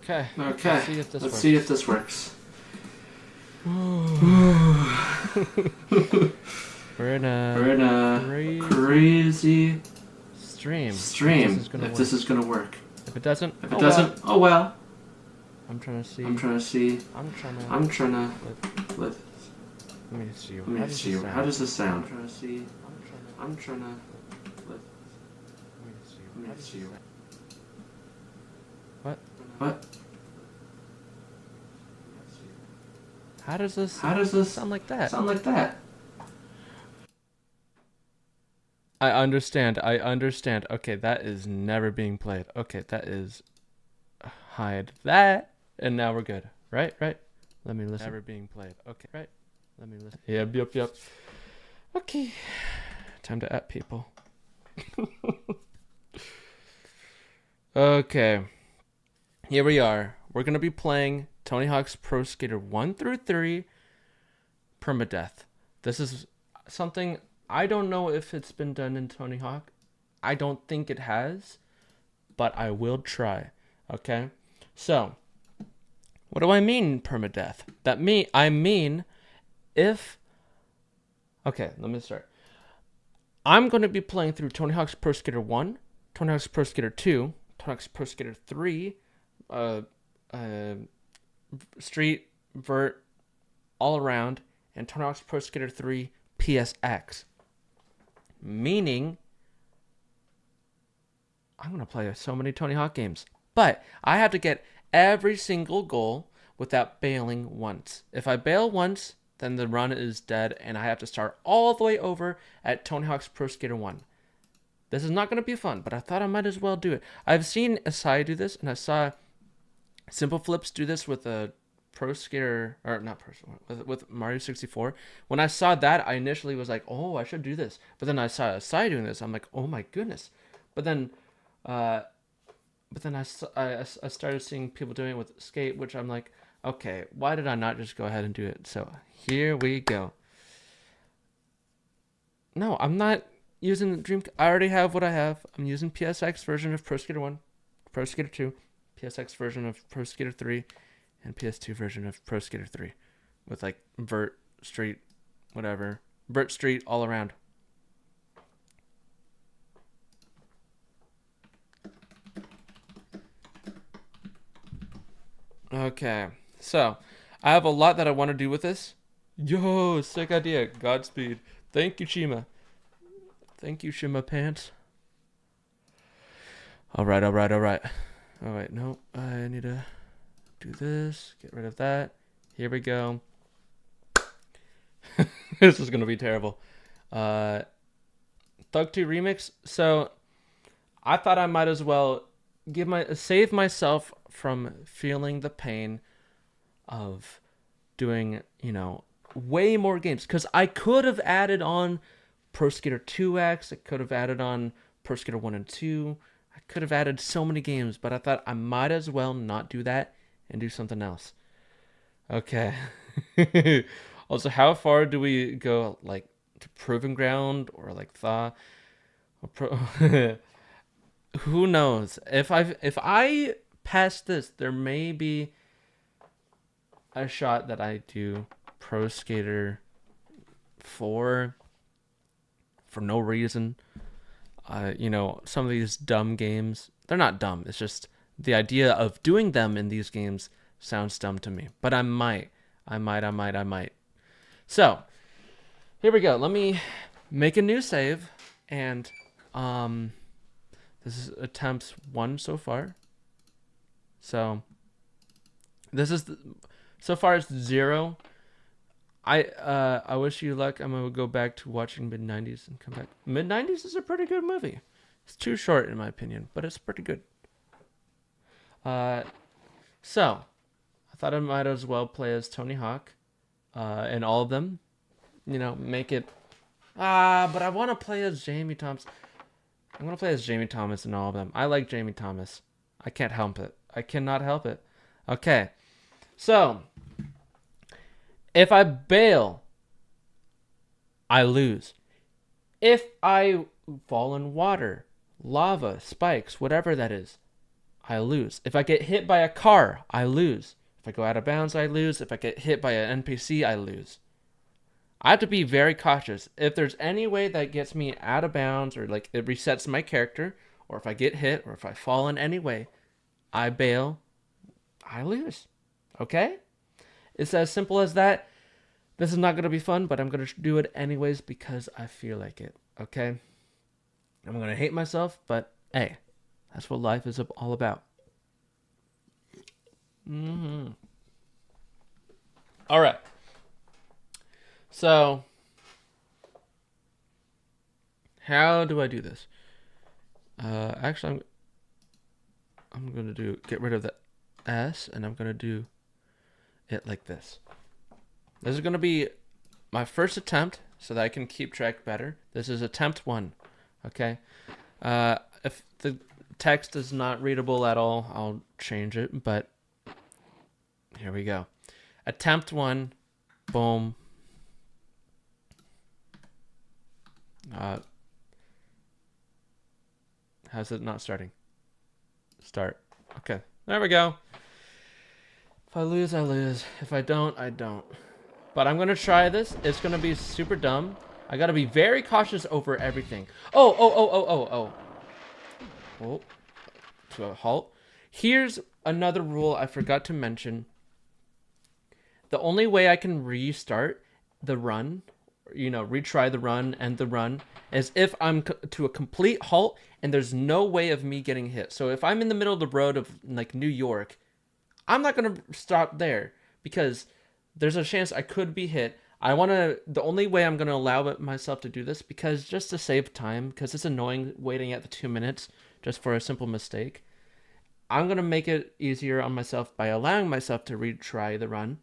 Okay. Okay. Let's see if this works. We're in We're a in a crazy stream. stream. If this is gonna work. If it doesn't, Oh well. I'm trying to see. I'm trying to. Let me see. How does this sound? I'm trying to. Let me see. What? How does this sound like that? Sound like that? I understand. Okay, that is never being played. Okay, that is hide that, and now we're good. Right. Let me listen. Never being played. Okay, right. Let me listen. Yep. Okay, time to at people. Okay, here we are. We're gonna be playing Tony Hawk's Pro Skater 1 through 3 Permadeath. This is something I don't know if it's been done in Tony Hawk. I don't think it has, but I will try. Okay, so what do I mean permadeath? I mean if. Okay, let me start. I'm going to be playing through Tony Hawk's Pro Skater 1, Tony Hawk's Pro Skater 2, Tony Hawk's Pro Skater 3, Street, Vert, all around, and Tony Hawk's Pro Skater 3 PSX. Meaning, I'm going to play so many Tony Hawk games. But I have to get every single goal without bailing once. If I bail once, then the run is dead, and I have to start all the way over at Tony Hawk's Pro Skater 1. This is not going to be fun, but I thought I might as well do it. I've seen Asai do this, and I saw Simple Flips do this with a Pro Skater, or not Pro, with Mario 64. When I saw that, I initially was like, oh, I should do this. But then I saw Asai doing this. I'm like, oh my goodness. But then I started seeing people doing it with Skate, which I'm like, okay, why did I not just go ahead and do it? So here we go. No, I'm not using Dream. I already have what I have. I'm using PSX version of Pro Skater 1, Pro Skater 2, PSX version of Pro Skater 3, and PS2 version of Pro Skater 3 with like Vert, Street, whatever. Vert, Street, all around. Okay, so I have a lot that I want to do with this. Yo, sick idea. Godspeed. Thank you, Shima. Thank you, Shima Pants. All right. Oh, wait, no. I need to do this. Get rid of that. Here we go. This is going to be terrible. Thug 2 Remix. So I thought I might as well save myself from feeling the pain of doing, way more games. Because I could have added on Pro Skater 2X. I could have added on Pro Skater 1 and 2. I could have added so many games, but I thought I might as well not do that and do something else. Okay. Also, how far do we go, like, to Proving Ground or, like, Thaw? Who knows? If I pass this, there may be a shot that I do Pro Skater 4 for no reason. Some of these dumb games, they're not dumb. It's just the idea of doing them in these games sounds dumb to me. But I might. So, here we go. Let me make a new save. And this is attempts 1 so far. So, so far it's 0. I wish you luck. I'm going to go back to watching mid-90s and come back. Mid-90s is a pretty good movie. It's too short in my opinion, but it's pretty good. So, I thought I might as well play as Tony Hawk in all of them. Make it... but I want to play as Jamie Thomas. I'm going to play as Jamie Thomas in all of them. I like Jamie Thomas. I can't help it. I cannot help it. Okay. So, if I bail, I lose. If I fall in water, lava, spikes, whatever that is, I lose. If I get hit by a car, I lose. If I go out of bounds, I lose. If I get hit by an NPC, I lose. I have to be very cautious. If there's any way that gets me out of bounds or like it resets my character, or if I get hit or if I fall in any way, I bail, I lose. Okay? It's as simple as that. This is not going to be fun, but I'm going to do it anyways because I feel like it. Okay? I'm going to hate myself, but hey, that's what life is all about. All right. So, how do I do this? Actually, I'm going to get rid of the S, and I'm going to do it like this. This is going to be my first attempt so that I can keep track better. This is attempt 1, okay? If the text is not readable at all, I'll change it, but here we go. Attempt 1, boom. How's it not starting? Start. Okay, there we go. If I lose, I lose. If I don't, I don't. But I'm going to try this. It's going to be super dumb. I got to be very cautious over everything. Oh. To a halt. Here's another rule I forgot to mention. The only way I can restart the run, retry the run and the run, is if I'm to a complete halt and there's no way of me getting hit. So if I'm in the middle of the road of like New York, I'm not going to stop there because there's a chance I could be hit. The only way I'm going to allow myself to do this, because just to save time, because it's annoying waiting at the 2 minutes just for a simple mistake, I'm going to make it easier on myself by allowing myself to retry the run,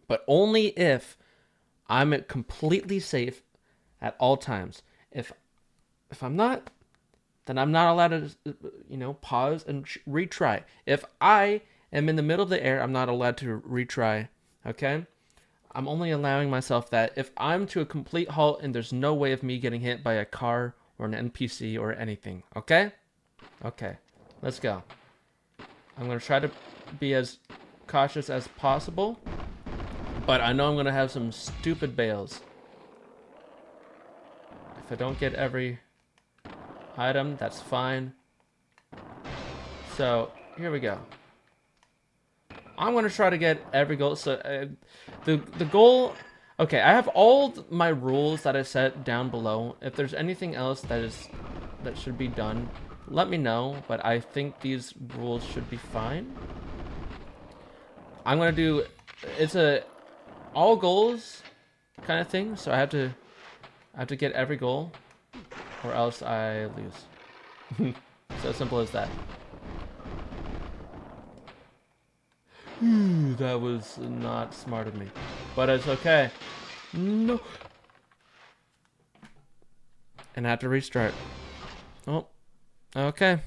but only if I'm completely safe at all times. If I'm not, then I'm not allowed to, pause and retry. If I am in the middle of the air, I'm not allowed to retry. Okay? I'm only allowing myself that if I'm to a complete halt and there's no way of me getting hit by a car or an NPC or anything. Okay? Okay. Let's go. I'm going to try to be as cautious as possible, but I know I'm going to have some stupid bails. If I don't get every item, that's fine. So, here we go. I'm going to try to get every goal. So, the goal... Okay, I have all my rules that I set down below. If there's anything else that should be done, let me know. But I think these rules should be fine. I'm going to do... It's a all goals kind of thing. So I have to get every goal, or else I lose. So simple as that. That was not smart of me, but it's okay. No. And I have to restart. Oh, okay.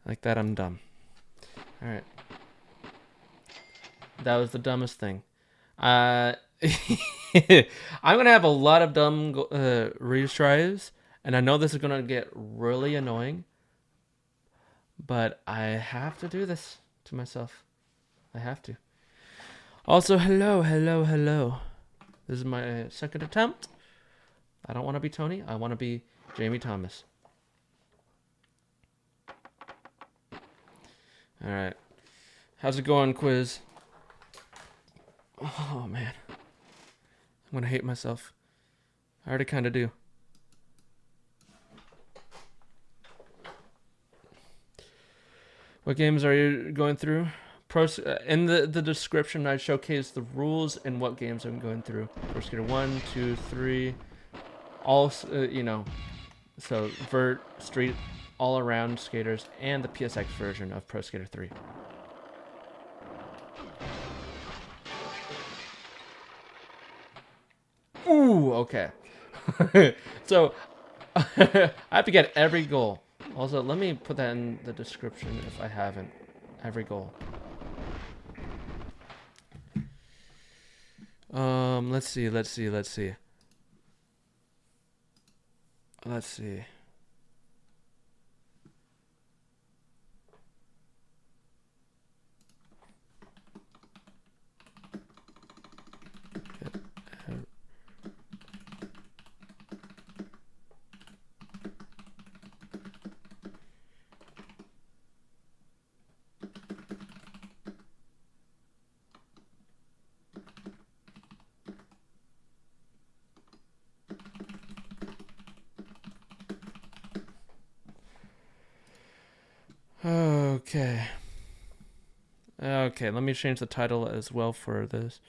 Like that, I'm dumb. All right. That was the dumbest thing. I'm gonna have a lot of dumb retries, and I know this is gonna get really annoying. But I have to do this to myself. I have to. Also, hello. This is my second attempt. I don't want to be Tony. I want to be Jamie Thomas. All right. How's it going, quiz? Oh, man. I'm going to hate myself. I already kind of do. What games are you going through? In the description, I showcase the rules and what games I'm going through. Pro Skater 1, 2, 3, all, so Vert, Street, all around skaters, and the PSX version of Pro Skater 3. Ooh, okay. So, I have to get every goal. Also, let me put that in the description if I haven't. Every goal. Let's see. Okay. Okay, let me change the title as well for this.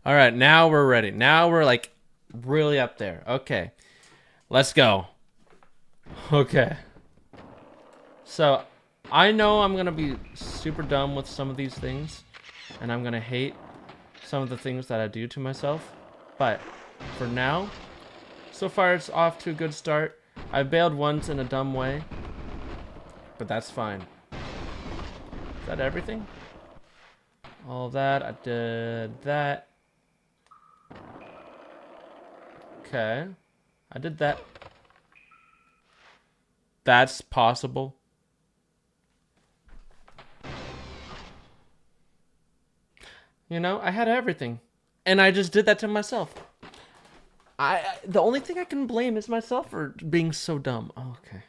All right, now we're ready. Now we're like really up there. Okay, let's go. Okay. So I know I'm gonna be super dumb with some of these things, and I'm gonna hate some of the things that I do to myself. But for now, so far it's off to a good start. I bailed once in a dumb way, but that's fine. Is that everything? All that, I did that. Okay, I did that. That's possible. You know, I had everything, and I just did that to myself. The only thing I can blame is myself for being so dumb. Oh, okay.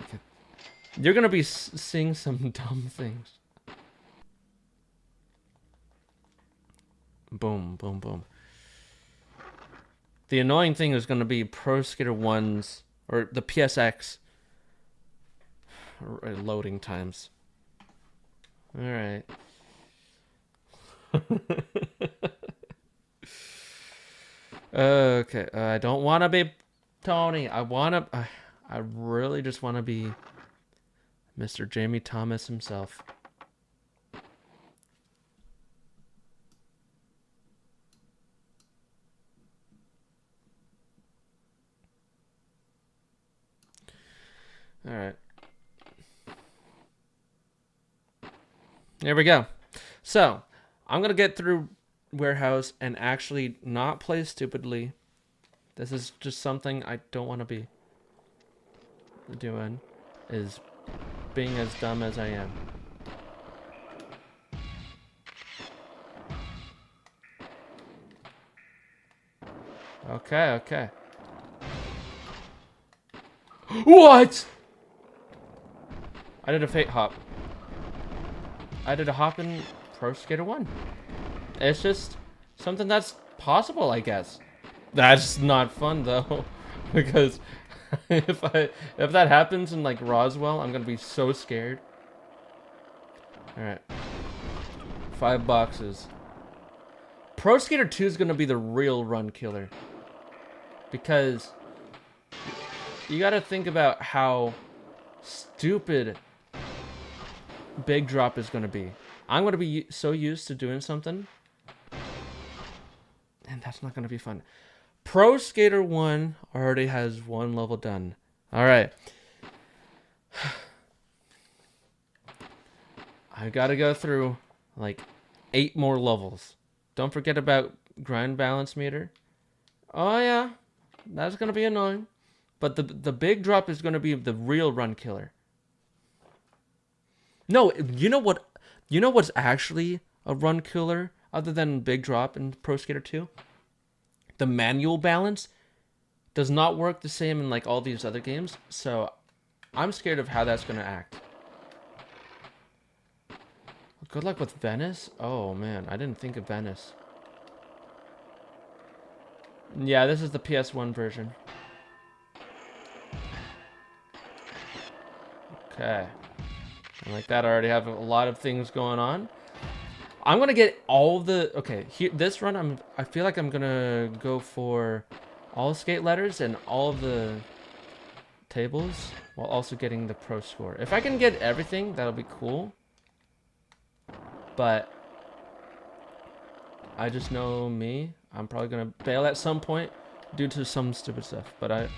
Okay. You're gonna be seeing some dumb things. Boom, boom, boom. The annoying thing is gonna be Pro Skater 1's or the PSX loading times. All right. Okay, I don't want to be Tony. I really just want to be Mr. Jamie Thomas himself. All right. There we go. So, I'm going to get through Warehouse and actually not play stupidly. This is just something I don't want to be doing, is being as dumb as I am. Okay, okay. What? I did a fate hop. I did a hop in Pro Skater 1. It's just something that's possible, I guess. That's not fun though, because if that happens in like Roswell, I'm gonna be so scared. All right, 5 boxes. Pro Skater 2 is gonna be the real run killer, because you gotta think about how stupid big drop is gonna be. I'm gonna be so used to doing something, and that's not gonna be fun. Pro Skater 1 already has 1 level done. All right. I gotta go through like 8 more levels. Don't forget about grind balance meter. Oh yeah, that's gonna be annoying. But the big drop is gonna be the real run killer. No, you know what? You know what's actually a run killer other than big drop in Pro Skater 2? The manual balance does not work the same in like all these other games, so I'm scared of how that's gonna act. Good luck with Venice? Oh man, I didn't think of Venice. Yeah, this is the PS1 version. Okay. And like that, I already have a lot of things going on. I'm gonna get all the here. This run, I feel like I'm gonna go for all skate letters and all of the tables, while also getting the pro score. If I can get everything, that'll be cool. But I just know me. I'm probably gonna bail at some point due to some stupid stuff. But I'm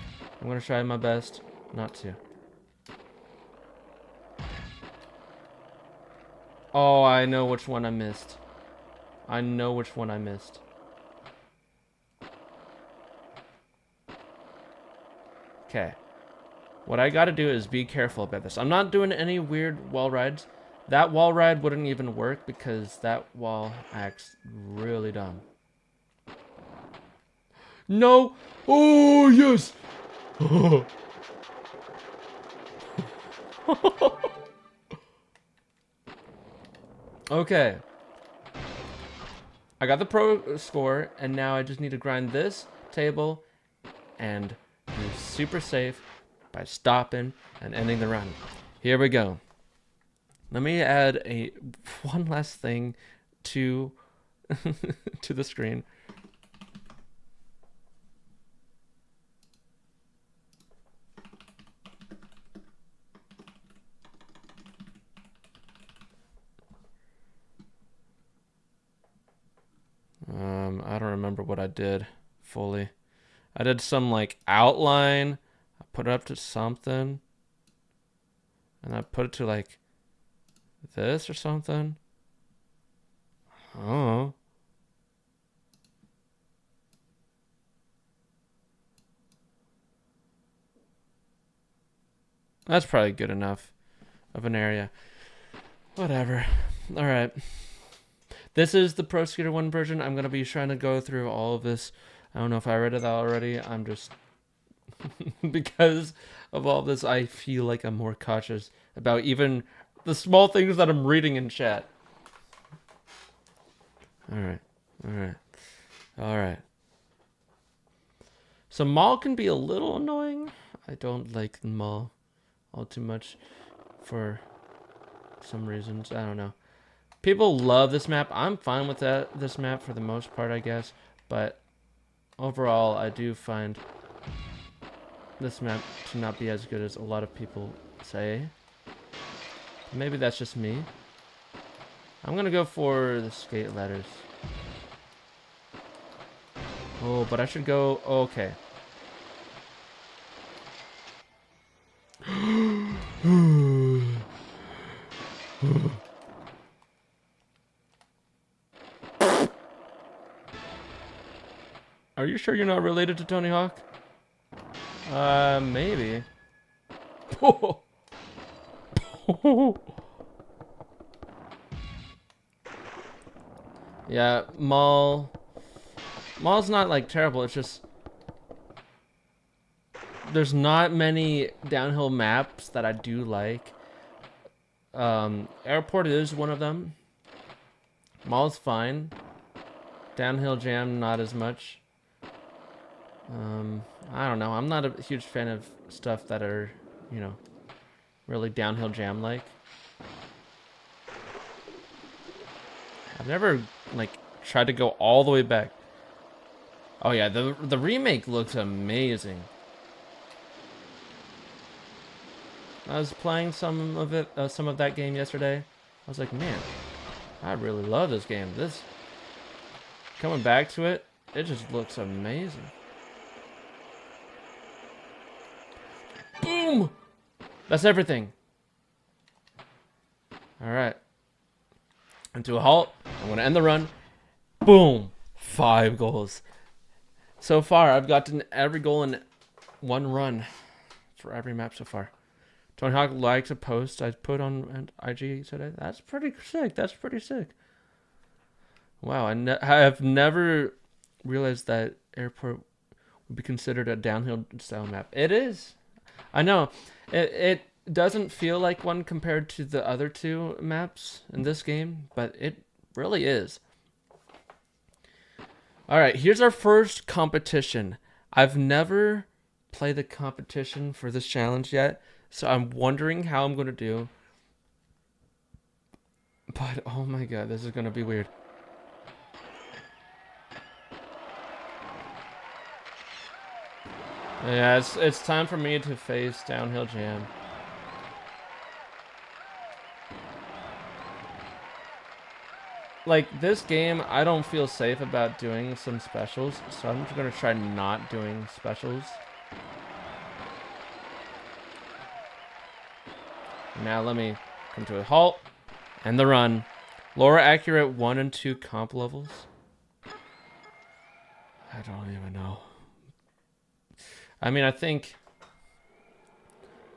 gonna try my best not to. Oh, I know which one I missed. I know which one I missed. Okay. What I gotta do is be careful about this. I'm not doing any weird wall rides. That wall ride wouldn't even work because that wall acts really dumb. No! Oh, yes! Okay. I got the pro score, and now I just need to grind this table and be super safe by stopping and ending the run. Here we go. Let me add one last thing to to the screen. I don't remember what I did fully. I did some like outline. I put it up to something. And I put it to like this or something. Oh. That's probably good enough of an area. Whatever. All right. This is the Pro Skater 1 version. I'm going to be trying to go through all of this. I don't know if I read it already. I'm just... because of all this, I feel like I'm more cautious about even the small things that I'm reading in chat. Alright. Alright. Alright. So Mall can be a little annoying. I don't like Mall all too much for some reasons. I don't know. People love this map. I'm fine with this map for the most part, I guess. But overall, I do find this map to not be as good as a lot of people say. Maybe that's just me. I'm gonna go for the skate ladders. Oh, but I should go... Oh, okay. Are you sure you're not related to Tony Hawk? Maybe. Yeah, Mall's not like terrible. It's just there's not many downhill maps that I do like. Airport is one of them. Mall's fine. Downhill Jam, not as much. I don't know. I'm not a huge fan of stuff that are, you know, really downhill jam like. I've never like tried to go all the way back. Oh yeah, the remake looks amazing. I was playing some of that game yesterday. I was like, man, I really love this game. Coming back to it, it just looks amazing. Boom! That's everything. Alright. Into a halt. I'm going to end the run. Boom! 5 goals. So far, I've gotten every goal in one run for every map so far. Tony Hawk likes a post I put on IG today. That's pretty sick. That's pretty sick. Wow, I have never realized that Airport would be considered a downhill style map. It is. I know. It doesn't feel like one compared to the other two maps in this game, but it really is. All right, here's our first competition. I've never played the competition for this challenge yet, so I'm wondering how I'm going to do. But, oh my god, this is going to be weird. Yeah, it's time for me to face Downhill Jam. Like, this game, I don't feel safe about doing some specials, so I'm just going to try not doing specials. Now let me come to a halt and the run. Lower accurate 1 and 2 comp levels. I don't even know. I mean, I think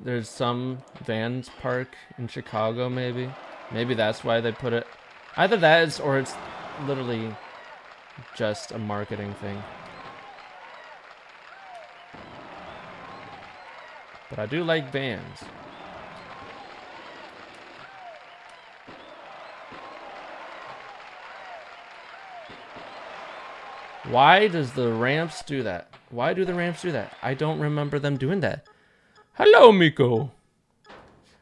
there's some Vans Park in Chicago, maybe. Maybe that's why they put it. Either that is, or it's literally just a marketing thing. But I do like Vans. Why does the ramps do that? Why do the ramps do that? I don't remember them doing that. Hello, Miko.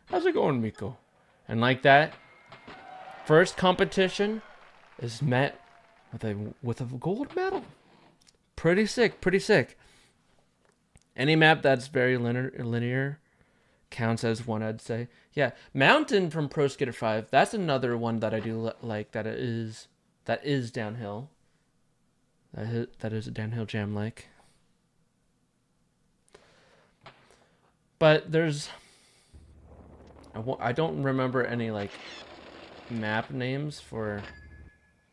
How's it going, Miko? And like that, first competition is met with a gold medal. Pretty sick, pretty sick. Any map that's very linear counts as one, I'd say. Yeah, Mountain from Pro Skater 5. That's another one that I do like. That is downhill. That is a downhill jam like. But there's, I don't remember any like map names for.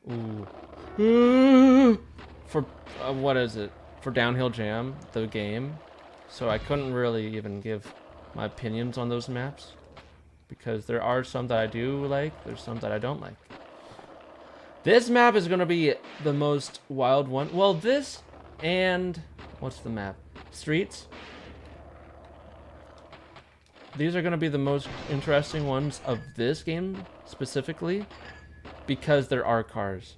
Ooh. For what is it? For Downhill Jam, the game. So I couldn't really even give my opinions on those maps, because there are some that I do like, there's some that I don't like. This map is gonna be the most wild one. Well, this and what's the map? Streets. These are gonna be the most interesting ones of this game specifically, because there are cars.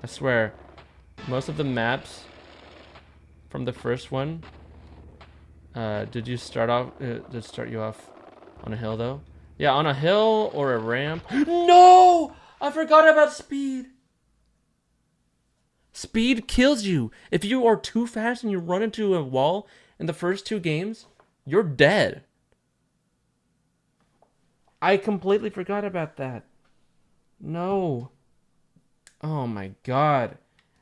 I swear, most of the maps from the first one, did you start off, did start you off on a hill though? Yeah, on a hill or a ramp. No! I forgot about speed. Speed kills you. If you are too fast and you run into a wall in the first 2 games, you're dead. I completely forgot about that. No. Oh my god.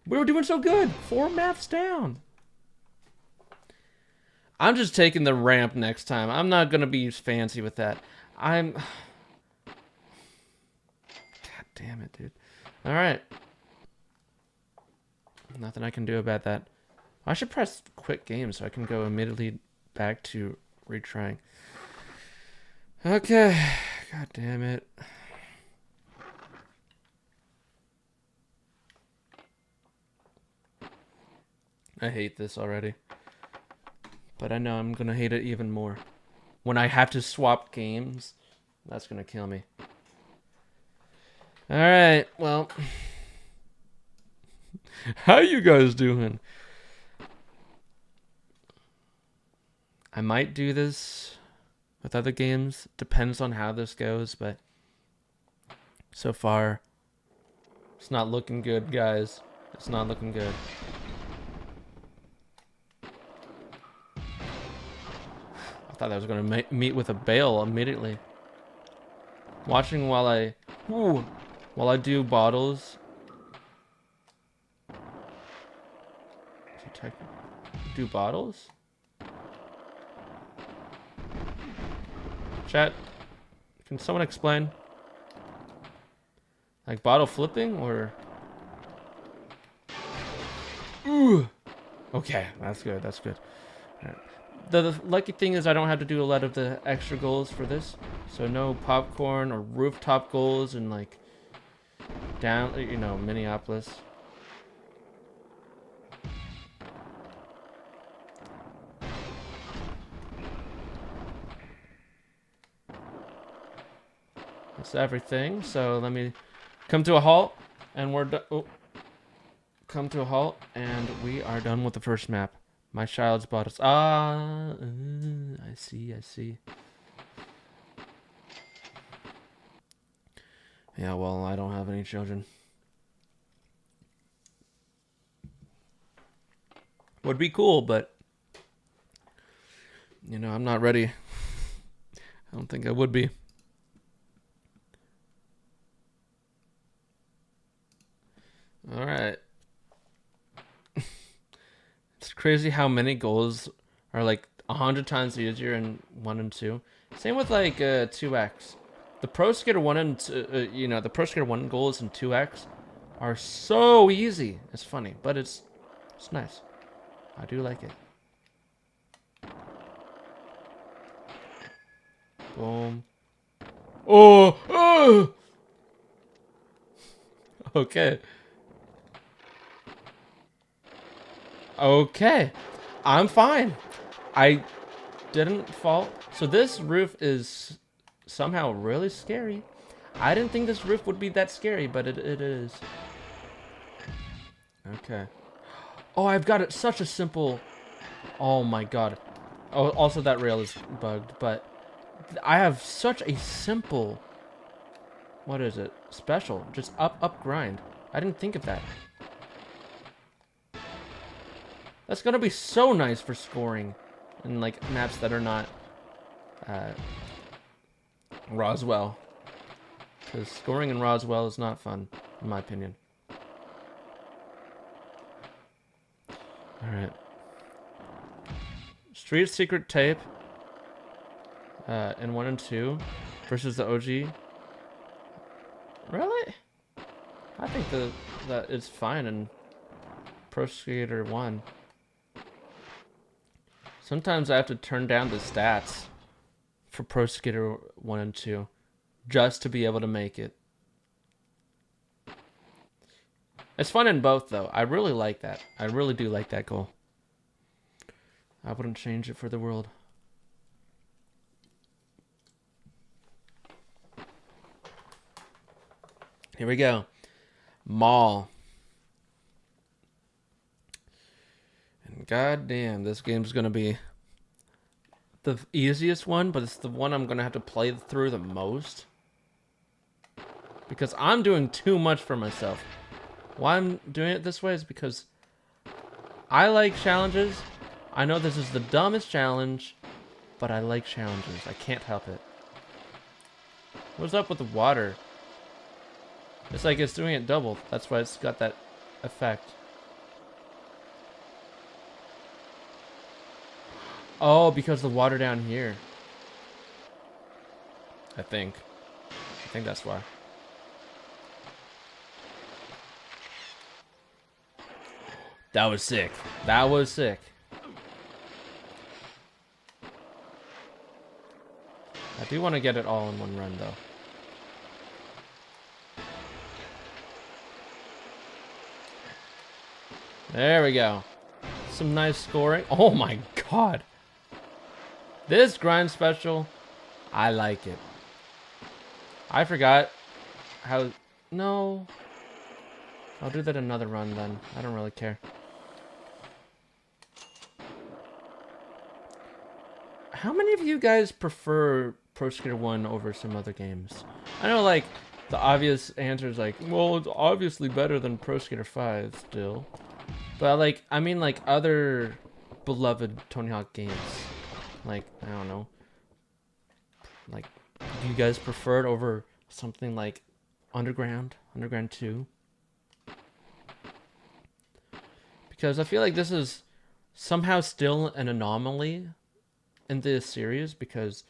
We were doing so good. 4 maps down. I'm just taking the ramp next time. I'm not going to be fancy with that. God damn it, dude. Alright. Nothing I can do about that. I should press quit game so I can go immediately back to retrying. Okay. God damn it. I hate this already. But I know I'm gonna hate it even more. When I have to swap games, that's gonna kill me. Alright, well. How you guys doing? I might do this with other games. Depends on how this goes, but so far, it's not looking good, guys. It's not looking good. I thought I was going to meet with a bail immediately. Watching while I do bottles. Do bottles? Chat, can someone explain? Like bottle flipping or? Ooh. Okay, that's good. That's good. All right. The lucky thing is I don't have to do a lot of the extra goals for this, so no popcorn or rooftop goals and like down, Minneapolis. That's everything. So let me come to a halt, and we're done. Oh. Come to a halt, and we are done with the first map. My child's bought us. I see. Yeah, well, I don't have any children. Would be cool, but I'm not ready. I don't think I would be. All right. It's crazy how many goals are like 100 times easier in 1 and 2. Same with like 2x. The Pro Skater 1 and the Pro Skater 1 goals in 2x are so easy. It's funny, but it's nice. I do like it. Boom. Oh! Okay. Okay, I'm fine. I didn't fall. So this roof is somehow really scary. I didn't think this roof would be that scary, but it is. Okay. Oh, I've got it such a simple... Oh my god. Oh, also that rail is bugged, but I have such a simple... What is it? Special. Just up, grind. I didn't think of that. That's gonna be so nice for scoring in like maps that are not Roswell. Because scoring in Roswell is not fun, in my opinion. Alright. Street Secret Tape in 1 and 2 versus the OG. Really? I think that it's fine in Pro Skater 1. Sometimes I have to turn down the stats for Pro Skater 1 and 2 just to be able to make it. It's fun in both, though. I really like that. I really do like that goal. I wouldn't change it for the world. Here we go. Mall. And goddamn, this game's gonna be the easiest one, but it's the one I'm gonna have to play through the most. Because I'm doing too much for myself. Why I'm doing it this way is because I like challenges. I know this is the dumbest challenge, but I like challenges. I can't help it. What's up with the water? It's like it's doing it double. That's why it's got that effect. Oh, because the water down here. I think that's why. That was sick. That was sick. I do want to get it all in one run, though. There we go. Some nice scoring. Oh my god. This grind special, I like it. I forgot how... No. I'll do that another run then. I don't really care. How many of you guys prefer Pro Skater 1 over some other games? I know, like, the obvious answer is like, well, it's obviously better than Pro Skater 5 still. But, like, I mean, like, other beloved Tony Hawk games. Like, I don't know. Like, do you guys prefer it over something like Underground 2? Because I feel like this is somehow still an anomaly in this series, because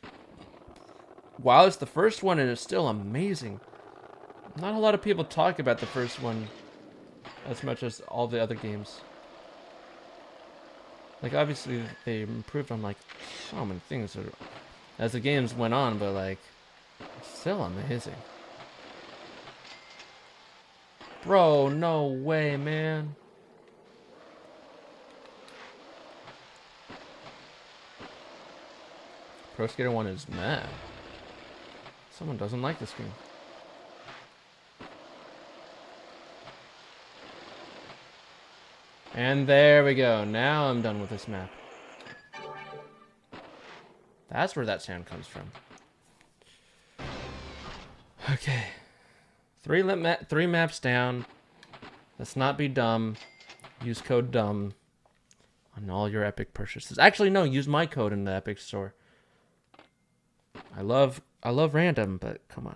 while it's the first one and it's still amazing, not a lot of people talk about the first one as much as all the other games. Like, obviously they improved on like so many things as the games went on, but like, it's still amazing. Bro, no way, man. Pro Skater 1 is mad. Someone doesn't like this game. And there we go. Now I'm done with this map. That's where that sound comes from. Okay. Three maps down. Let's not be dumb. Use code DUMB on all your Epic purchases. Actually, no. Use my code in the Epic store. I love random, but come on.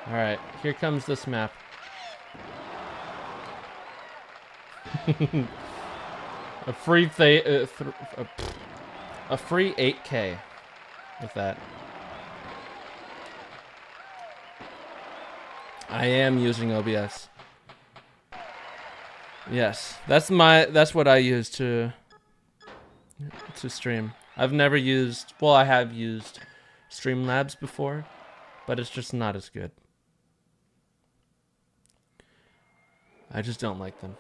All right, here comes this map. a free 8K with that. I am using OBS. Yes, that's what I use to stream. I've never used, well, I have used Streamlabs before, but it's just not as good. I just don't like them.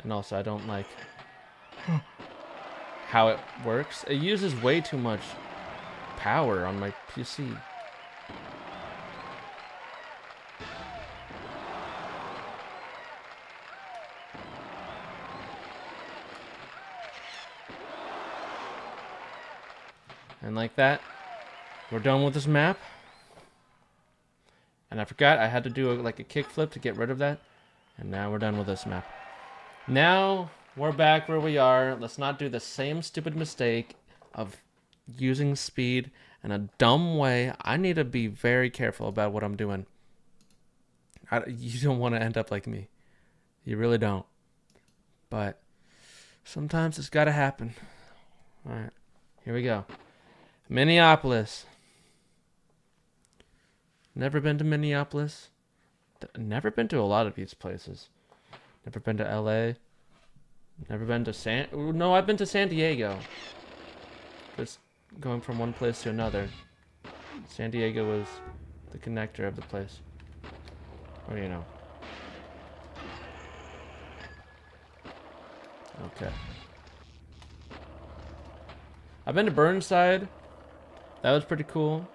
And also, I don't like how it works. It uses way too much power on my PC. And like that, we're done with this map. And I forgot I had to do like a kickflip to get rid of that. And now we're done with this map. Now we're back where we are. Let's not do the same stupid mistake of using speed in a dumb way. I need to be very careful about what I'm doing. You don't want to end up like me. You really don't. But sometimes it's got to happen. All right, here we go. Minneapolis. Never been to Minneapolis. Never been to a lot of these places. Never been to LA. Never been to No, I've been to San Diego. Just going from one place to another. San Diego was the connector of the place. What do you know? Okay. I've been to Burnside. That was pretty cool.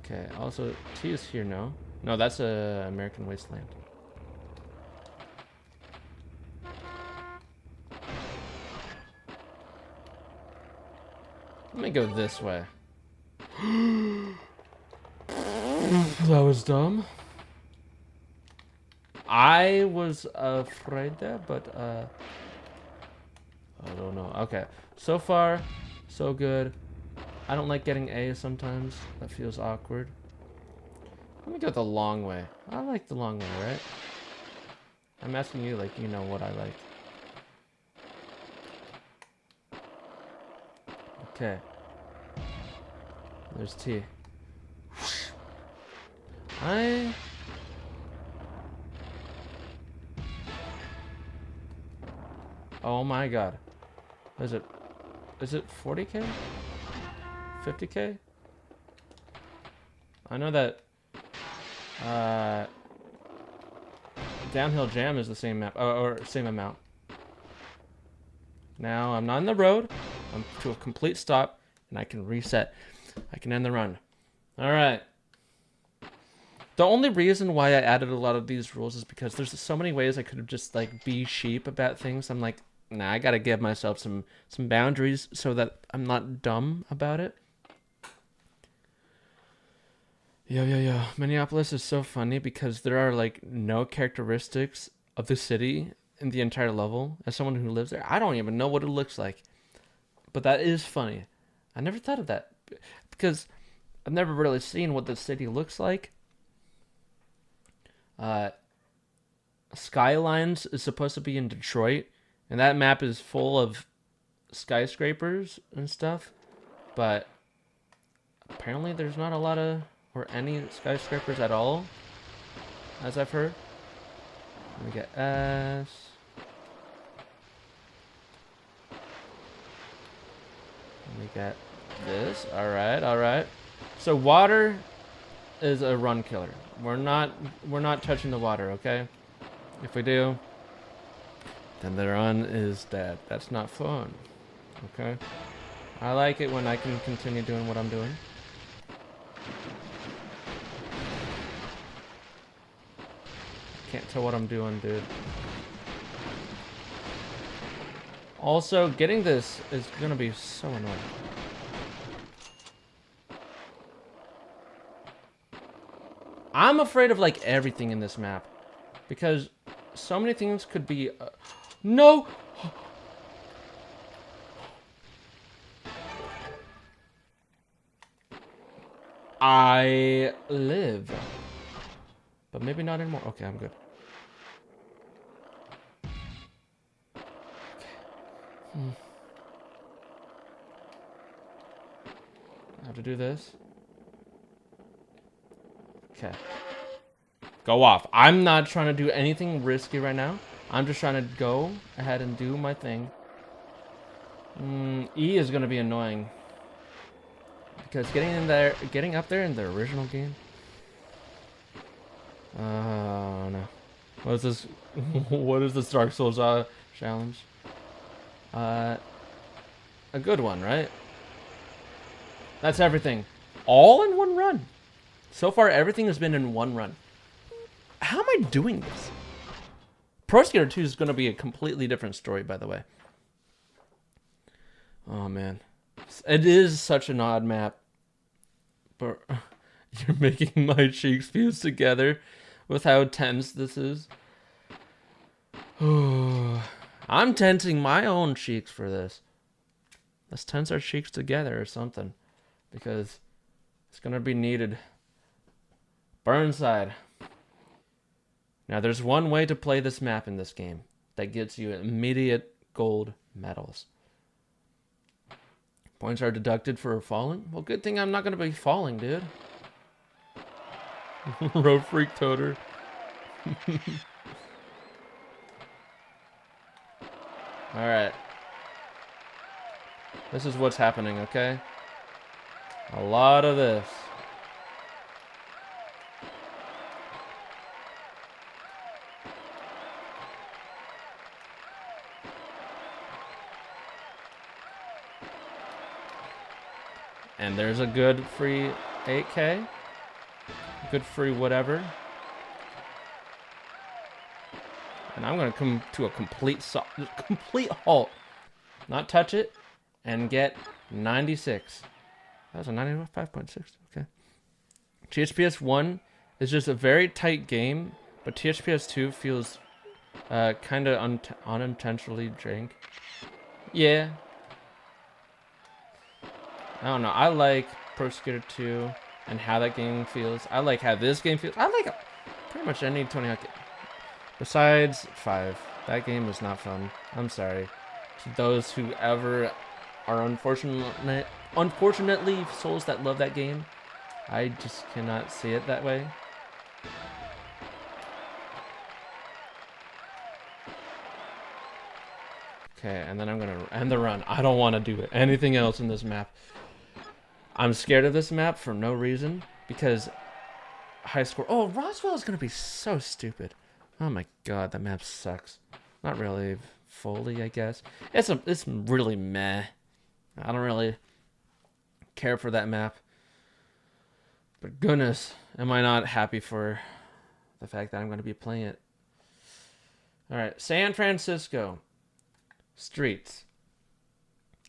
Okay, also, T is here, no? No, that's American Wasteland. Let me go this way. That was dumb. I was afraid there, but I don't know. Okay, so far, so good. I don't like getting A sometimes. That feels awkward. Let me go the long way. I like the long way, right? I'm asking you like you know what I like. Okay. There's T. Oh my god. Is it 40k? 50k? I know that Downhill Jam is the same map or same amount. Now I'm not in the road. I'm to a complete stop and I can reset. I can end the run. All right. The only reason why I added a lot of these rules is because there's so many ways I could have just like be sheep about things. I'm like, nah, I gotta give myself some boundaries so that I'm not dumb about it. Yo. Minneapolis is so funny because there are like no characteristics of the city in the entire level. As someone who lives there, I don't even know what it looks like. But that is funny. I never thought of that because I've never really seen what the city looks like. Skylines is supposed to be in Detroit, and that map is full of skyscrapers and stuff. But apparently there's not a lot of or any skyscrapers at all, as I've heard. Let me get S. Let me get this. All right. So water is a run killer. We're not touching the water, okay? If we do, then the run is dead. That's not fun. Okay? I like it when I can continue doing what I'm doing. Can't tell what I'm doing, dude. Also, getting this is gonna be so annoying. I'm afraid of like everything in this map because so many things could be no. I live, but maybe not anymore. Okay, I'm good. I have to do this. Okay. Go off. I'm not trying to do anything risky right now. I'm just trying to go ahead and do my thing. E is going to be annoying. Because getting up there in the original game. Oh no. What is this? What is this Dark Souls challenge? A good one, right? That's everything. All in one run. So far, everything has been in one run. How am I doing this? Pro Skater 2 is going to be a completely different story, by the way. Oh, man. It is such an odd map. But you're making my cheeks fuse together with how tense this is. I'm tensing my own cheeks for this. Let's tense our cheeks together or something. Because it's going to be needed. Burnside. Now, there's one way to play this map in this game that gets you immediate gold medals. Points are deducted for falling? Well, good thing I'm not going to be falling, dude. Road freak toter. Alright. This is what's happening, okay? A lot of this. And there's a good free 8K. Good free whatever. And I'm going to come to a complete halt. Not touch it. And get 96. That was a 95.6. Okay. THPS 1 is just a very tight game. But THPS 2 feels kind of unintentionally jank. Yeah. I don't know. I like Pro Skater 2 and how that game feels. I like how this game feels. I like pretty much any Tony Hawk game. Besides 5. That game was not fun. I'm sorry. To those who ever are unfortunately souls that love that game, I just cannot see it that way. Okay, and then I'm going to end the run. I don't want to do anything else in this map. I'm scared of this map for no reason, because high score... Oh, Roswell is going to be so stupid. Oh my god, that map sucks. Not really fully, I guess. It's really meh. I don't really care for that map. But goodness, am I not happy for the fact that I'm going to be playing it. Alright, San Francisco. Streets.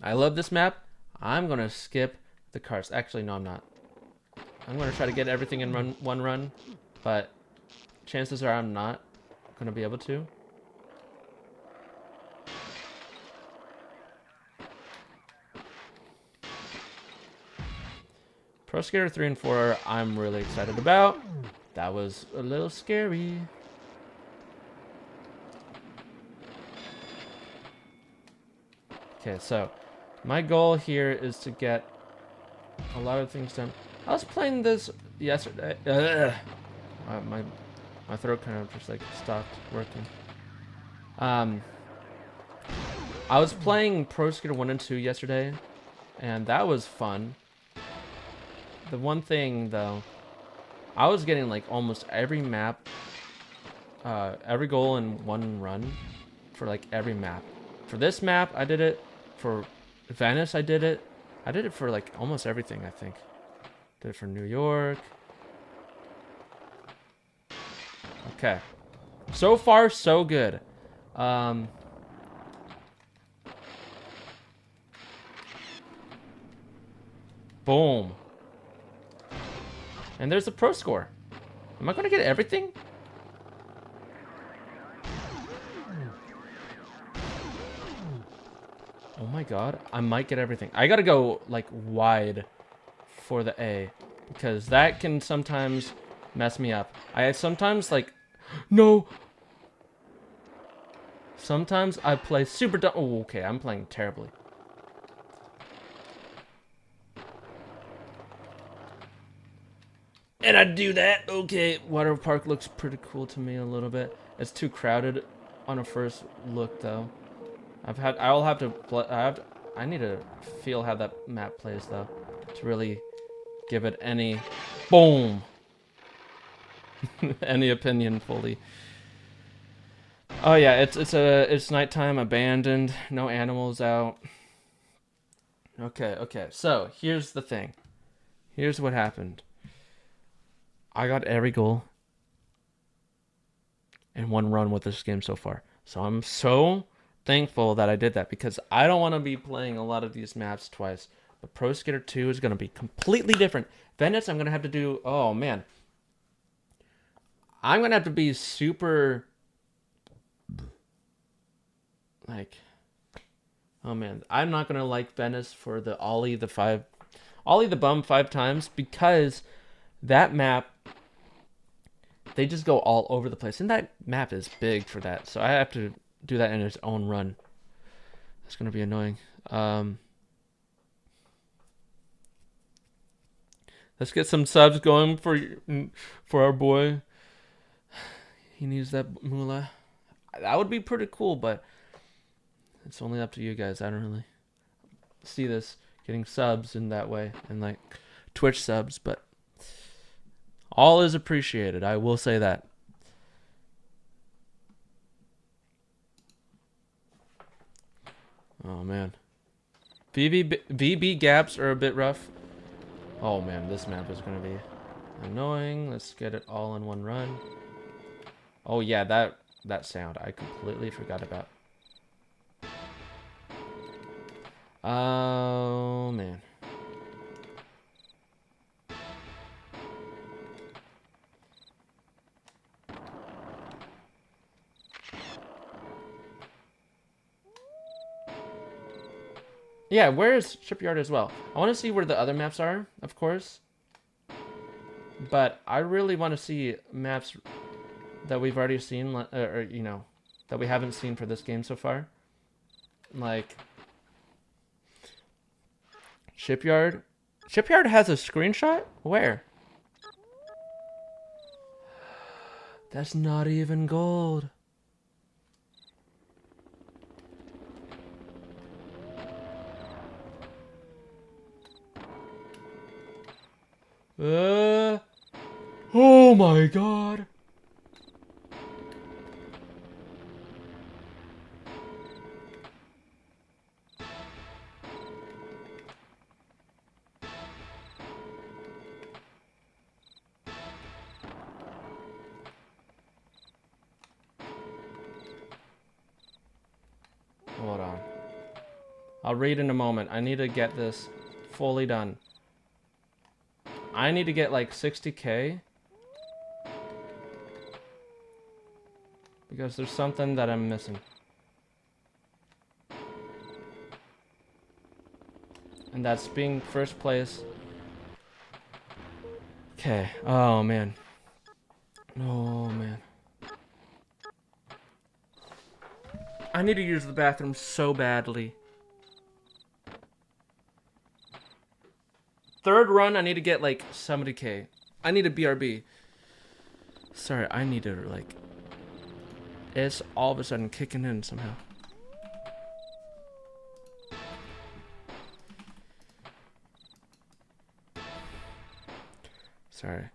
I love this map. I'm going to skip the cars. Actually, no, I'm not. I'm going to try to get everything in one run, but chances are I'm not going to be able to. Pro Skater 3 and 4 I'm really excited about. That was a little scary. Okay, so my goal here is to get a lot of things done. I was playing this yesterday. My throat kind of just like stopped working. I was playing Pro Skater 1 and 2 yesterday, and that was fun. The one thing though, I was getting like almost every map, every goal in one run for like every map. For this map, I did it. For Venice, I did it. I did it for like almost everything, I think. Did it for New York. Okay. So far, so good. Boom. And there's the pro score. Am I going to get everything? Oh my god. I might get everything. I got to go like wide for the A, because that can sometimes mess me up. I sometimes like... No! Sometimes I play super dumb. Oh, okay. I'm playing terribly. And I do that. Okay, water park looks pretty cool to me a little bit. It's too crowded on a first look, though. I'll have to play. I need to feel how that map plays, though, to really give it any. Boom. any opinion fully. Oh yeah, it's nighttime, abandoned, no animals out. Okay. So here's the thing. Here's what happened. I got every goal in one run with this game so far. So I'm so thankful that I did that because I don't want to be playing a lot of these maps twice. But Pro Skater 2 is going to be completely different. Venice, I'm going to have to do... Oh, man. I'm going to have to be super... Like... Oh, man. I'm not going to like Venice for the Ollie the Bum 5 times because that map... They just go all over the place. And that map is big for that. So I have to do that in its own run. It's going to be annoying. Let's get some subs going for our boy. He needs that moolah. That would be pretty cool, but it's only up to you guys. I don't really see this getting subs in that way and like Twitch subs, but all is appreciated. I will say that. Oh man. VB gaps are a bit rough. Oh man, this map is gonna be annoying. Let's get it all in one run. Oh yeah, that sound I completely forgot about. Oh man. Yeah, where is Shipyard as well? I want to see where the other maps are, of course. But I really want to see maps that we've already seen, or you know, that we haven't seen for this game so far. Like Shipyard. Shipyard has a screenshot? Where? That's not even gold. Oh my god. Hold on. I'll read in a moment. I need to get this fully done. I need to get like 60k. Because there's something that I'm missing. And that's being first place. Okay. Oh man. Oh man. I need to use the bathroom so badly. Third run, I need to get like 70k. I need a BRB. Sorry, I need to like... It's all of a sudden kicking in somehow. Sorry.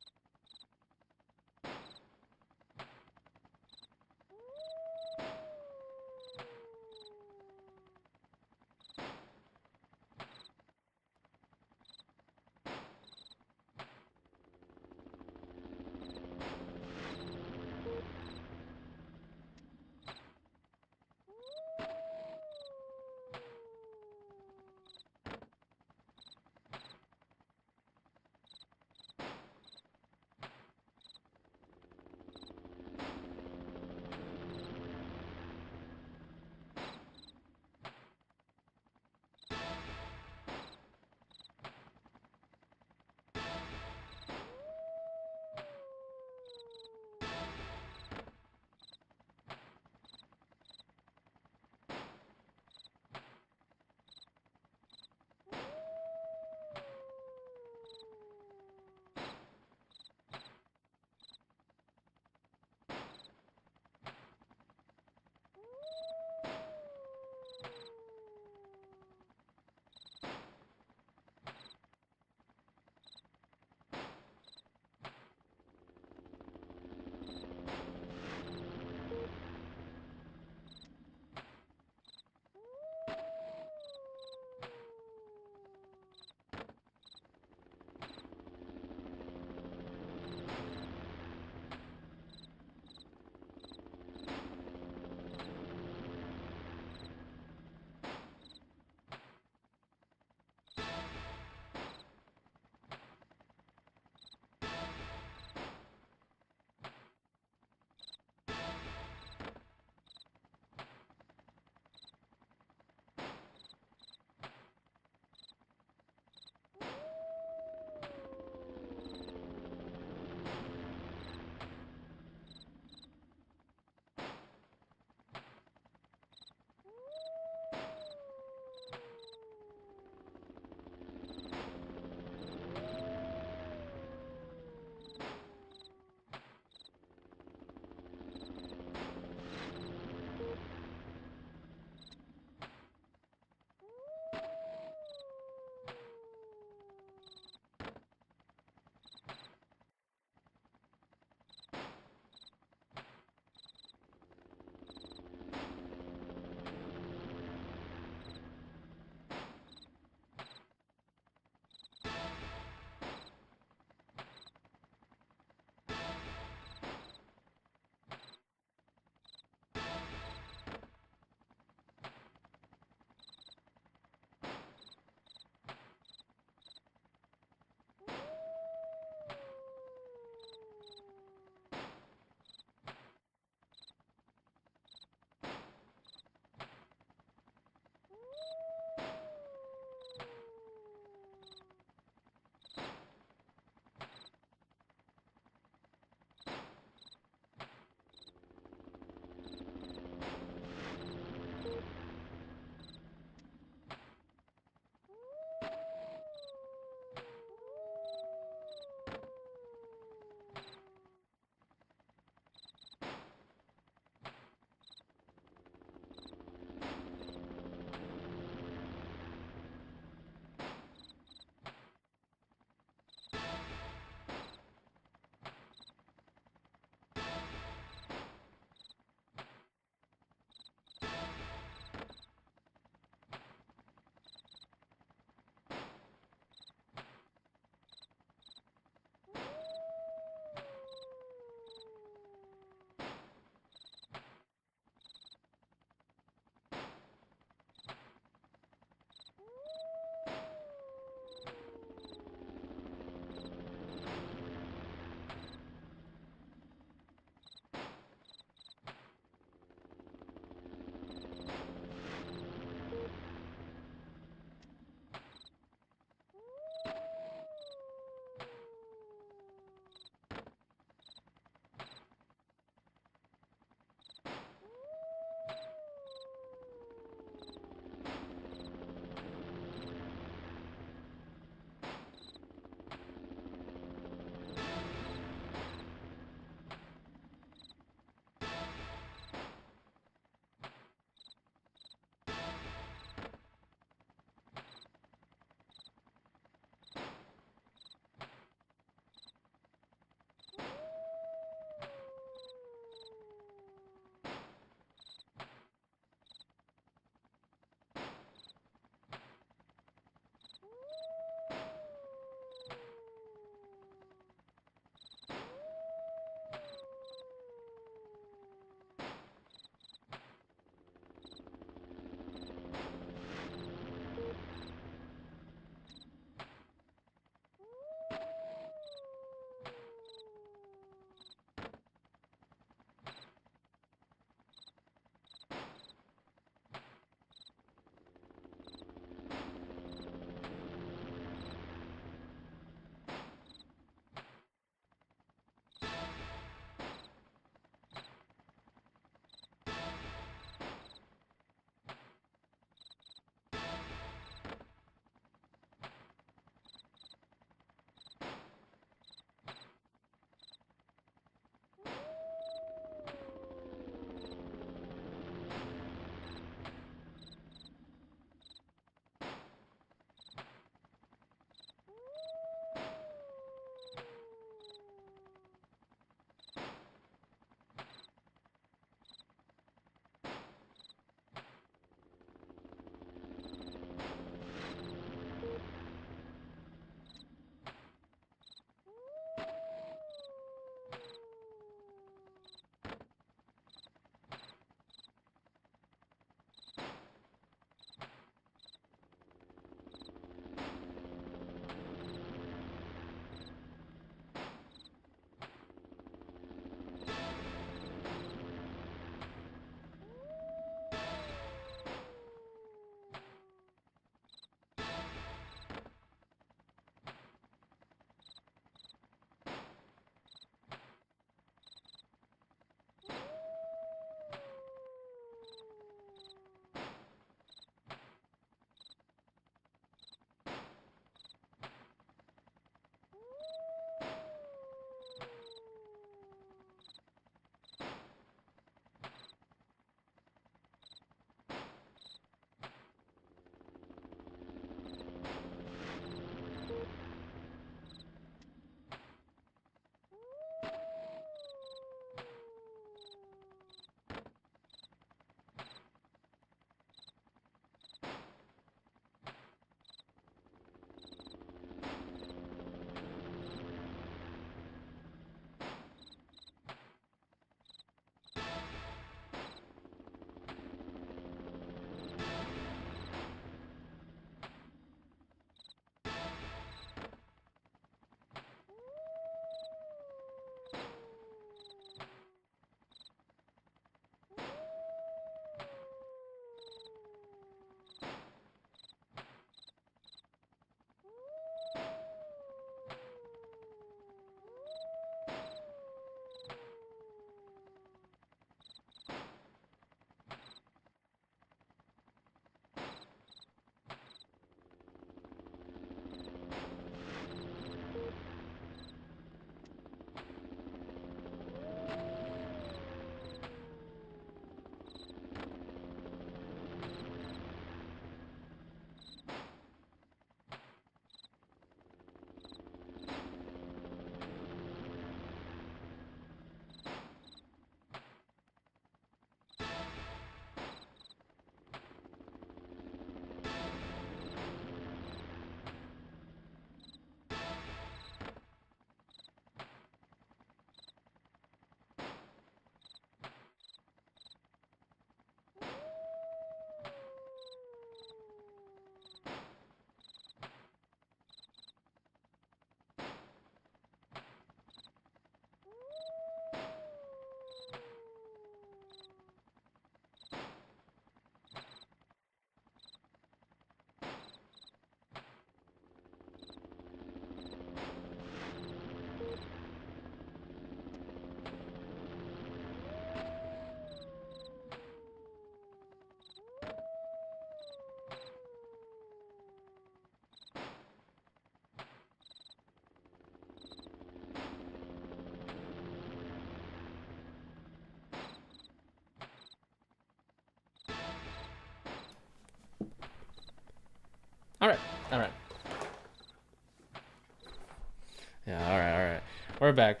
We're back.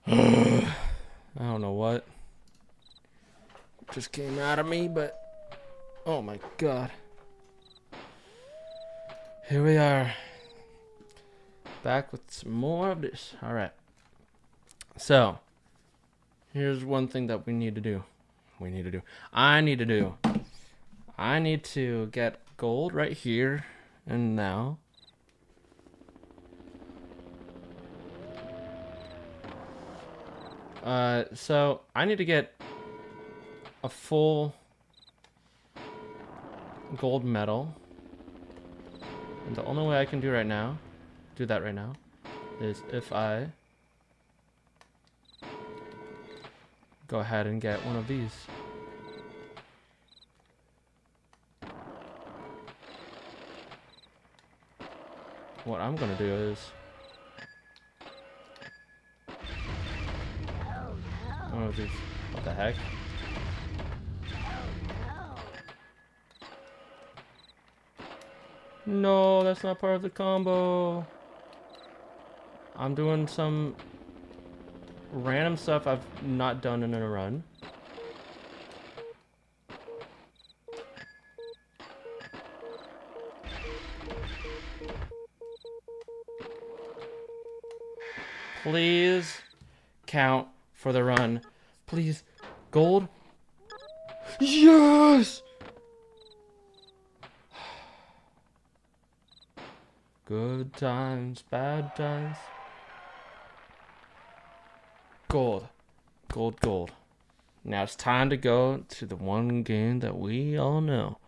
I don't know what just came out of me, but oh my god. Here we are. Back with some more of this. Alright. So, here's one thing that I need to do. I need to get gold right here and now. So I need to get a full gold medal. And the only way I can do that right now, is if I go ahead and get one of these. What I'm gonna do is one of these. What the heck? No, that's not part of the combo. I'm doing some random stuff I've not done in a run. Please count for the run. Please. Gold. Yes! Good times, bad times. Gold. Gold. Now it's time to go to the one game that we all know.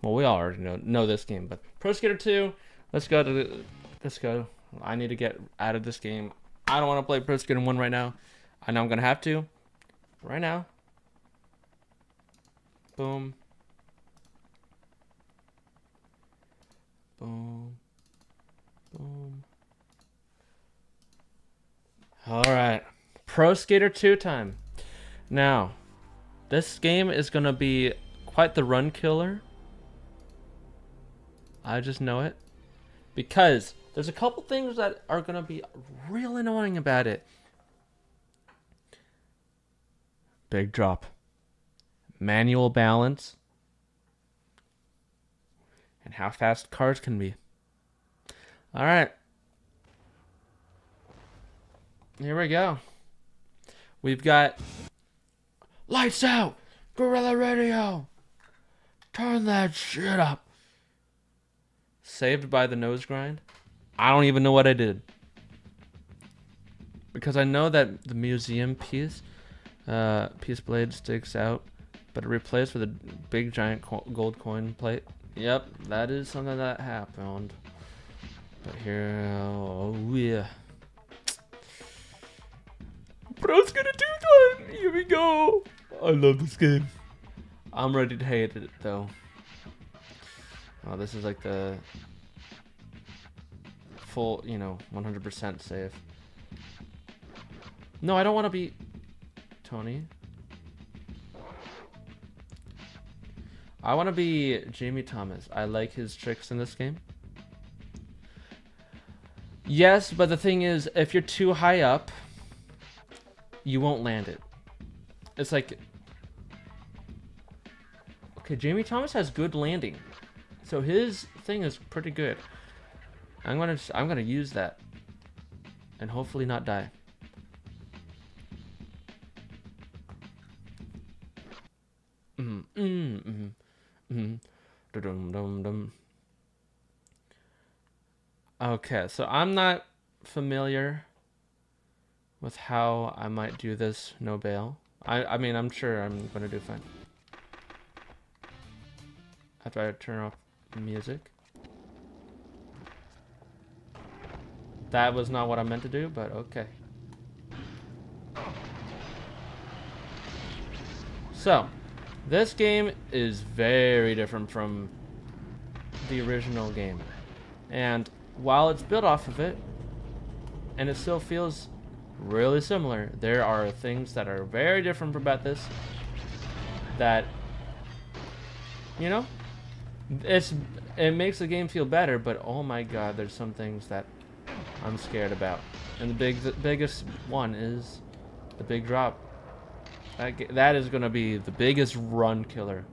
Well, we all already know this game, but Pro Skater 2, let's go. I need to get out of this game. I don't want to play Pro Skater 1 right now. I know I'm going to have to. Right now. Boom. Boom. Boom. Alright. Pro Skater 2 time. Now, this game is going to be quite the run killer. I just know it. Because there's a couple things that are going to be real annoying about it. Big drop. Manual balance. And how fast cars can be. Alright. Here we go. We've got lights out. Gorilla Radio. Turn that shit up. Saved by the nose grind. I don't even know what I did. Because I know that the museum piece blade sticks out, but it replaced with a big giant gold coin plate. Yep, that is something that happened. But here, oh yeah. Bro's gonna do that! Here we go! I love this game. I'm ready to hate it though. Oh, this is like the full, 100% save. No, I don't want to be Tony. I want to be Jamie Thomas. I like his tricks in this game. Yes, but the thing is, if you're too high up, you won't land it. It's like... Okay, Jamie Thomas has good landing. So his thing is pretty good. I'm gonna use that. And hopefully not die. Okay, so I'm not familiar with how I might do this no bail. I mean, I'm sure I'm gonna do fine. After I turn off the music. That was not what I meant to do, but okay. So, this game is very different from the original game. And while it's built off of it, and it still feels really similar, there are things that are very different about this that, it makes the game feel better, but oh my god, there's some things that I'm scared about. And the biggest one is the big drop. That is going to be the biggest run killer.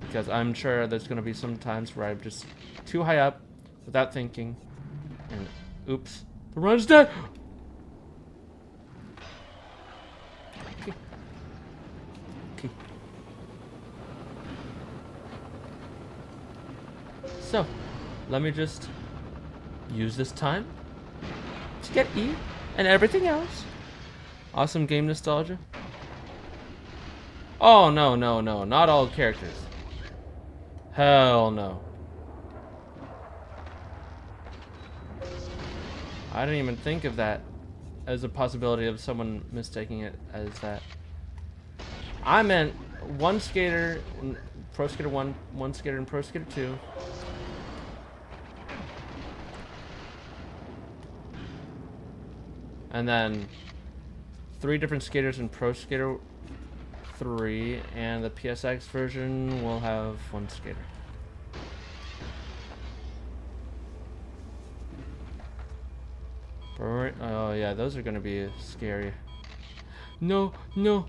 Because I'm sure there's going to be some times where I'm just too high up without thinking. And oops, the run's dead! Okay. Okay. So, let me just use this time to get E and everything else. Awesome game nostalgia. Oh, no, no, no. Not all characters. Hell no. I didn't even think of that as a possibility of someone mistaking it as that. I meant one skater in Pro Skater 1, one skater in Pro Skater 2. And then 3 different skaters in Pro Skater 3, and the PSX version will have 1 skater. Oh yeah, those are gonna be scary. No, no.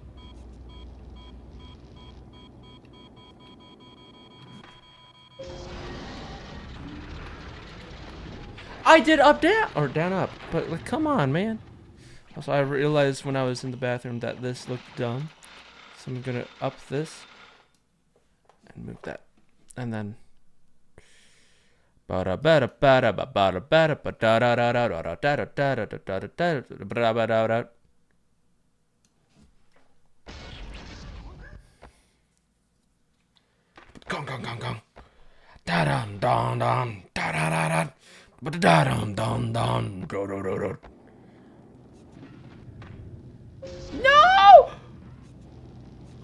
I did up down or down up, but like, come on, man. Also, I realized when I was in the bathroom that this looked dumb, so I'm gonna up this and move that, and then. Gong gong gong gong. Da dum dum dum da da da da. Da dum dum dum do do do do.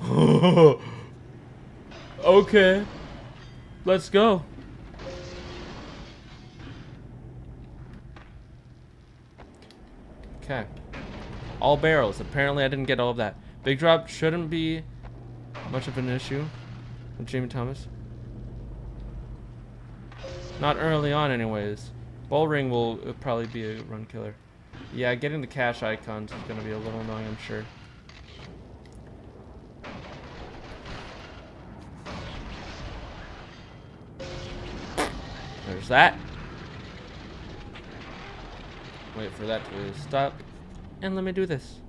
No! Okay. Let's go. Okay. All barrels. Apparently I didn't get all of that. Big drop shouldn't be much of an issue with Jamie Thomas. Not early on anyways. Bull ring will probably be a run killer. Yeah, getting the cash icons is going to be a little annoying, I'm sure. There's that. Wait for that to stop. And let me do this.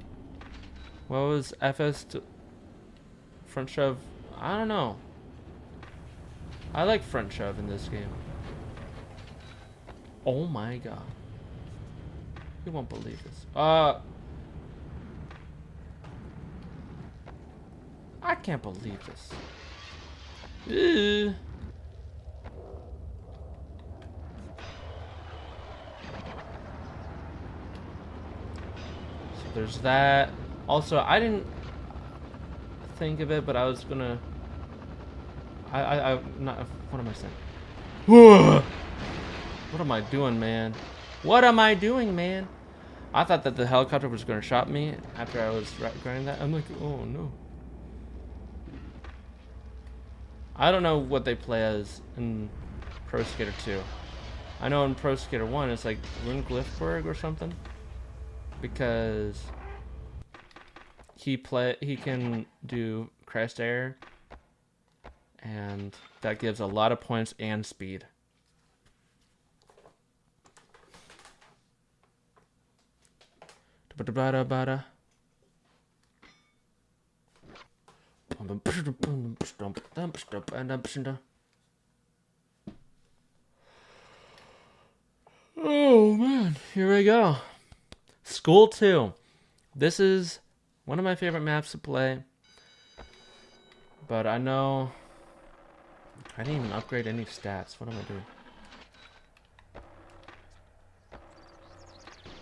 What was FS to front shove? I don't know. I like front shove in this game. Oh my god. You won't believe this. I can't believe this. Ew. So there's that. Also, I didn't think of it, but I was gonna. Not. What am I saying? What am I doing, man? What am I doing, man? I thought that the helicopter was gonna shot me after I was grinding that. I'm like, oh no. I don't know what they play as in Pro Skater 2. I know in Pro Skater 1 it's like Rundglifberg or something, because he can do crest air, and that gives a lot of points and speed. Oh man, here we go. School 2. This is one of my favorite maps to play, but I know I didn't even upgrade any stats. What am I doing?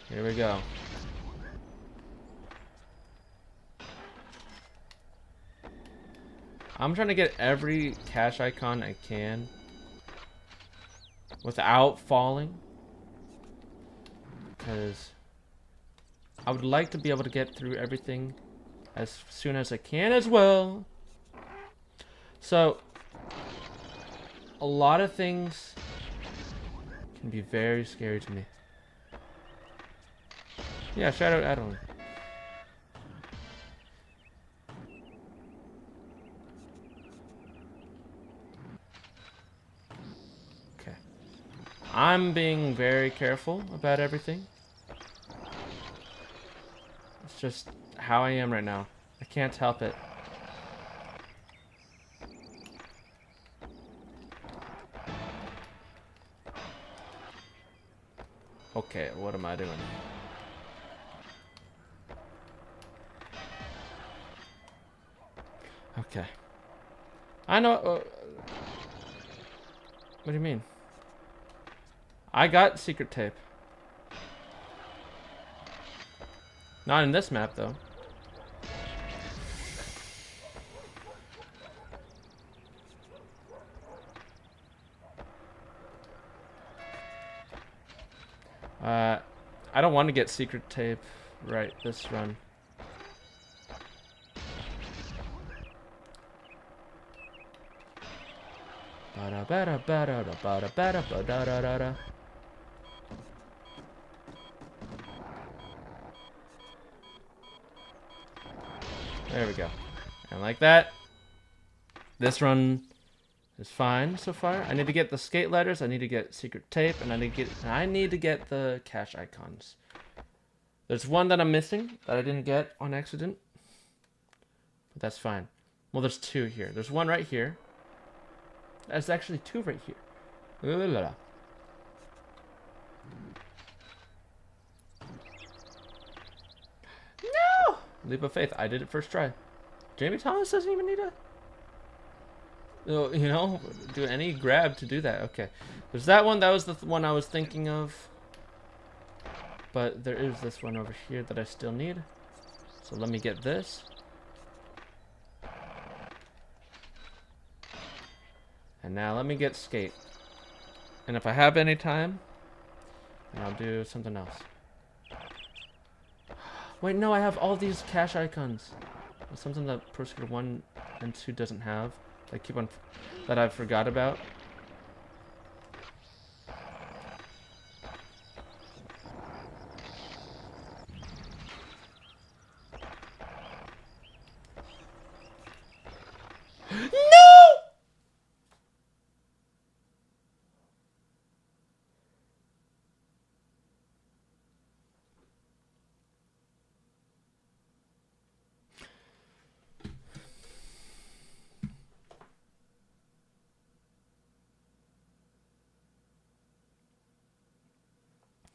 Here we go. I'm trying to get every cash icon I can without falling, because I would like to be able to get through everything as soon as I can as well. So a lot of things can be very scary to me. Yeah, Shadow Adeline. Okay. I'm being very careful about everything. It's just how I am right now. I can't help it. Okay, what am I doing? Okay. I know. What do you mean? I got secret tape. Not in this map, though. I don't want to get secret tape right this run. There we go. And like that, this run is fine so far. I need to get the skate ladders, I need to get secret tape, and I need to get the cache icons. There's one that I'm missing that I didn't get on accident. But that's fine. Well, there's two here. There's one right here. There's actually two right here. No! Leap of faith. I did it first try. Jamie Thomas doesn't even need you know, do any grab to do that. Okay. There's that one. That was the one I was thinking of. But there is this one over here that I still need. So let me get this. And now let me get skate. And if I have any time, then I'll do something else. Wait, no, I have all these cache icons. That's something that Pro Skater 1 and 2 doesn't have. That I forgot about.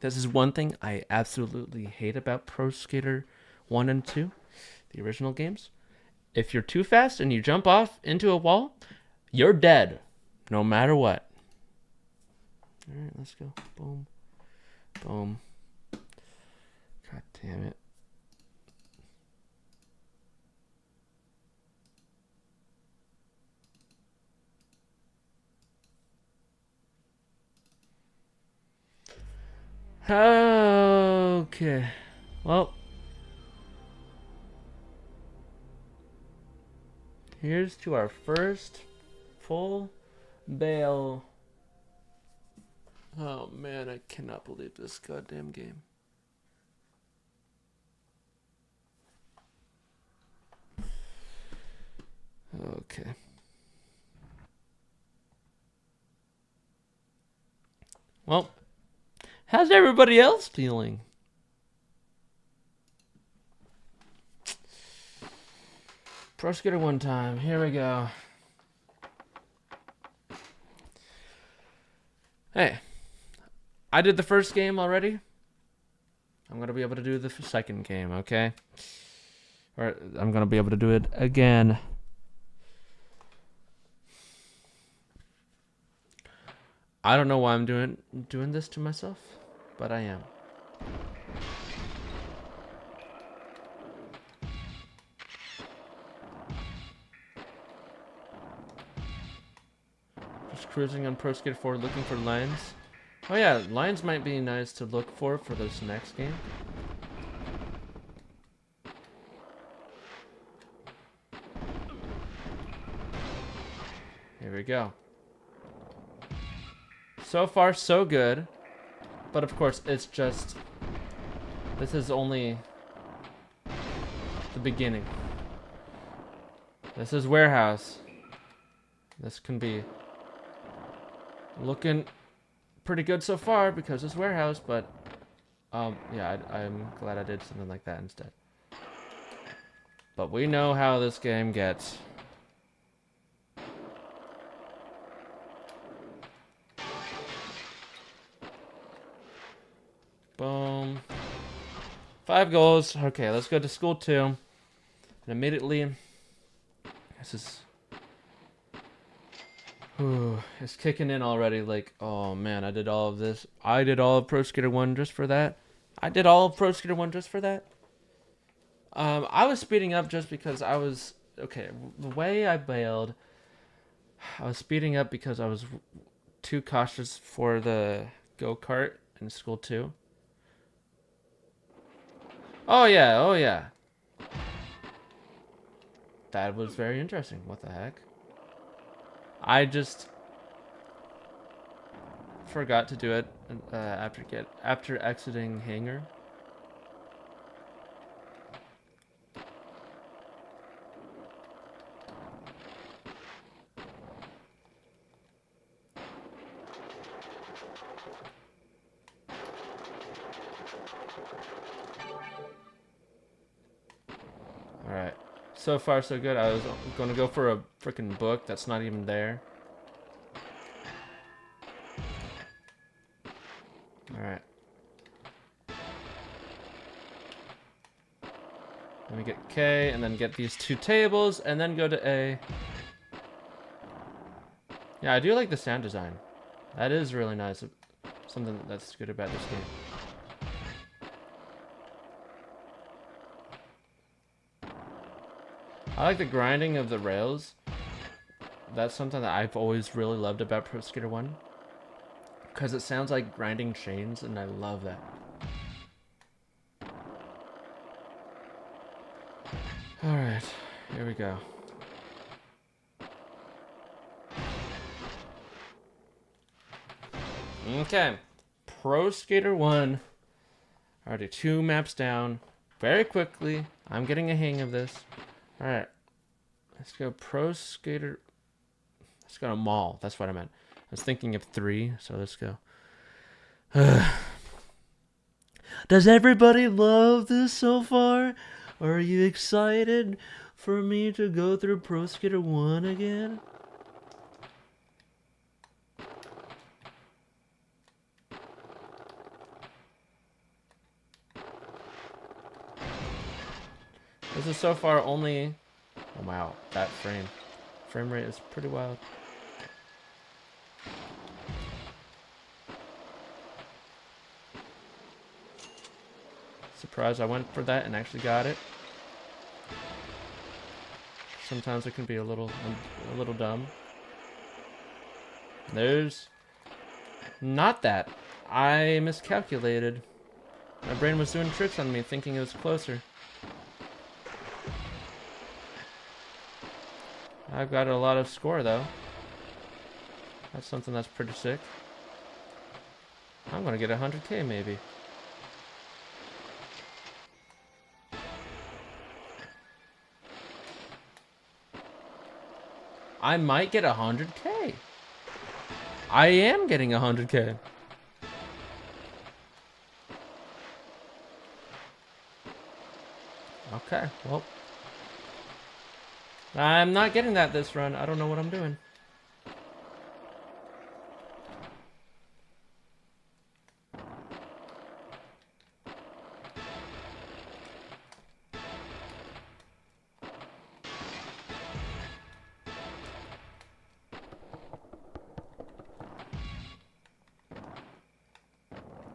This is one thing I absolutely hate about Pro Skater 1 and 2, the original games. If you're too fast and you jump off into a wall, you're dead, no matter what. All right, let's go. Boom. Boom. God damn it. Okay. Well, here's to our first full bail. Oh man, I cannot believe this goddamn game. Okay. Well, how's everybody else feeling? Pro Skater 1 time. Here we go. Hey, I did the first game already. I'm going to be able to do the second game, okay? Or I'm going to be able to do it again. I don't know why I'm doing this to myself, but I am. Just cruising on Pro Skater 4 looking for lines. Oh yeah, lines might be nice to look for this next game. Here we go. So far, so good. But of course, it's just This is only the beginning. This is warehouse. This can be looking pretty good so far because it's warehouse, but yeah, I'm glad I did something like that instead. But we know how this game gets. Boom. 5 goals. Okay, let's go to school 2. And immediately, this is... it's kicking in already. Like, oh man, I did all of this. I did all of Pro Skater 1 just for that. I did all of Pro Skater 1 just for that. I was speeding up just because I was... Okay, the way I bailed, I was speeding up because I was too cautious for the go-kart in school 2. Oh yeah, oh yeah. That was very interesting. What the heck? I just forgot to do it after exiting hangar. All right. So far, so good. I was going to go for a freaking book that's not even there. Alright. Let me get K, and then get these 2 tables, and then go to A. Yeah, I do like the sound design. That is really nice. Something that's good about this game. I like the grinding of the rails. That's something that I've always really loved about Pro Skater 1. Because it sounds like grinding chains, and I love that. Alright, here we go. Okay, Pro Skater 1. Already 2 maps down. Very quickly. I'm getting a hang of this. Alright. Let's go Pro Skater. Let's go to Mall. That's what I meant. I was thinking of 3, so let's go. Does everybody love this so far? Are you excited for me to go through Pro Skater 1 again? This is so far only... Oh wow, that frame rate is pretty wild. Surprised I went for that and actually got it. Sometimes it can be a little dumb. There's not that. I miscalculated. My brain was doing tricks on me, thinking it was closer. I've got a lot of score though. That's something that's pretty sick. I'm gonna get 100K maybe. I might get 100K. I am getting 100K. Okay, well. I'm not getting that this run. I don't know what I'm doing.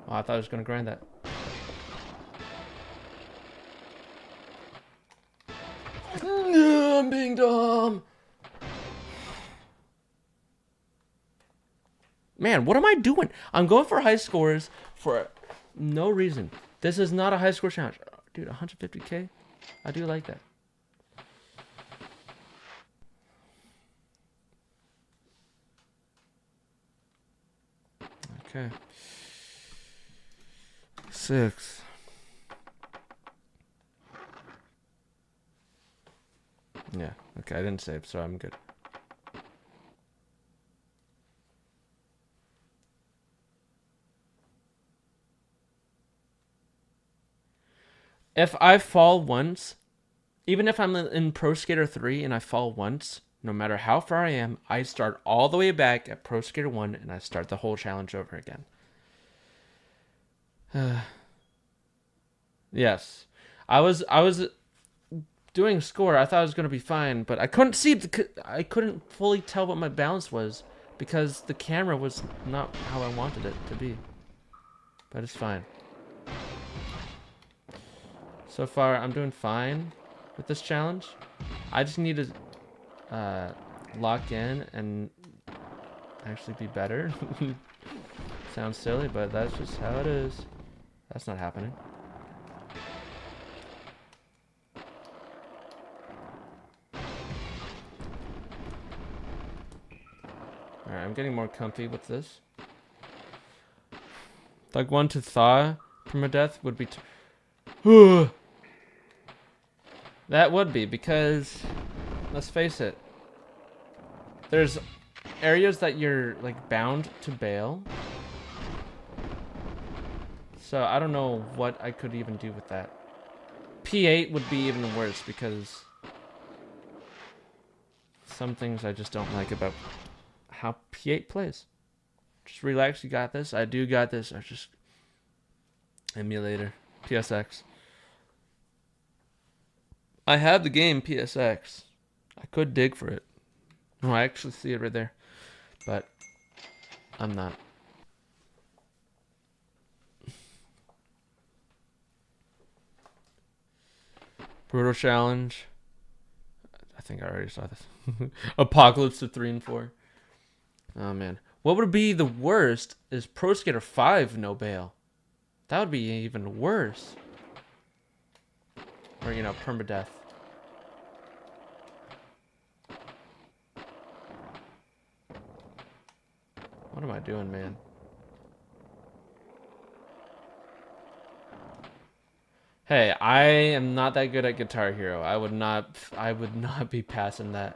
Oh, I thought I was going to grind that. I'm being dumb. Man, what am I doing? I'm going for high scores for no reason. This is not a high score challenge. Dude, 150K? I do like that. Okay. 6. Yeah. Okay, I didn't save, so I'm good. If I fall once, even if I'm in Pro Skater 3 and I fall once, no matter how far I am, I start all the way back at Pro Skater 1 and I start the whole challenge over again. Yes. I was doing score. I thought I was going to be fine, but I couldn't see I couldn't fully tell what my balance was because the camera was not how I wanted it to be. But it's fine. So far, I'm doing fine with this challenge. I just need to lock in and actually be better. Sounds silly, but that's just how it is. That's not happening. Alright, I'm getting more comfy with this. Like 1 to thaw permadeath would be... That would be, because... Let's face it. There's areas that you're, like, bound to bail. So, I don't know what I could even do with that. P8 would be even worse, because... Some things I just don't like about how P8 plays. Just relax, you got this. I do got this. I just... Emulator. PSX. I have the game PSX. I could dig for it. Oh, I actually see it right there. But I'm not. Brutal challenge. I think I already saw this. Apocalypse of 3 and 4. Oh man. What would be the worst is Pro Skater 5 no bail. That would be even worse. Or, you know, permadeath. What am I doing, man? Hey, I am not that good at Guitar Hero. I would not be passing that.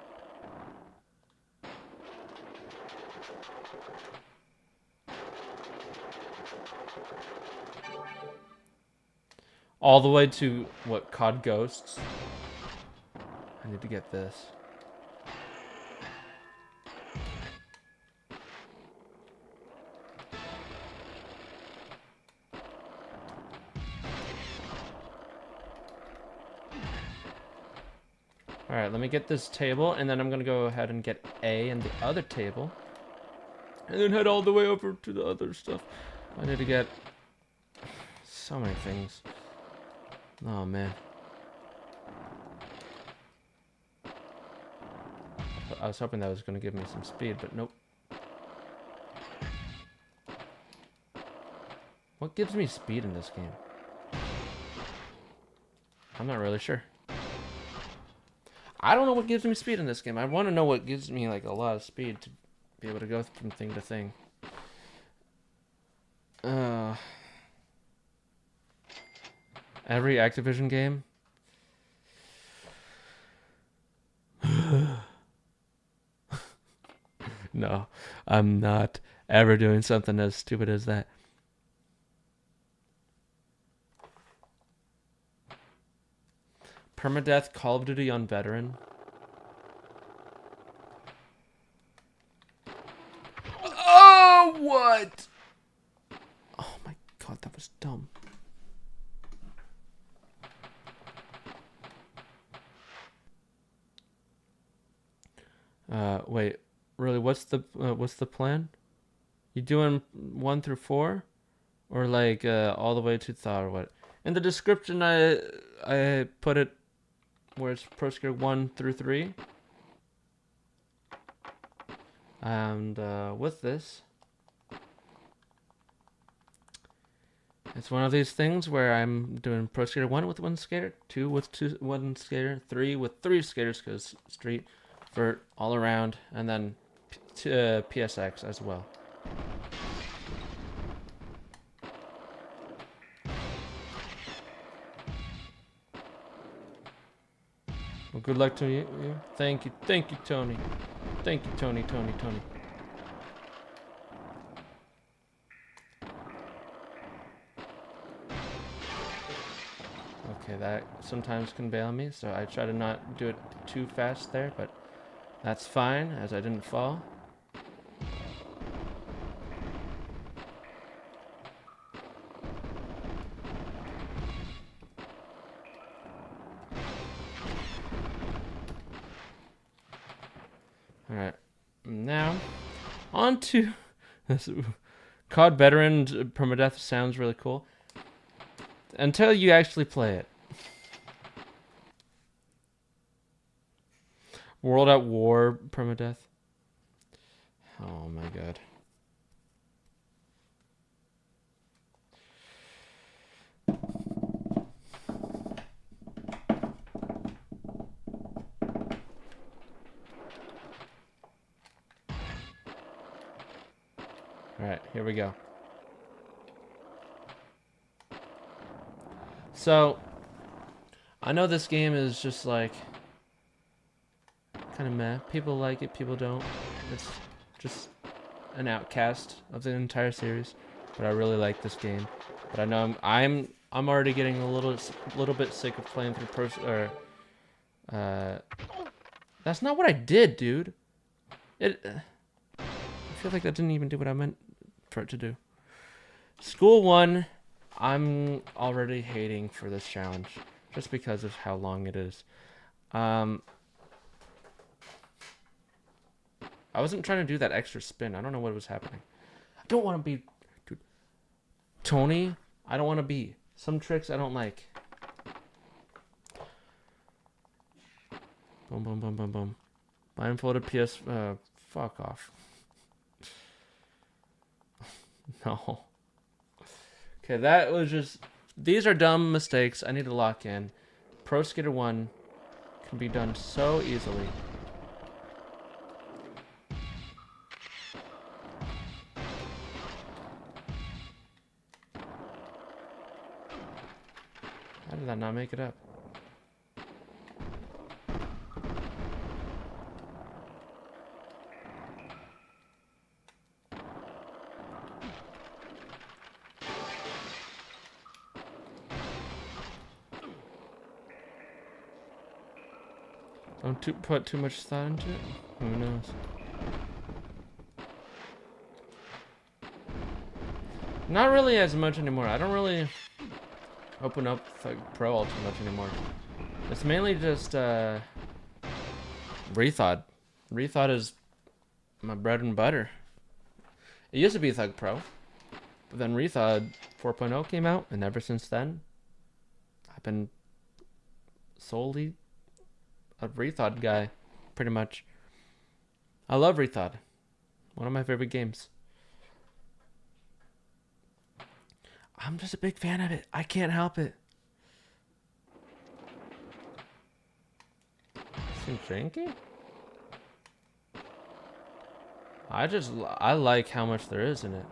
All the way to, what, COD Ghosts? I need to get this. Alright, let me get this table, and then I'm gonna go ahead and get A in the other table. And then head all the way over to the other stuff. I need to get so many things. Oh, man. I was hoping that was going to give me some speed, but nope. What gives me speed in this game? I'm not really sure. I don't know what gives me speed in this game. I want to know what gives me, like, a lot of speed to be able to go from thing to thing. Every Activision game. No, I'm not ever doing something as stupid as that. Permadeath Call of Duty on Veteran. Oh, what? Oh my god, that was dumb. Wait, really? What's the plan? You doing 1 through 4, or like all the way to thaw or what? In the description, I put it where it's Pro Skater 1 through 3. And with this, it's one of these things where I'm doing Pro Skater 1 with 1 skater, 2 with 1 skater, 3 with 3 skaters because street, vert all around, and then PSX as well. Well, good luck to you. Thank you, Tony. Thank you, Tony. Okay, that sometimes can bail me, so I try to not do it too fast there, but that's fine, as I didn't fall. Alright, now, on to this. COD Veteran Permadeath sounds really cool. Until you actually play it. World at War Permadeath. Oh my god. Alright, here we go. So, I know this game is just like kind of meh. People like it, people don't. It's just an outcast of the entire series. But I really like this game. But I know I'm already getting a little bit sick of playing through that's not what I did, dude. I feel like that didn't even do what I meant for it to do. School 1, I'm already hating for this challenge just because of how long it is. I wasn't trying to do that extra spin. I don't know what was happening. I don't want to be... Dude, Tony, I don't want to be. Some tricks I don't like. Boom, boom, boom, boom, boom. Blindfolded PS... fuck off. No. Okay, that was just... These are dumb mistakes. I need to lock in. Pro Skater 1 can be done so easily. How did that not make it up? Don't put too much thought into it. Who knows? Not really as much anymore. I don't really open up like Pro all too much anymore. It's mainly just rethought. Rethought is my bread and butter. It used to be Thug Pro, but then Rethought 4.0 came out, and ever since then, I've been solely a Rethought guy, pretty much. I love Rethought. One of my favorite games. I'm just a big fan of it. I can't help it. Seems janky? I like how much there is in it.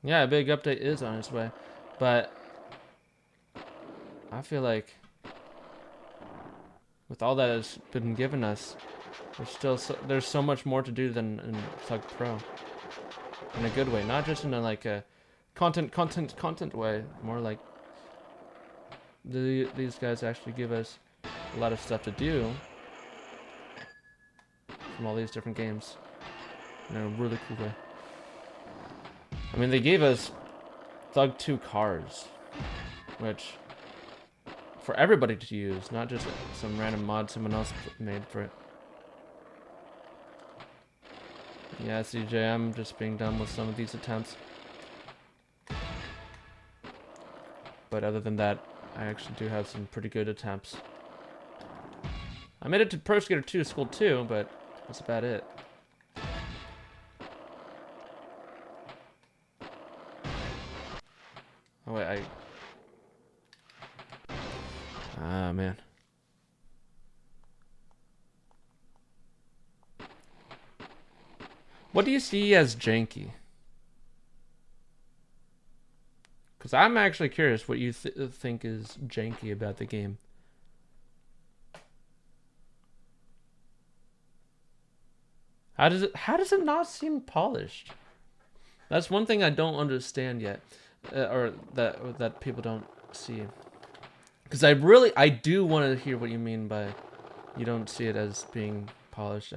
Yeah, a big update is on its way, but I feel like with all that has been given us, there's so much more to do than in Thug Pro. In a good way, not just in a like a content way, more like these guys actually give us a lot of stuff to do from all these different games in a really cool way. I mean, they gave us Thug 2 cars, which for everybody to use, not just some random mod someone else made for it. Yeah, CJ, I'm just being done with some of these attempts. But other than that, I actually do have some pretty good attempts. I made it to Pro Skater 2 School 2, but that's about it. Oh wait, ah, man. What do you see as janky? Because I'm actually curious what you think is janky about the game. How does it not seem polished? That's one thing I don't understand yet, or that people don't see. Because I do want to hear what you mean by you don't see it as being polished.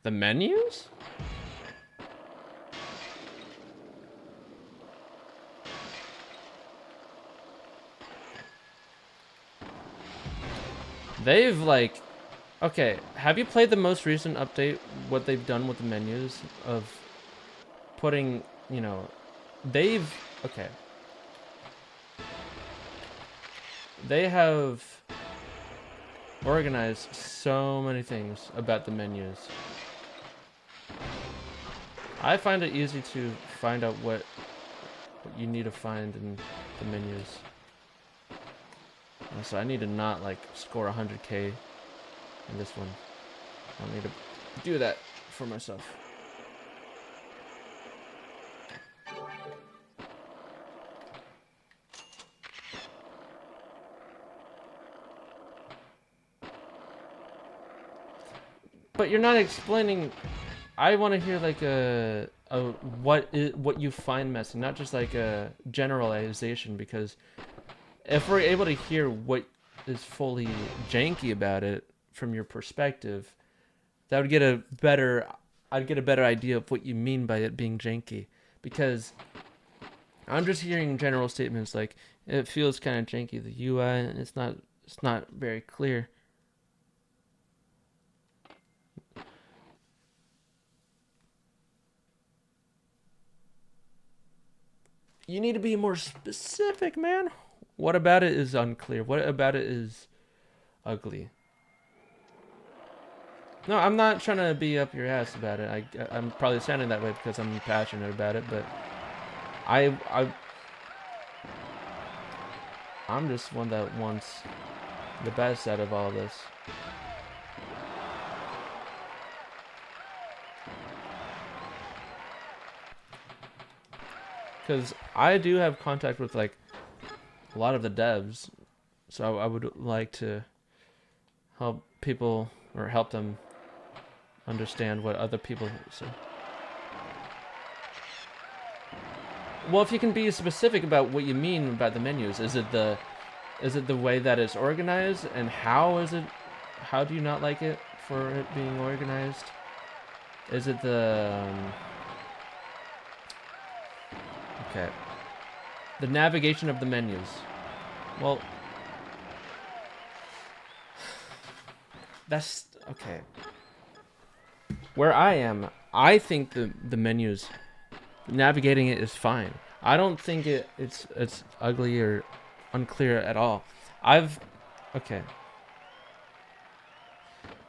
The menus? They've like, okay, have you played the most recent update? What they've done with the menus of putting, you know, okay. They have organized so many things about the menus. I find it easy to find out what you need to find in the menus. So I need to not like score 100k in this one. I don't need to do that for myself. But you're not explaining. I want to hear like what you find messy, not just like a generalization. Because if we're able to hear what is fully janky about it from your perspective, that would get I'd get a better idea of what you mean by it being janky. Because I'm just hearing general statements like it feels kind of janky. The UI, it's not very clear. You need to be more specific, man. What about it is unclear? What about it is ugly? No, I'm not trying to be up your ass about it. I'm probably sounding that way because I'm passionate about it, but I'm just one that wants the best out of all this. Because I do have contact with like a lot of the devs, so I would like to help people or help them understand what other people say. Well, if you can be specific about what you mean about the menus, is it the way that it's organized, and how do you not like it for it being organized? Is it the okay, the navigation of the menus? Well, that's okay. Where I am, I think the menus, navigating it is fine. I don't think it's ugly or unclear at all. Okay.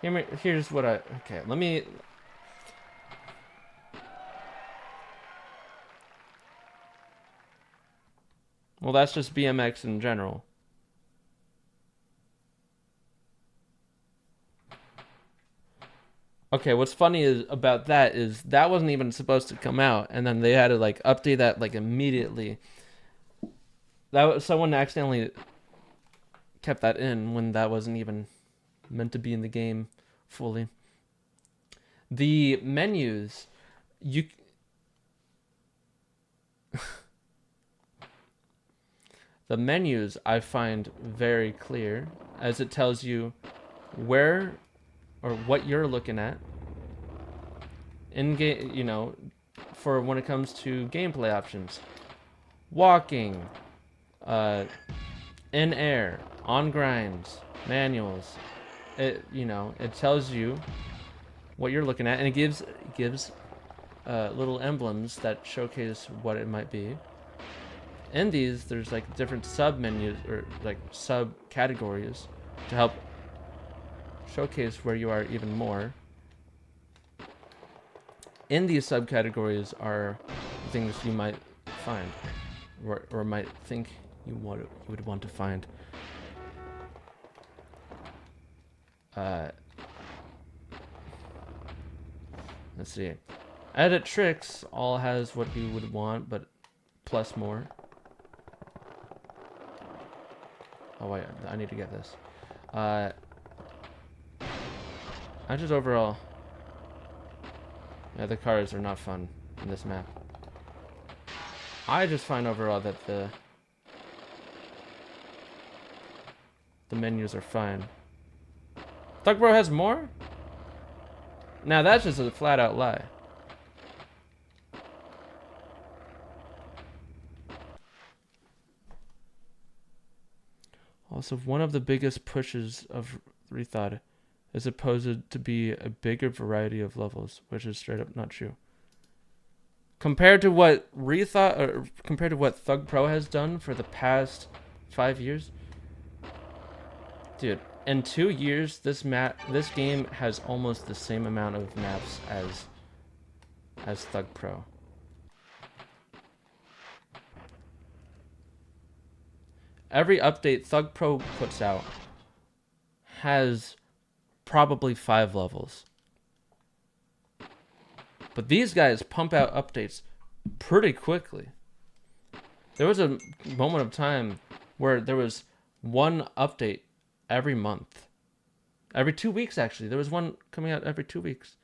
Here's what okay, let me. Well, that's just BMX in general. Okay, what's funny about that is that wasn't even supposed to come out, and then they had to like update that like immediately. Someone accidentally kept that in when that wasn't even meant to be in the game fully. The menus, the menus I find very clear, as it tells you where or what you're looking at in game, you know, for when it comes to gameplay options. Walking, in air, on grinds, manuals. It tells you what you're looking at, and it gives little emblems that showcase what it might be. In these, there's like different sub menus or like sub categories to help showcase where you are even more. In these subcategories are things you might find, or might think you would want to find. Let's see. Edit tricks all has what you would want, but plus more. Oh wait, I need to get this. I just overall, yeah, the cars are not fun in this map. I just find overall that the menus are fine. Thug Bro has more? Now that's just a flat out lie. Also, one of the biggest pushes of Rethought is supposed to be a bigger variety of levels, which is straight up not true. Compared to what Rethought, or compared to what Thug Pro has done for the past 5 years, dude, in 2 years, this game has almost the same amount of maps as Thug Pro. Every update Thug Pro puts out has probably 5 levels. But these guys pump out updates pretty quickly. There was a moment of time where there was one update every month. Every 2 weeks, actually. There was one coming out every 2 weeks.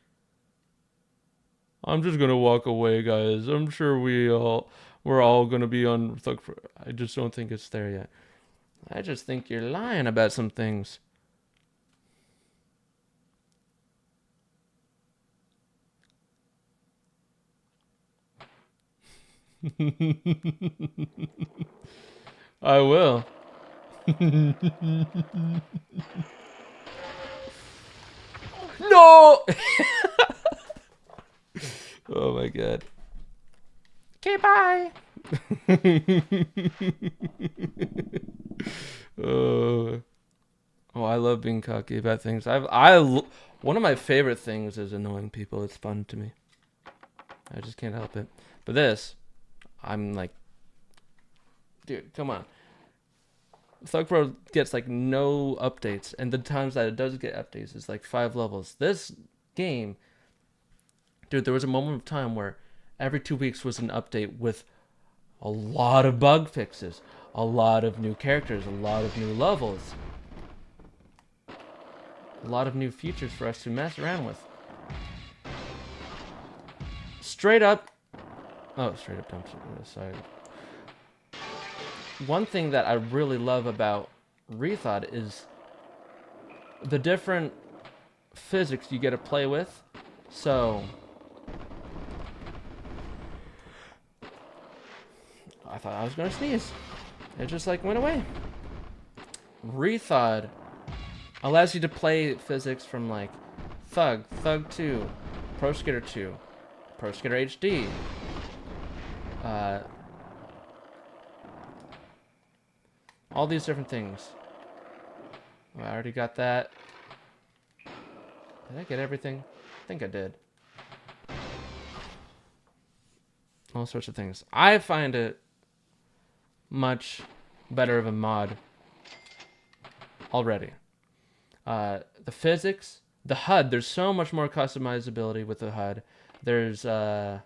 I'm just gonna walk away, guys. I'm sure we're all gonna be on Thug Pro. I just don't think it's there yet. I just think you're lying about some things. I will. No! Oh my god. Okay, bye. Oh, I love being cocky about things. One of my favorite things is annoying people. It's fun to me. I just can't help it. But this, I'm like, dude, come on. Thug Pro gets like no updates, and the times that it does get updates is like 5 levels. This game, dude, there was a moment of time where every 2 weeks was an update with a lot of bug fixes, a lot of new characters, a lot of new levels, a lot of new features for us to mess around with. Straight up dumpster. Sorry. One thing that I really love about Rethought is the different physics you get to play with. So I thought I was gonna sneeze. It just like went away. Rethought allows you to play physics from like Thug 2, Pro Skater 2, Pro Skater HD. All these different things. Oh, I already got that. Did I get everything? I think I did. All sorts of things. I find it much better of a mod already. The physics, the HUD, there's so much more customizability with the HUD. There's but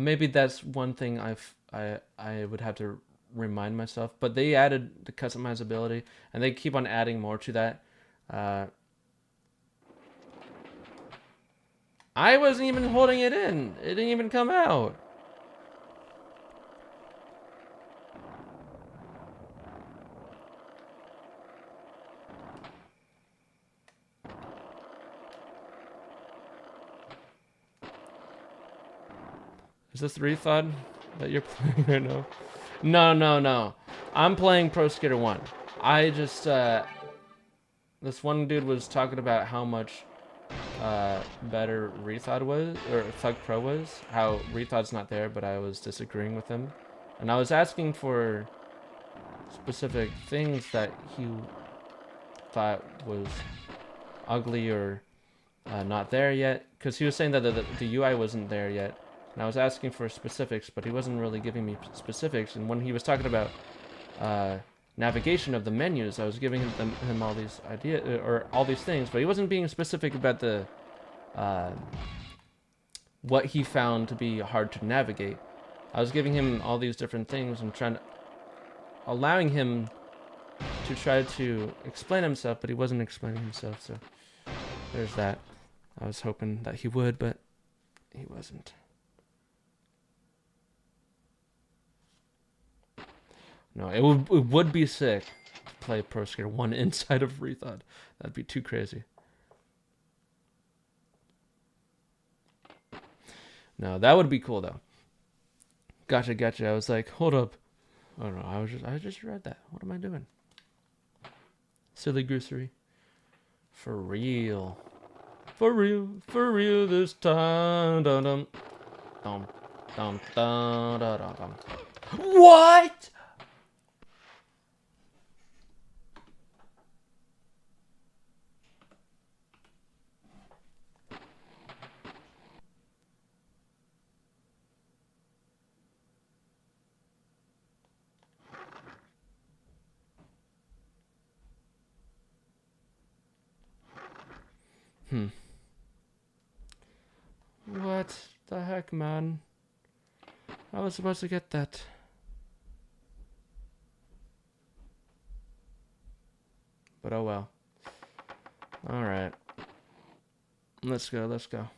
maybe that's one thing I would have to remind myself. But they added the customizability, and they keep on adding more to that. I wasn't even holding it in. It didn't even come out. Is this Rethought that you're playing right now? No. I'm playing Pro Skater 1. I just, this one dude was talking about how much better Rethought was, or Thug Pro was. How Rethought's not there, but I was disagreeing with him. And I was asking for specific things that he thought was ugly or not there yet. Because he was saying that the UI wasn't there yet. And I was asking for specifics, but he wasn't really giving me specifics. And when he was talking about navigation of the menus, I was giving him all these ideas or all these things, but he wasn't being specific about the what he found to be hard to navigate. I was giving him all these different things and allowing him to try to explain himself, but he wasn't explaining himself, so there's that. I was hoping that he would, but he wasn't. No, it would be sick to play Pro Skater 1 inside of Rethought. That'd be too crazy. No, that would be cool though. Gotcha. I was like, hold up. Oh no, I just read that. What am I doing? Silly goosery. For real this time. Dum dum dum dum dum dum dum. What? What the heck, man? I was supposed to get that. But oh well. Alright. Let's go.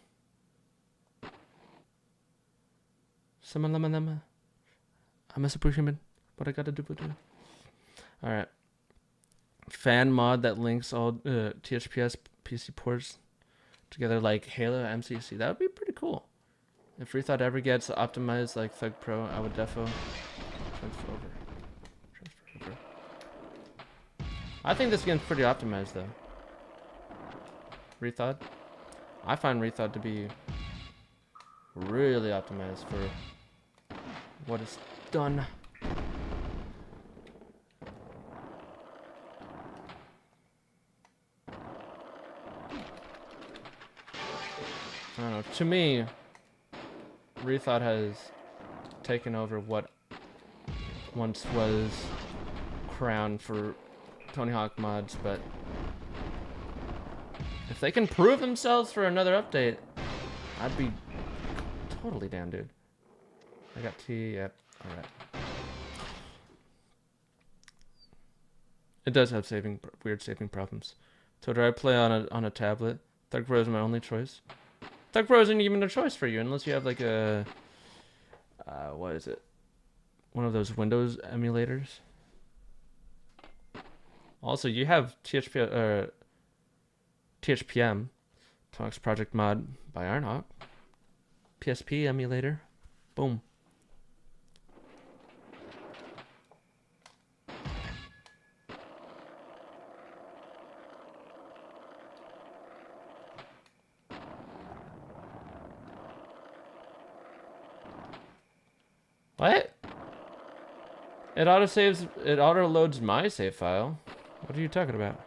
I'm a superhuman. What I gotta do with it. Alright. Fan mod that links all THPS PC ports together like Halo MCC. That would be pretty cool. If Rethought ever gets optimized like Thug Pro, I would defo transfer over. I think this game's pretty optimized though. Rethought. I find Rethought to be really optimized for what it's done. I don't know. To me, Rethought has taken over what once was crown for Tony Hawk mods, but if they can prove themselves for another update, I'd be totally down, dude. I got T, yep, alright. It does have weird saving problems. So do I play on a tablet? Thug Pro is my only choice. Thug Pro isn't even a choice for you unless you have like a what is it? One of those Windows emulators. Also, you have THPM Talks Project Mod by Ironhawk. PSP emulator. Boom. What? It auto loads my save file. What are you talking about?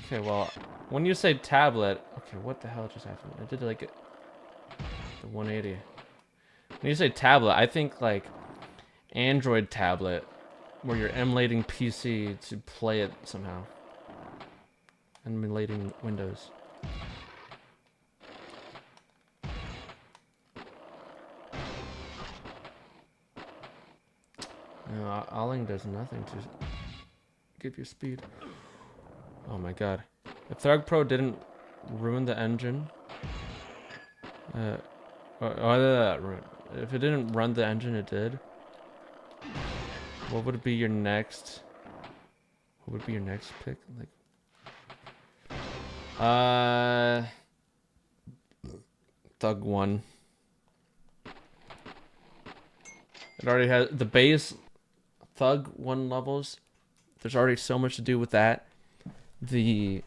Okay, well, when you say tablet, okay, what the hell just happened? I did like the 180. When you say tablet, I think like Android tablet, where you're emulating PC to play it somehow. Emulating Windows. No, Alling does nothing to give you speed. Oh my god. If Thug Pro didn't ruin the engine, if it didn't run the engine it did, what would be your next? What would be your next pick? Like, Thug 1. It already has the base Thug 1 levels. There's already so much to do with that. The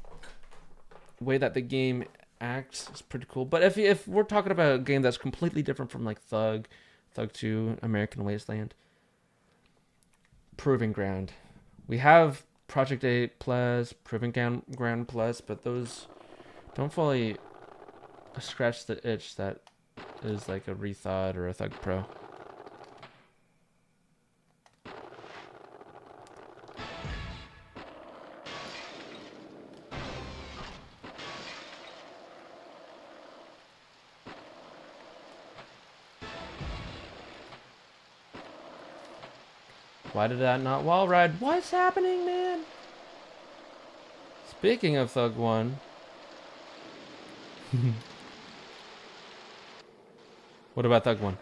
way that the game acts is pretty cool. But if we're talking about a game that's completely different from like Thug 2, American Wasteland, Proving Ground, we have Project 8 Plus, Proving Ground Plus, but those don't fully scratch the itch that is like a Rethought or a Thug Pro. Why did that not wall ride? What's happening, man? Speaking of Thug 1. What about Thug 1?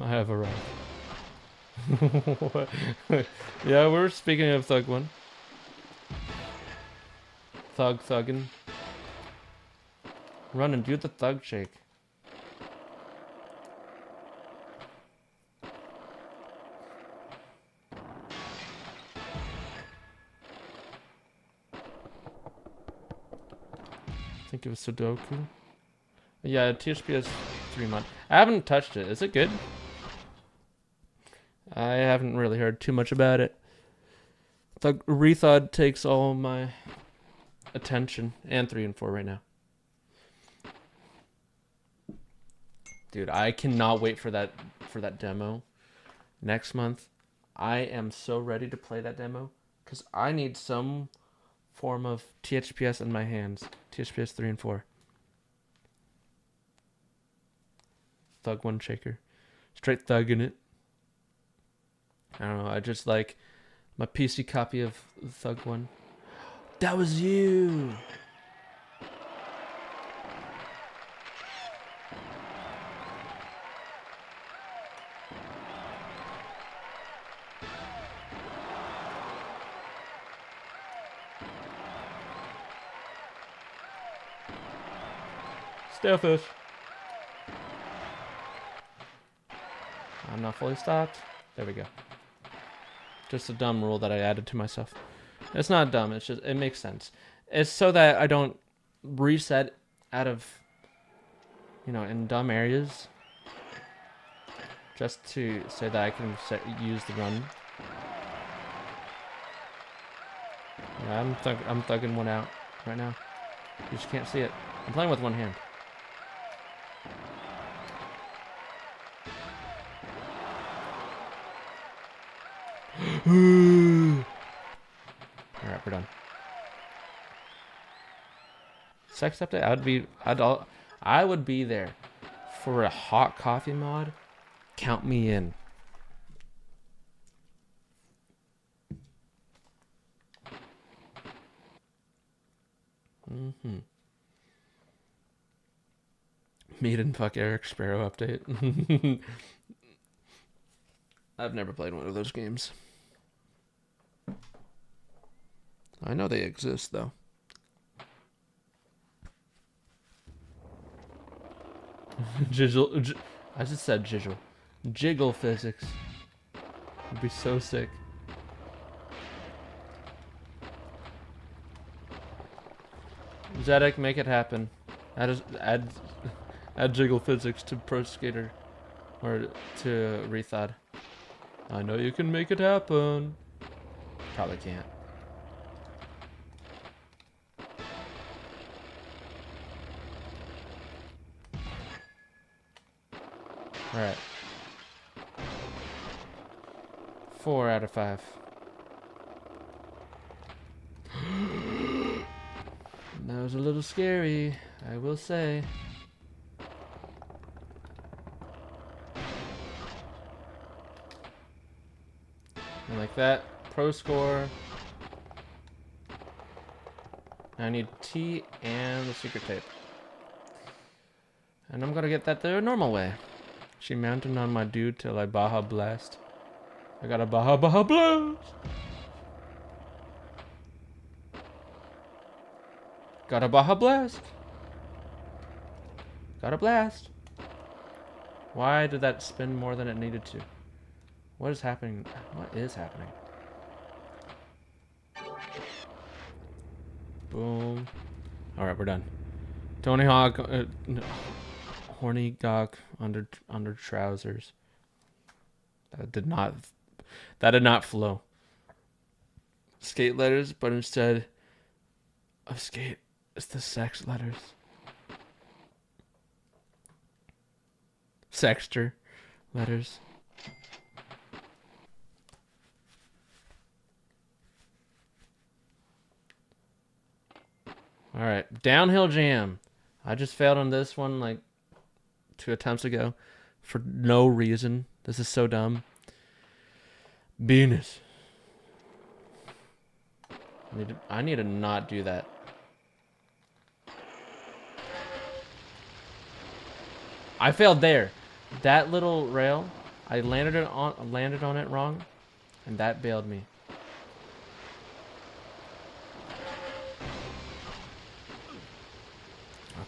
I have arrived. Yeah, we're speaking of Thug 1. Thuggin'. Run and do the thug shake. I think it was Sudoku. Yeah, THPS 3 mod. I haven't touched it. Is it good? I haven't really heard too much about it. Rethought takes all my attention, and 3 and 4 right now. Dude, I cannot wait for that demo next month. I am so ready to play that demo because I need some form of THPS in my hands. THPS 3 and 4. Thug 1 shaker. Straight thugging it. I don't know, I just like my PC copy of Thug 1. That was you! Stalefish. I'm not fully stocked. There we go. Just a dumb rule that I added to myself. It's not dumb, it's just, it makes sense. It's so that I don't reset out of, in dumb areas. Just to say that I can use the run. Yeah, I'm thugging one out right now. You just can't see it. I'm playing with one hand. Alright, we're done. Sex update? I would be there for a hot coffee mod. Count me in. Meet and fuck Eric Sparrow update. I've never played one of those games. I know they exist, though. Jiggle. I just said jiggle. Jiggle physics. Would be so sick. Zedek, make it happen. Add jiggle physics to Pro Skater. Or to Rethought. I know you can make it happen. Probably can't. Alright. 4 out of 5. That was a little scary, I will say. And like that, pro score. I need T and the secret tape. And I'm gonna get that the normal way. She mounted on my dude till I Baja Blast. I got a Baja Blast! Got a Baja Blast! Got a blast! Why did that spin more than it needed to? What is happening? What is happening? Boom. All right, we're done. Tony Hawk, no. Horny gawk under trousers. That did not flow. Skate letters, but instead of skate, it's the sex letters. Sexter letters. All right, downhill jam. I just failed on this one like 2 attempts ago for no reason. This is so dumb. Venus. I need to not do that. I failed there. That little rail, I landed on it wrong, and that bailed me.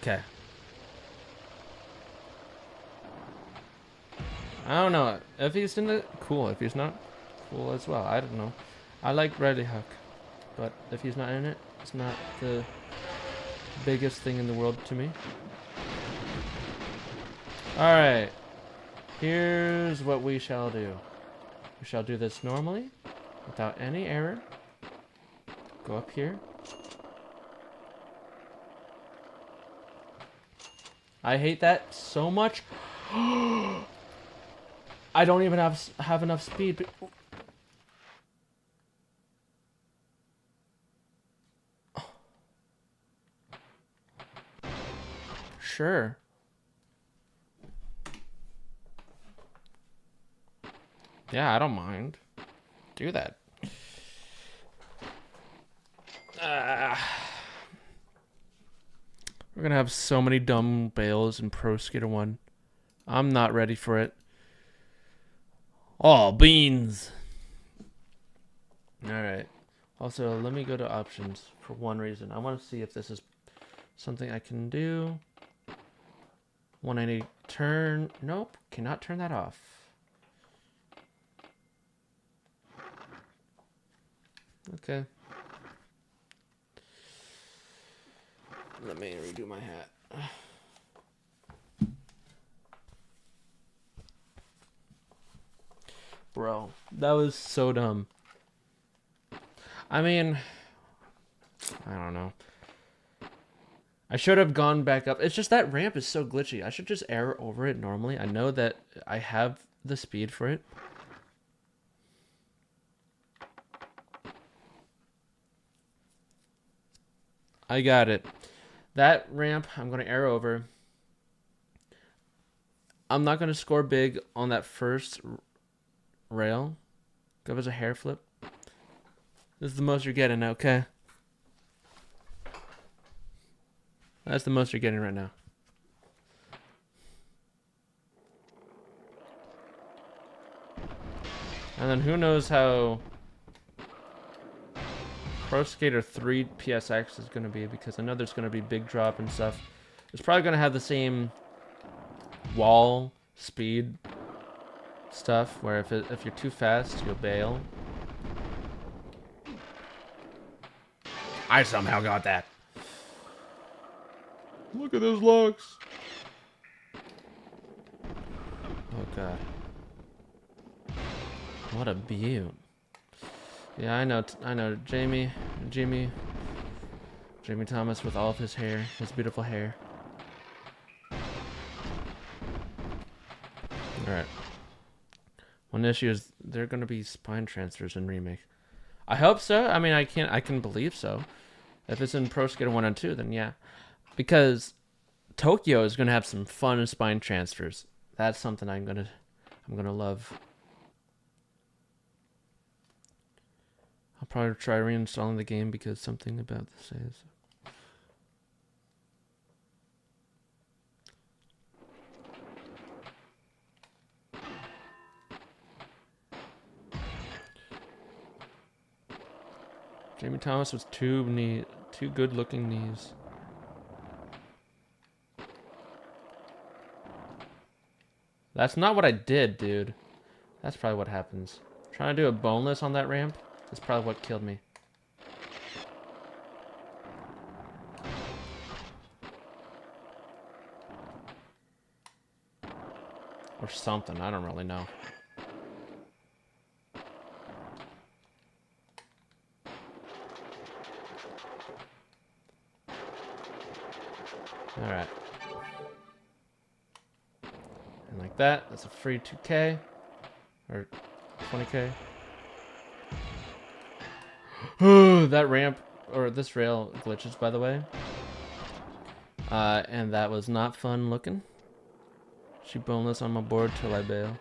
Okay. I don't know. If he's in it, cool. If he's not, cool as well. I don't know. I like Riley Huck, but if he's not in it, it's not the biggest thing in the world to me. Alright. Here's what we shall do. We shall do this normally, without any error. Go up here. I hate that so much. I don't even have enough speed. Sure. Yeah, I don't mind. Do that. We're gonna have so many dumb bails in Pro Skater 1. I'm not ready for it. Oh, beans. Alright. Also, let me go to options for one reason. I want to see if this is something I can do. 190 turn. Nope. Cannot turn that off. Okay. Let me redo my hat. Bro, that was so dumb. I mean, I don't know. I should have gone back up. It's just that ramp is so glitchy. I should just arrow over it normally. I know that I have the speed for it. I got it. That ramp, I'm going to arrow over. I'm not going to score big on that first rail. Go as a hair flip. This is the most you're getting, okay? That's the most you're getting right now. And then who knows how Pro Skater 3 PSX is going to be, because I know there's going to be big drop and stuff. It's probably going to have the same wall speed stuff, where if you're too fast, you'll bail. I somehow got that. Look at those locks. Oh god. What a beaut. Yeah, I know. Jamie Thomas with all of his hair, his beautiful hair. Alright. One issue is there are gonna be spine transfers in Remake. I hope so. I mean, I can believe so. If it's in Pro Skater 1 and 2, then yeah. Because Tokyo is gonna have some fun spine transfers. That's something I'm gonna love. I'll probably try reinstalling the game because something about the saves. Jamie Thomas with two good-looking knees. That's not what I did, dude. That's probably what happens. Trying to do a boneless on that ramp is probably what killed me. Or something. I don't really know. Alright. And like that. That's a free 2K. Or 20K. That ramp, or this rail glitches, by the way. And that was not fun looking. She boneless on my board till I bail.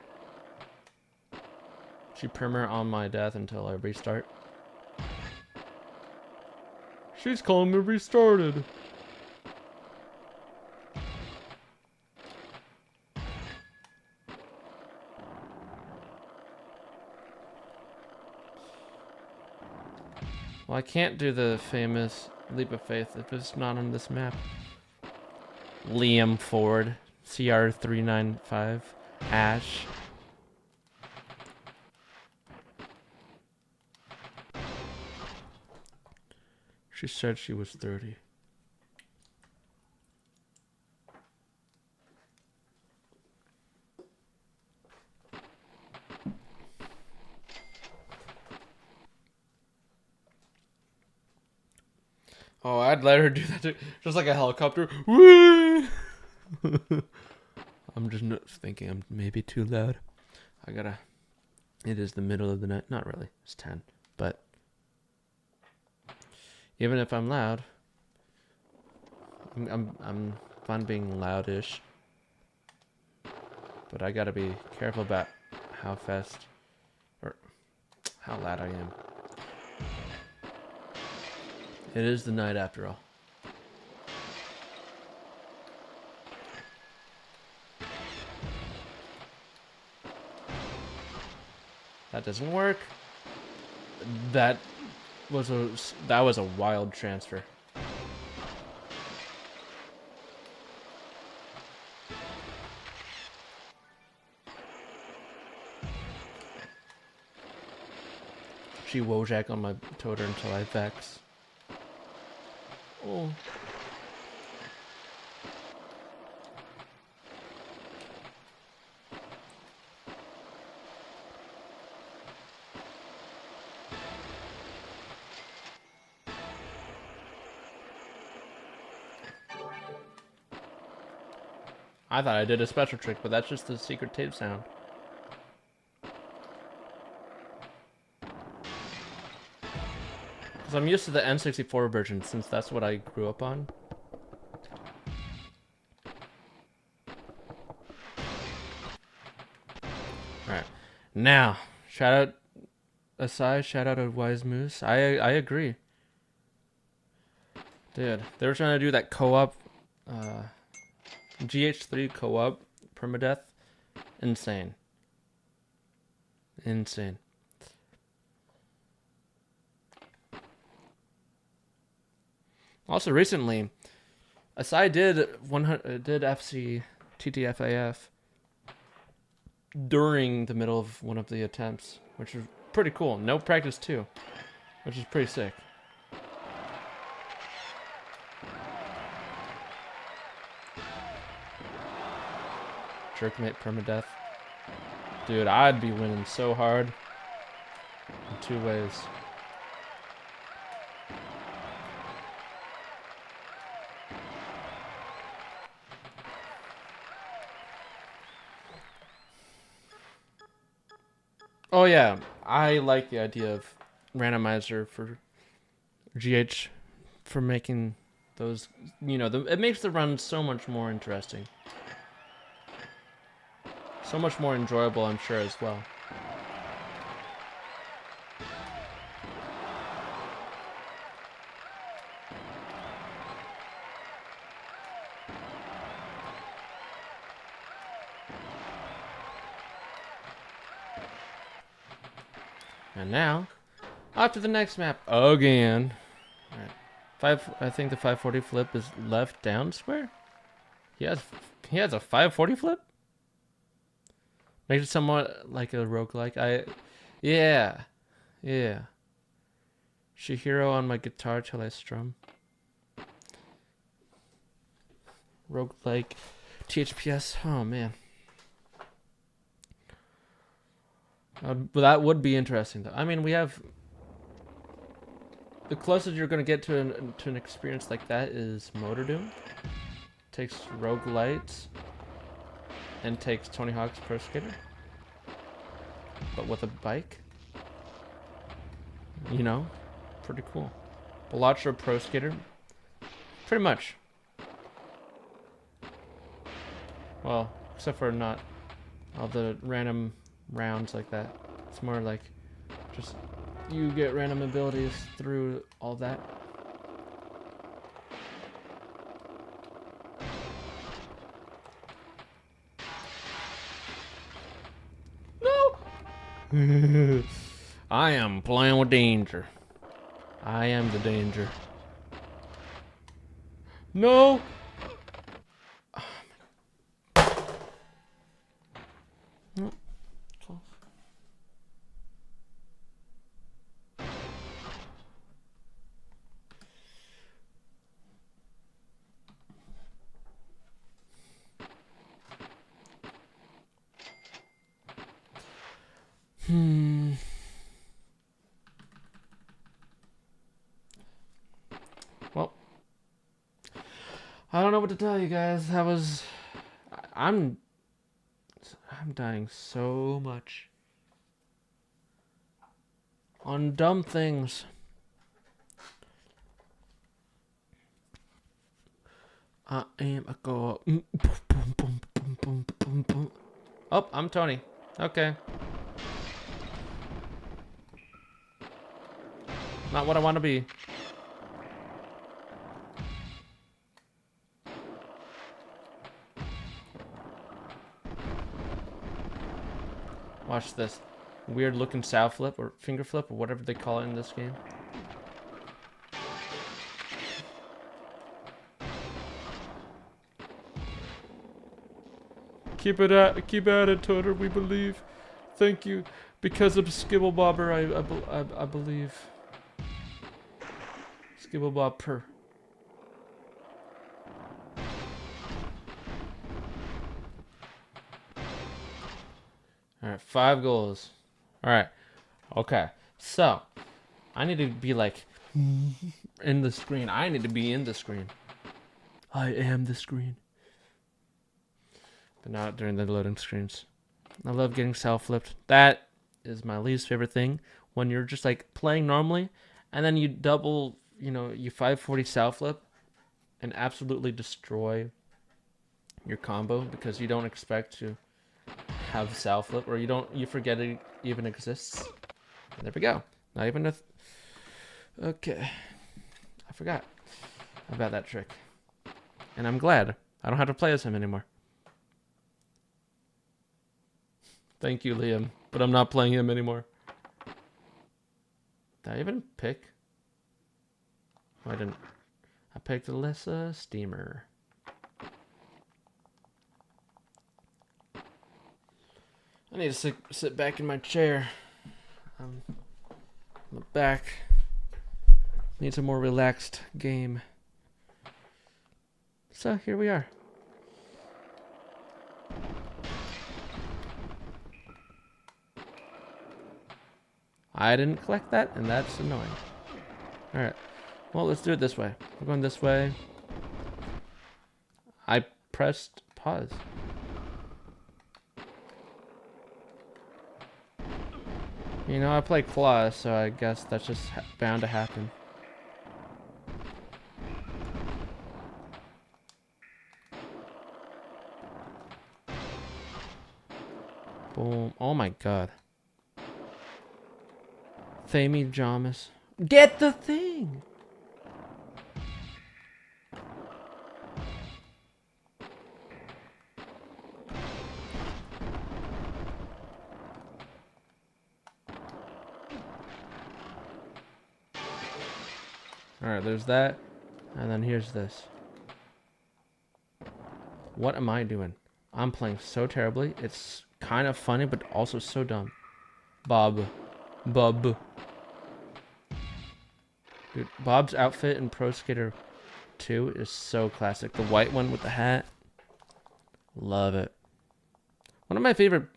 She perma on my death until I restart. She's calling me restarted. Well, I can't do the famous leap of faith if it's not on this map. Liam Ford, CR395, Ash. She said she was 30. Oh, I'd let her do that too. Just like a helicopter. Woo! I'm just thinking I'm maybe too loud. It is the middle of the night. Not really. It's 10. But even if I'm loud, I'm fine being loudish. But I gotta be careful about how fast or how loud I am. It is the night after all. That doesn't work. That was a wild transfer. She Wojak on my toter until I vex. Oh. I thought I did a special trick, but that's just the secret tape sound. Because I'm used to the N64 version, since that's what I grew up on. Alright. Now, shout out Asai, shout out to Wise Moose. I agree. Dude, they were trying to do that co-op, GH3 co-op permadeath. Insane. Insane. Also recently, Asai did FC TTFAF during the middle of one of the attempts, which was pretty cool. No practice too, which is pretty sick. Jerkmate permadeath. Dude, I'd be winning so hard in 2 ways. Oh yeah, I like the idea of randomizer for GH for making those, you know, it makes the run so much more interesting. So much more enjoyable, I'm sure, as well. And now, off to the next map again. All right. I think the 540 flip is left down square. He has a 540 flip. Makes it somewhat like a roguelike. Yeah. Shihiro on my guitar till I strum. Roguelike. THPS. Oh man. But that would be interesting, though. I mean, we have... The closest you're going to get to an experience like that is Motor Doom. Takes roguelites and takes Tony Hawk's Pro Skater, but with a bike. You know, pretty cool. Bellotro Pro Skater, pretty much. Well, except for not all the random rounds like that. It's more like just you get random abilities through all that. No! I am playing with danger. I am the danger. No! No. 12. Well, I don't know what to tell you guys. I'm dying so much on dumb things. I am a god. Oh, I'm Tony. Okay. Not what I want to be. Watch this. Weird looking sow flip or finger flip or whatever they call it in this game. Keep at it, Toter. We believe. Thank you. Because of Skibble Bobber, I believe. Skibble Bob per. Alright, 5 goals. Alright. Okay. So, I need to be like in the screen. I need to be in the screen. I am the screen. But not during the loading screens. I love getting self-flipped. That is my least favorite thing. When you're just like playing normally, and then you double, you 540 self-flip and absolutely destroy your combo because you don't expect to have self-flip, or you forget it even exists. And there we go. Not even a... Okay. I forgot about that trick. And I'm glad. I don't have to play as him anymore. Thank you, Liam. But I'm not playing him anymore. Did I even pick? Oh, I didn't. I picked Alyssa Steamer. I need to sit back in my chair. The back needs a more relaxed game. So here we are. I didn't collect that, and that's annoying. Alright. Well, let's do it this way. We're going this way. I pressed pause. I play claw, so I guess that's just bound to happen. Boom. Oh my god. Thamey Jamas. Get the thing! Alright, there's that. And then here's this. What am I doing? I'm playing so terribly. It's kind of funny, but also so dumb. Bob. Dude, Bob's outfit in Pro Skater 2 is so classic. The white one with the hat. Love it. One of my favorite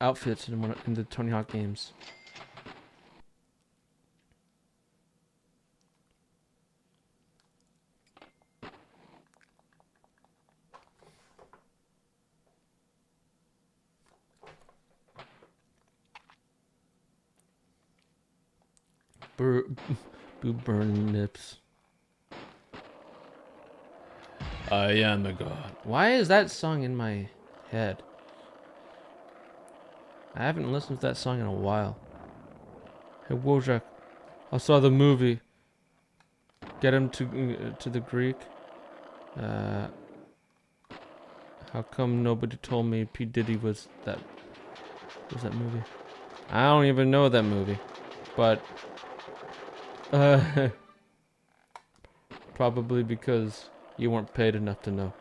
outfits in the Tony Hawk games. Boob burn nips. I am a god. Why is that song in my head? I haven't listened to that song in a while. Hey Wojak, I saw the movie. Get him to the Greek. How come nobody told me P Diddy was that movie? I don't even know that movie, but probably because you weren't paid enough to know.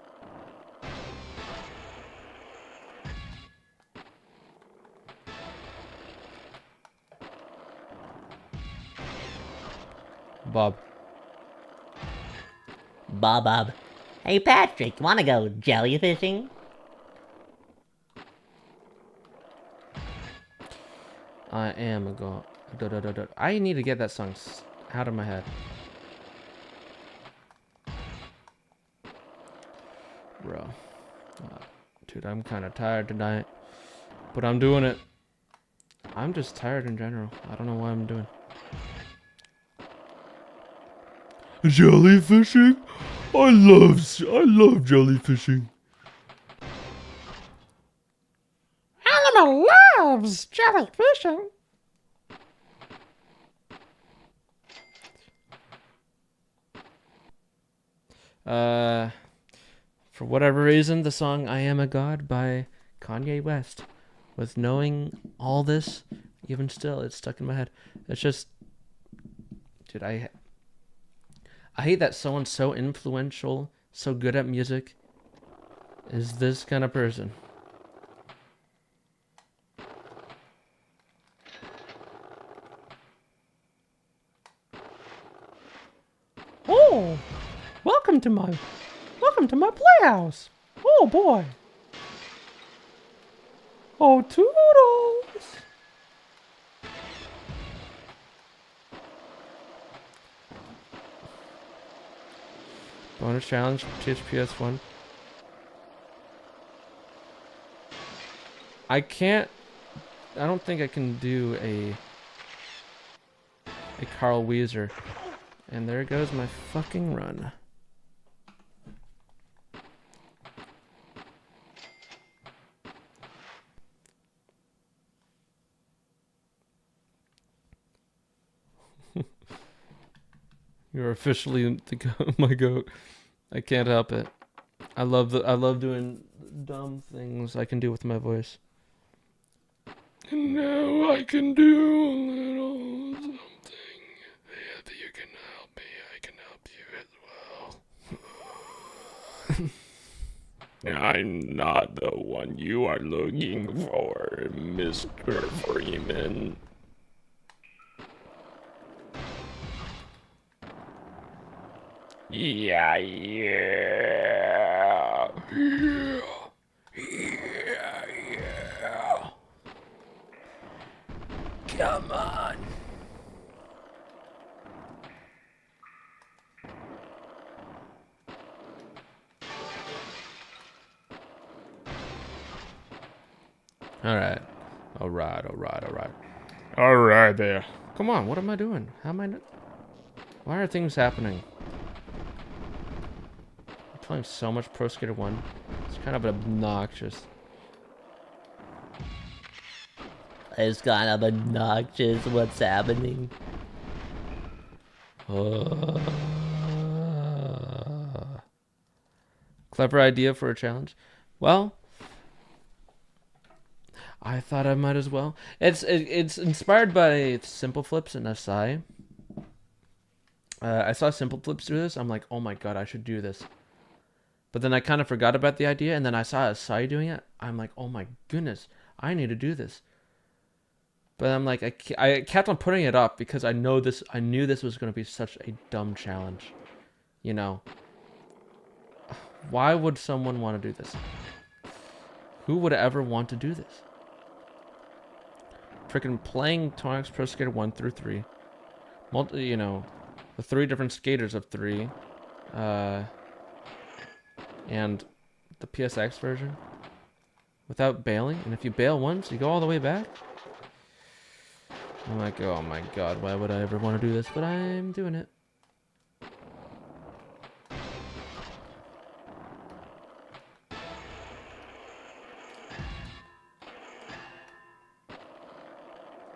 Bob. Bob. Hey, Patrick, wanna go jellyfishing? I am a god. I need to get that song out of my head. Bro. Dude, I'm kind of tired tonight. But I'm doing it. I'm just tired in general. I don't know why I'm doing. Jellyfishing? I love jellyfishing. Animal loves jellyfishing. For whatever reason, the song I Am a God by Kanye West. With knowing all this, even still, it's stuck in my head. It's just... Dude, I hate that someone so influential, so good at music, is this kind of person. Oh, welcome to my playhouse. Oh boy. Oh, toodles. Bonus challenge, THPS 1. I don't think I can do a Carl Weezer. And there goes my fucking run. You're officially my goat. I can't help it. I love doing dumb things I can do with my voice. And now I can do a little something. If you can help me, I can help you as well. I'm not the one you are looking for, Mr. Freeman. Yeah. Come on. All right there. Come on, what am I doing? How am I not... Why are things happening? I'm playing so much Pro Skater 1. It's kind of obnoxious. It's kind of obnoxious what's happening. Clever idea for a challenge. Well, I thought I might as well. It's inspired by Simple Flips and SI. I saw Simple Flips do this. I'm like, oh my god, I should do this. But then I kind of forgot about the idea, and then I saw SI doing it. I'm like, oh my goodness, I need to do this. But I'm like, I kept on putting it up because I knew this was going to be such a dumb challenge. You know. Why would someone want to do this? Who would ever want to do this? freaking playing Tonix Pro Skater 1 through 3. You know, the 3 different skaters of 3. And the PSX version. Without bailing. And if you bail once, you go all the way back. I'm like, oh my god, why would I ever want to do this? But I'm doing it.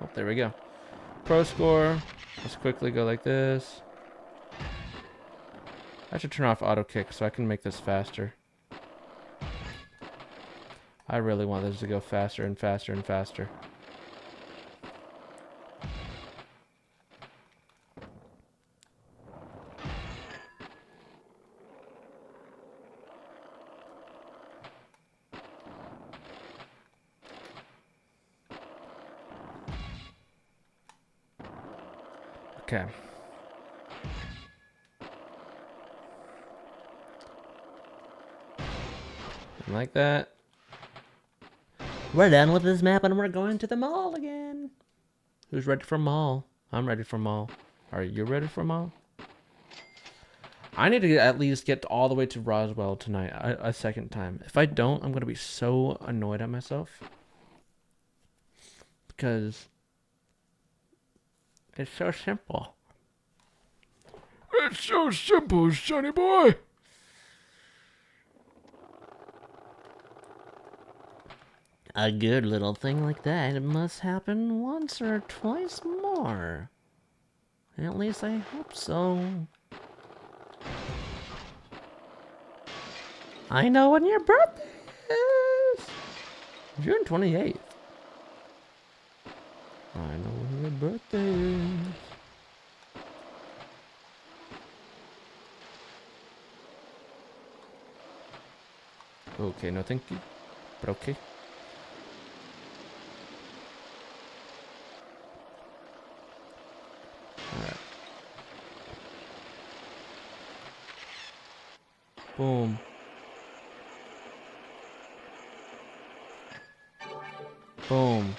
Oh, there we go. Pro score. Let's quickly go like this. I should turn off auto kick so I can make this faster. I really want this to go faster and faster and faster. Okay. Like that. We're done with this map and we're going to the mall again. Who's ready for mall? I'm ready for mall. Are you ready for mall? I need to at least get all the way to Roswell tonight a second time. If I don't, I'm going to be so annoyed at myself. Because it's so simple. It's so simple, sonny boy. A good little thing like that must happen once or twice more. At least I hope so. I know when your birthday is. June 28th. I know when your birthday is. Okay, no thank you. But okay. Alright. Boom. Boom.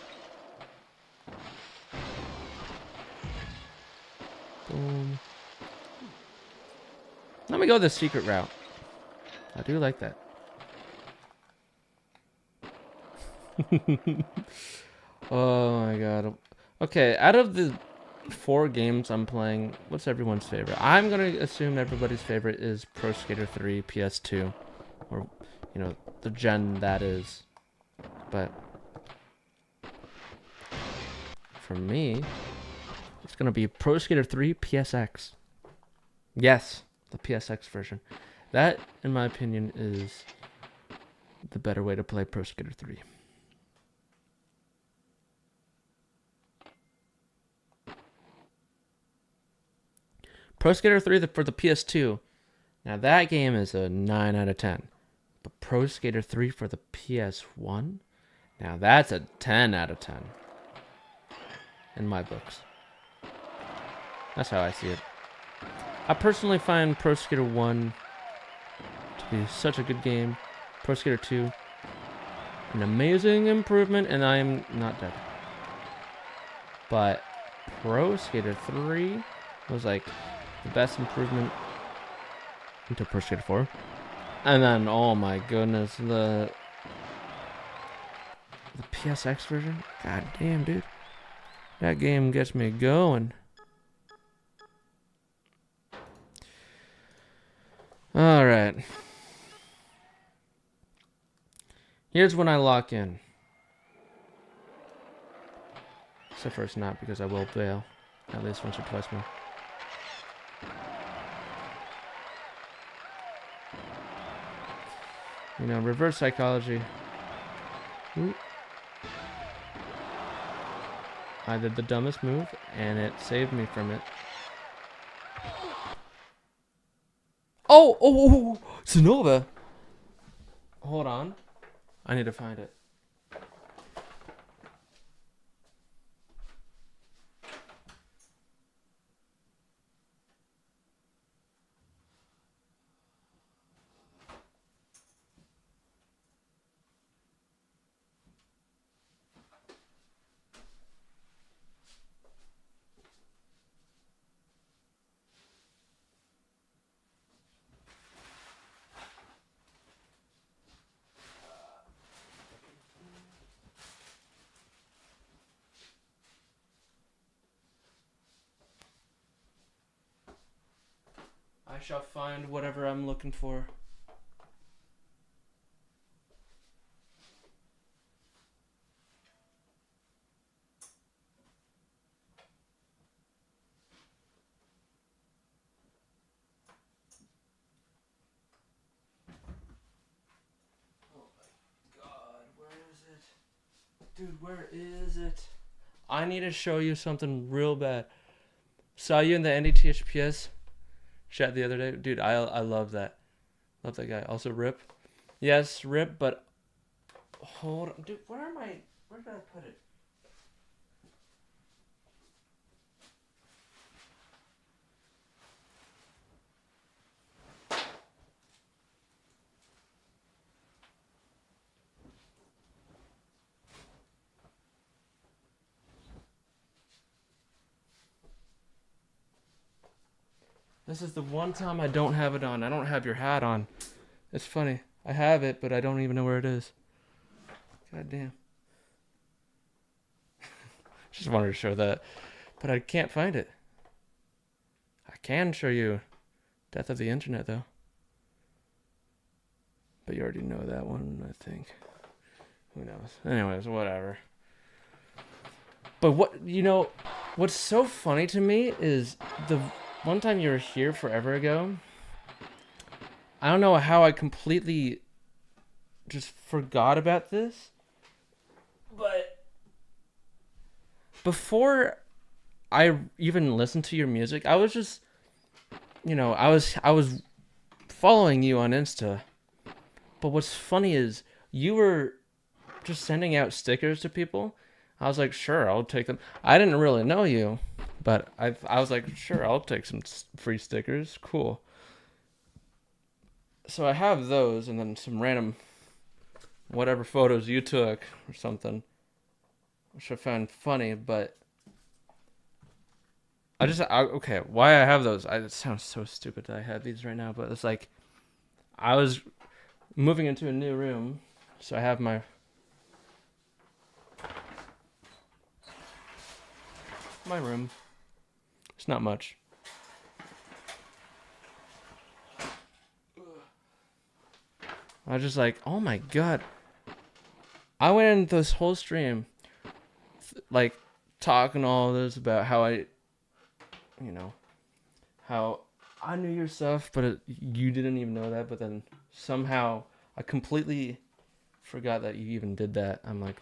Boom. Let me go the secret route. I do like that. Oh my god. Okay, out of the 4 games I'm playing, what's everyone's favorite? I'm gonna assume everybody's favorite is Pro Skater 3 PS2. Or, you know, the gen that is. But for me, it's gonna be Pro Skater 3 PSX. Yes, the PSX version. That, in my opinion, is the better way to play Pro Skater 3. Pro Skater 3 for the PS2. Now that game is a 9 out of 10. But Pro Skater 3 for the PS1? Now that's a 10 out of 10. In my books. That's how I see it. I personally find Pro Skater 1 to be such a good game. Pro Skater 2, an amazing improvement, and I am not dead. But Pro Skater 3 was like the best improvement until Pro Skater 4. And then, oh my goodness, the PSX version? God damn, dude. That game gets me going. Alright. Here's when I lock in. Except for it's not, because I will fail. At least once or twice more. You know, reverse psychology. Ooh. I did the dumbest move, and it saved me from it. Oh, Sonova. Hold on. I need to find it. shall find whatever I'm looking for. Dude, where is it? I need to show you something real bad. Saw you in the THPS chat the other day. Dude, I love that. Love that guy. Also, Rip. Yes, Rip, but... Hold on. Dude, where did I put it? This is the one time I don't have it on. I don't have your hat on. It's funny. I have it, but I don't even know where it is. God damn. Just wanted to show that. But I can't find it. I can show you Death of the Internet, though. But you already know that one, I think. Who knows? Anyways, whatever. But what's so funny to me is the one time you were here forever ago, I don't know how I completely just forgot about this, but before I even listened to your music, I was just, I was following you on Insta, but what's funny is you were just sending out stickers to people. I was like, sure, I'll take them. I didn't really know you, but I was like, sure, I'll take some free stickers. Cool. So I have those and then some random whatever photos you took or something, which I found funny, but okay, why I have those? It sounds so stupid that I have these right now, but it's like I was moving into a new room, so I have my room. It's not much. I was just like, oh my god. I went into this whole stream, like, talking all this about how how I knew your stuff, but you didn't even know that, but then somehow I completely forgot that you even did that. I'm like,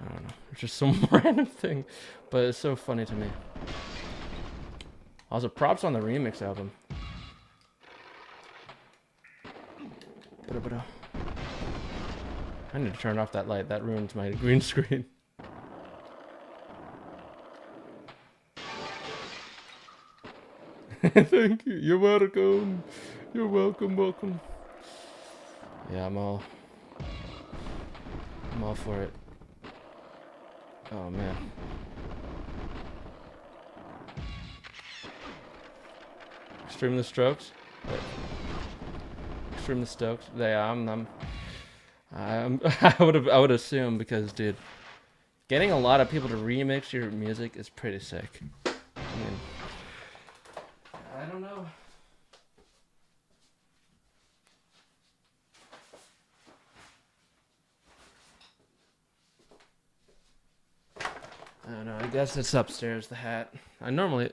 I don't know. It's just some random thing, but it's so funny to me. Also, props on the remix album. I need to turn off that light. That ruins my green screen. Thank you. You're welcome. You're welcome. Yeah, I'm all for it. Oh man. Extremely Strokes. Extremely stoked. Yeah, I would assume, because dude, getting a lot of people to remix your music is pretty sick. I mean, I don't know. I don't know. I guess it's upstairs, the hat. I normally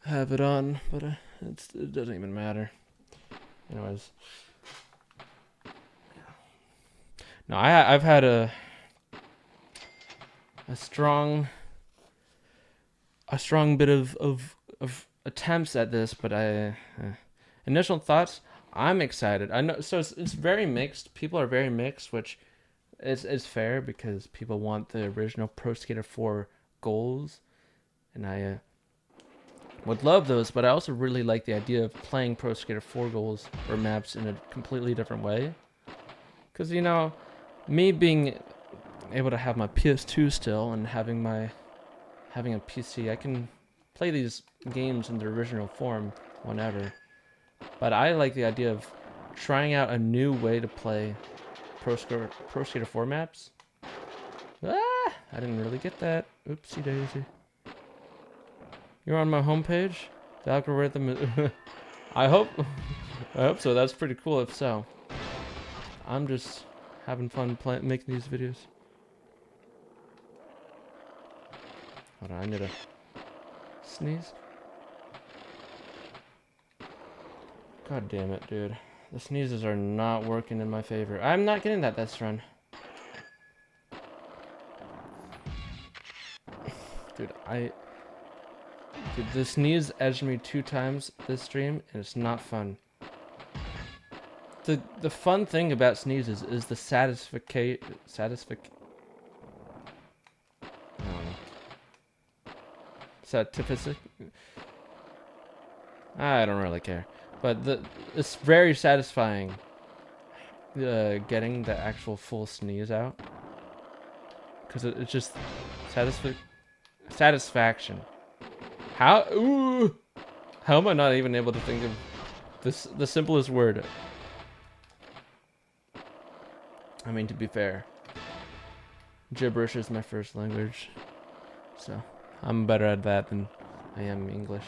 have it on, but it doesn't even matter. Anyways. No, I've had a strong bit of attempts at this, but initial thoughts, I'm excited. I know, so it's very mixed. People are very mixed, which is fair because people want the original Pro Skater 4 goals, and I would love those, but I also really like the idea of playing Pro Skater 4 goals or maps in a completely different way. Because, me being able to have my PS2 still and having a PC, I can play these games in their original form whenever. But I like the idea of trying out a new way to play Pro Skater 4 maps. I didn't really get that. Oopsie daisy. You're on my homepage? The algorithm. I hope so. That's pretty cool. If so, I'm just having fun making these videos. Hold on, I need to sneeze. God damn it, dude. The sneezes are not working in my favor. I'm not getting that this run. Dude, the sneeze edged me 2 times this stream, and it's not fun. The fun thing about sneezes is the I don't know. Satisfic. I don't really care, but it's very satisfying. Getting the actual full sneeze out, because it's just satisfaction. How am I not even able to think of the simplest word? I mean, to be fair, gibberish is my first language, so I'm better at that than I am English.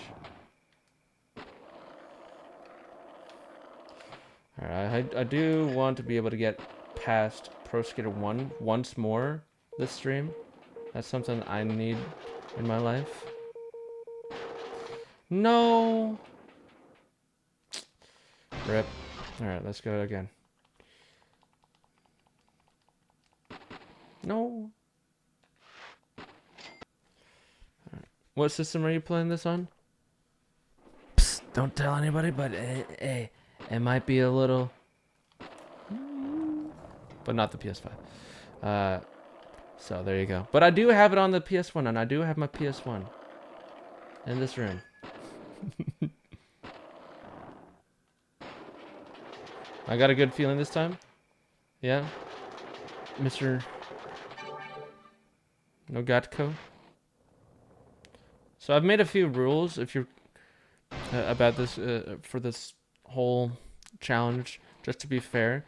Alright, I do want to be able to get past Pro Skater 1 once more this stream. That's something I need in my life. No! Rip. Alright, let's go again. No! Right. What system are you playing this on? Psst, don't tell anybody, but it might be a little... But not the PS5. So there you go. But I do have it on the PS1, and I do have my PS1 in this room. I got a good feeling this time. Yeah, Mr. Nogatko. So I've made a few rules if you're about this for this whole challenge. Just to be fair,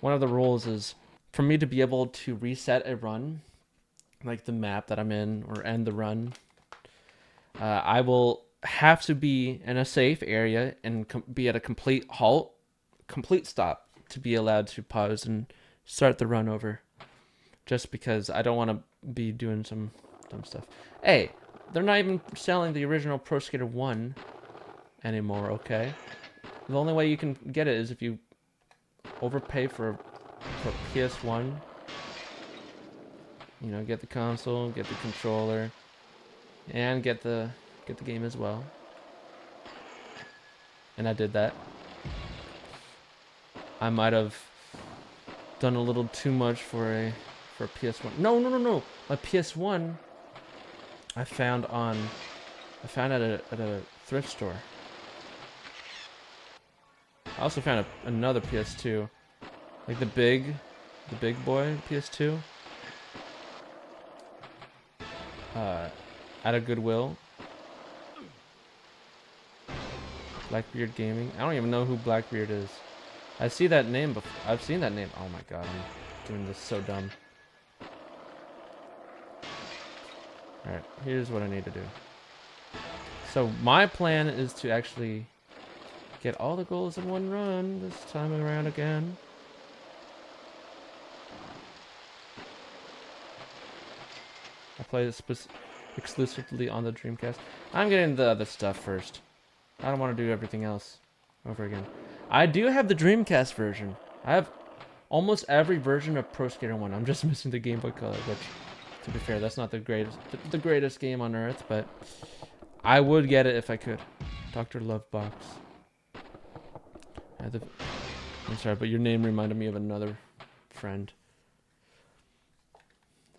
one of the rules is for me to be able to reset a run, like the map that I'm in, or end the run. I will have to be in a safe area and be at a complete halt, complete stop, to be allowed to pause and start the run over. Just because I don't want to be doing some dumb stuff. Hey, they're not even selling the original Pro Skater 1 anymore, okay? The only way you can get it is if you overpay for PS1. You know, get the console, get the controller, and get the game as well. And I did that. I might have done a little too much for a PS1. No. My PS1 I found at a thrift store. I also found another PS2, like the big boy PS2, at a Goodwill. Blackbeard Gaming. I don't even know who Blackbeard is. I see that name before. I've seen that name. Oh my god, I'm doing this so dumb. Alright, here's what I need to do. So my plan is to actually get all the goals in one run this time around again. I play this exclusively on the Dreamcast. I'm getting the other stuff first. I don't want to do everything else over again. I do have the Dreamcast version. I have almost every version of Pro Skater 1. I'm just missing the Game Boy Color, which, to be fair, that's not the greatest game on earth, but I would get it if I could. Dr. Lovebox. I'm sorry, but your name reminded me of another friend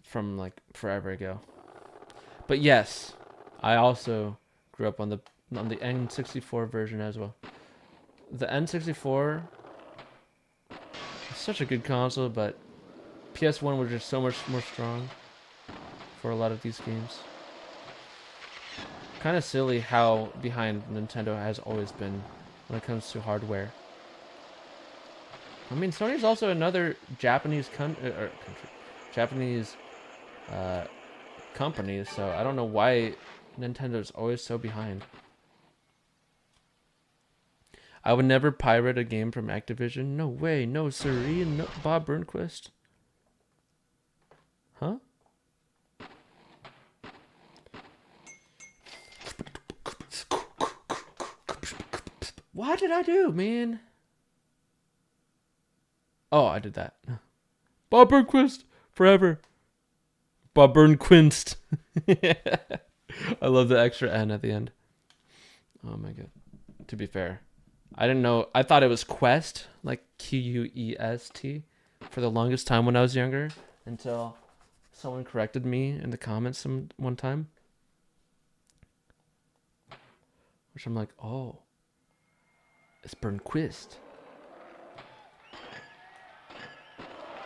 from like forever ago. But yes, I also grew up on the N64 version as well. The N64 is such a good console, but PS1 was just so much more strong for a lot of these games. Kind of silly how behind Nintendo has always been when it comes to hardware. I mean, Sony's also another Japanese Japanese company, so I don't know why Nintendo's always so behind. I would never pirate a game from Activision. No way. No, sirree. No, Bob Burnquist. Huh? What did I do, man? Oh, I did that. Bob Burnquist forever. Bob Burnquist. I love the extra N at the end. Oh my god. To be fair, I didn't know. I thought it was Quest, like Quest, for the longest time when I was younger, until someone corrected me in the comments one time. Which I'm like, oh, it's Burnquist.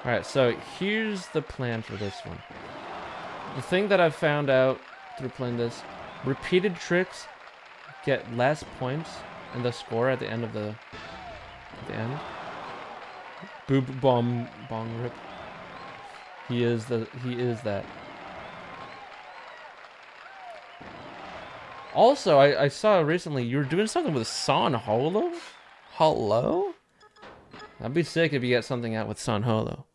Alright, so here's the plan for this one. The thing that I've found out through playing this, repeated tricks get less points in the score at the end of the Boob bomb bong rip. He is that. Also, I saw recently you were doing something with Son Holo? Hello? That'd be sick if you get something out with Son Holo.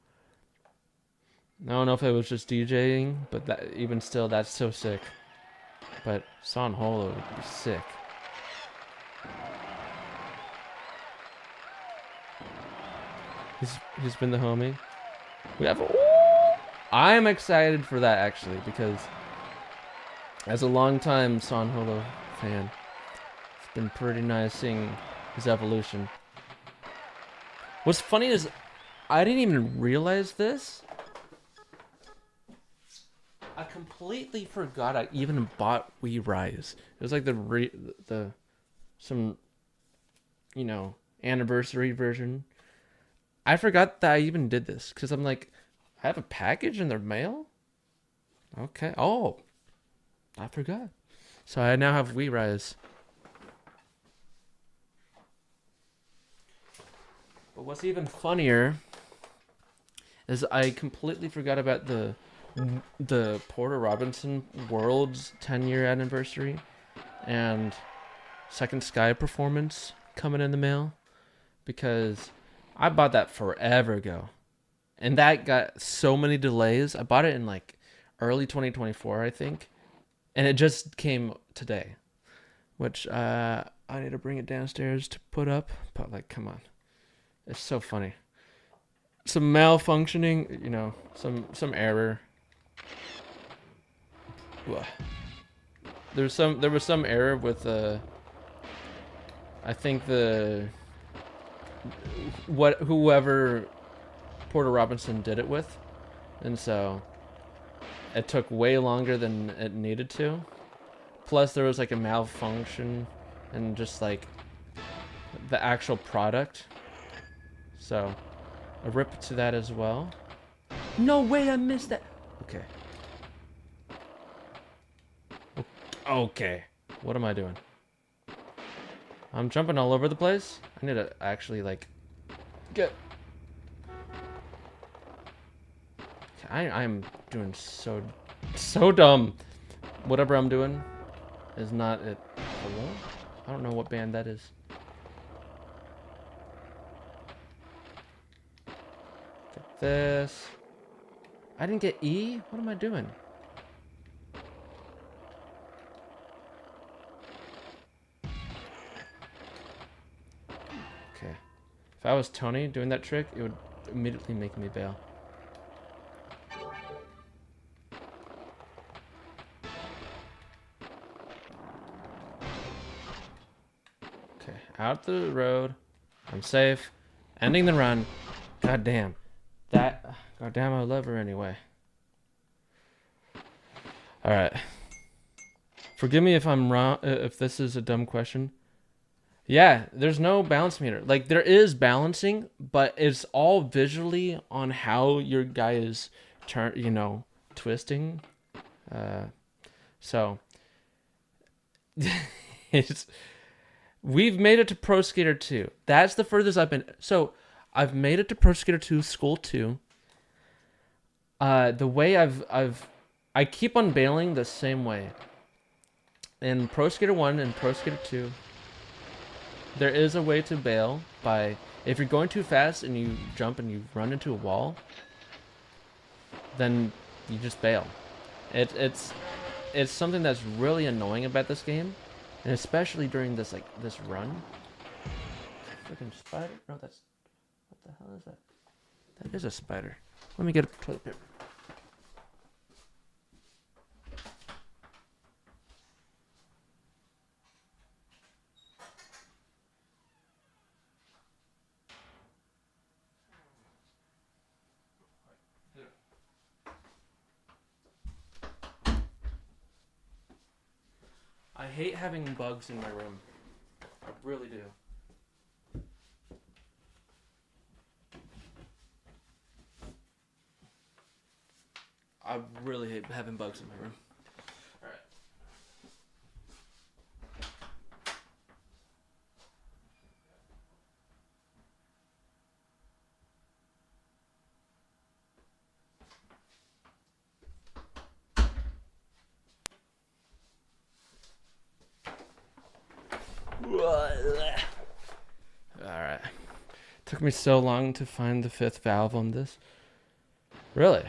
I don't know if it was just DJing, but that even still, that's so sick. But Son Holo would be sick. He's been the homie. We have. I'm excited for that actually because as a longtime Son Holo fan, it's been pretty nice seeing his evolution. What's funny is I didn't even realize this. I completely forgot I even bought We Rise. It was like some anniversary version. I forgot that I even did this because I'm like, I have a package in their mail. Okay. Oh, I forgot. So I now have We Rise. But what's even funnier is I completely forgot about the Porter Robinson World's 10-year anniversary and Second Sky performance coming in the mail because I bought that forever ago. And that got so many delays. I bought it in like early 2024, I think. And it just came today. Which I need to bring it downstairs to put up. But like, come on. It's so funny. Some malfunctioning, some error. There was some error with I think whoever Porter Robinson did it with, and so it took way longer than it needed to. Plus there was like a malfunction and just like the actual product. So a rip to that as well. No way, I missed that. Okay. Okay. What am I doing? I'm jumping all over the place. I need to actually like get. I'm doing so dumb. Whatever I'm doing is not it. Hello? I don't know what band that is. Get this. I didn't get E? What am I doing? Okay. If I was Tony doing that trick, it would immediately make me bail. Okay, out the road. I'm safe. Ending the run. God damn. God damn, I love her anyway. Alright. Forgive me if I'm wrong, if this is a dumb question. Yeah, there's no balance meter. Like, there is balancing, but it's all visually on how your guy is twisting. So we've made it to Pro Skater 2. That's the furthest I've been. So I've made it to Pro Skater 2 School 2. The way I keep on bailing the same way. In Pro Skater 1 and Pro Skater 2. there is a way to bail by, if you're going too fast and you jump and you run into a wall, then you just bail. It's something that's really annoying about this game, and especially during this run. Freaking spider? No, what the hell is that? That is a spider. Let me get a toilet paper. I hate having bugs in my room. I really do. I really hate having bugs in my room. Alright. Alright. Took me so long to find the 5th valve on this. Really?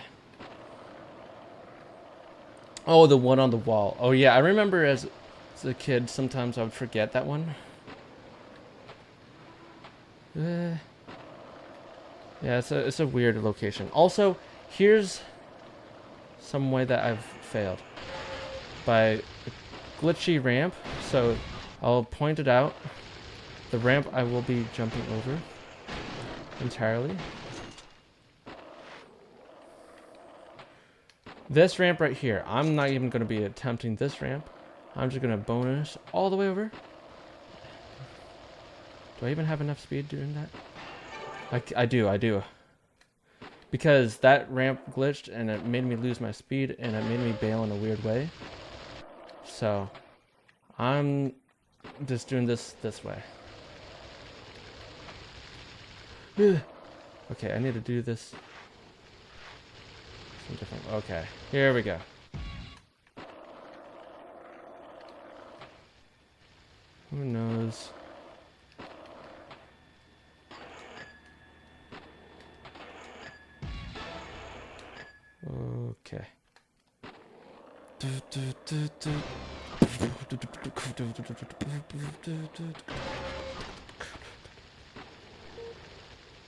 Oh, the one on the wall. Oh yeah, I remember as a kid, sometimes I would forget that one. Yeah, it's a weird location. Also, here's some way that I've failed. By a glitchy ramp, so I'll point it out. The ramp I will be jumping over entirely. This ramp right here, I'm not even going to be attempting this ramp. I'm just going to bonus all the way over. Do I even have enough speed doing that? I do. Because that ramp glitched and it made me lose my speed and it made me bail in a weird way. So, I'm just doing this way. Okay, I need to do this. Different. Okay, here we go. Who knows? Okay.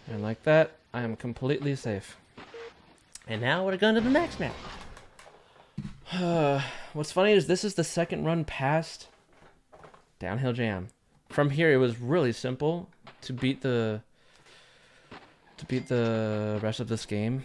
And like that, I am completely safe. And now we're going to the next map. What's funny is this is the second run past Downhill Jam. From here, it was really simple to beat the rest of this game.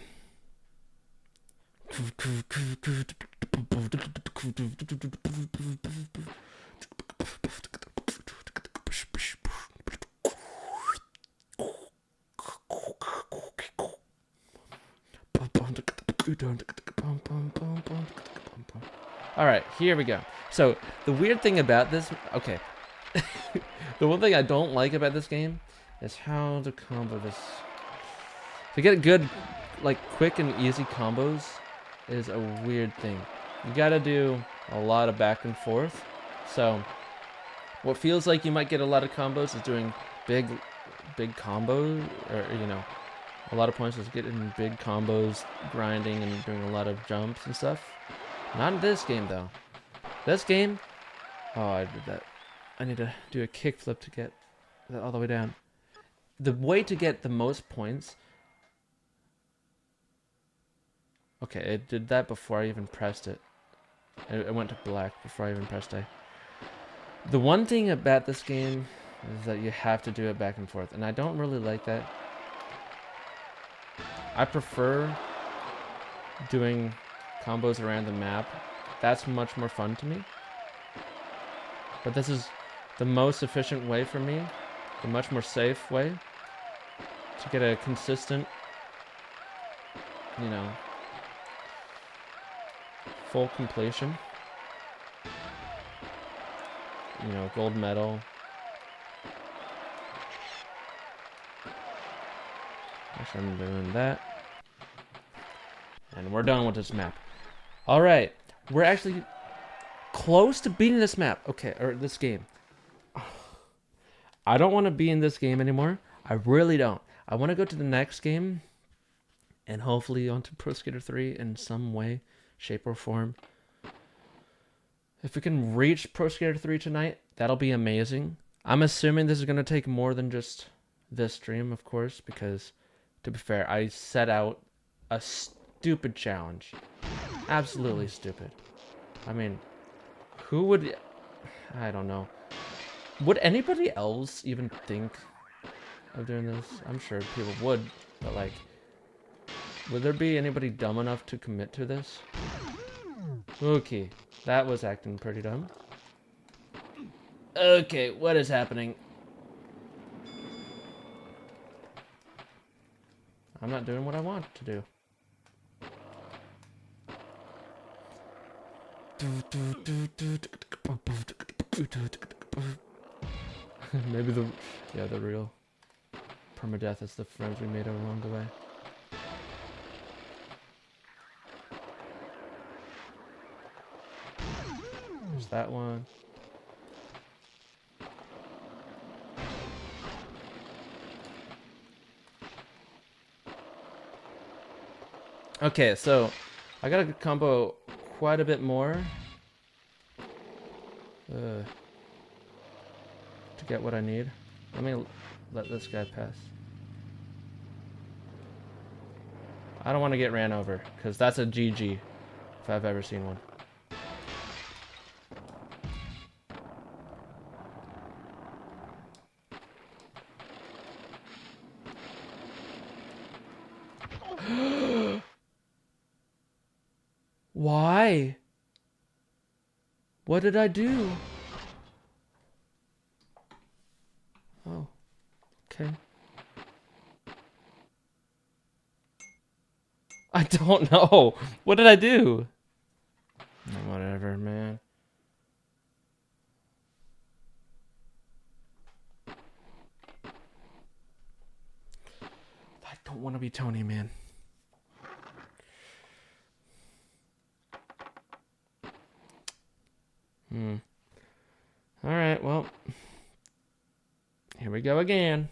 Alright, here we go. So, the weird thing about this... Okay. The one thing I don't like about this game is how to combo this. To get good, like, quick and easy combos is a weird thing. You gotta do a lot of back and forth. So, what feels like you might get a lot of combos is doing big combos, or, you know, a lot of points is getting big combos, grinding, and doing a lot of jumps and stuff. Not in this game, though. This game... Oh, I did that. I need to do a kickflip to get that all the way down. The way to get the most points... Okay, it did that before I even pressed it. It went to black before I even pressed A. The one thing about this game is that you have to do it back and forth, and I don't really like that. I prefer doing combos around the map. That's much more fun to me. But this is the most efficient way for me, the much more safe way to get a consistent, you know, full completion. You know, gold medal. Actually, I'm doing that. And we're done with this map. Alright, we're actually close to beating this map. Okay, or this game. I don't want to be in this game anymore. I really don't. I want to go to the next game and hopefully onto Pro Skater 3 in some way, shape, or form. If we can reach Pro Skater 3 tonight, that'll be amazing. I'm assuming this is going to take more than just this stream, of course, because, to be fair, I set out a stupid challenge. Absolutely stupid. I mean, who would... I don't know. Would anybody else even think of doing this? I'm sure people would, but like, would there be anybody dumb enough to commit to this? Okay, that was acting pretty dumb. Okay, what is happening? I'm not doing what I want to do. Maybe the real permadeath is the friends we made along the way. There's that one. Okay, so I gotta combo quite a bit more to get what I need. Let me let this guy pass. I don't want to get ran over, because that's a GG if I've ever seen one. Why? What did I do? Oh, okay. I don't know. What did I do? Whatever, man. I don't want to be Tony, man. Alright, well. Here we go again.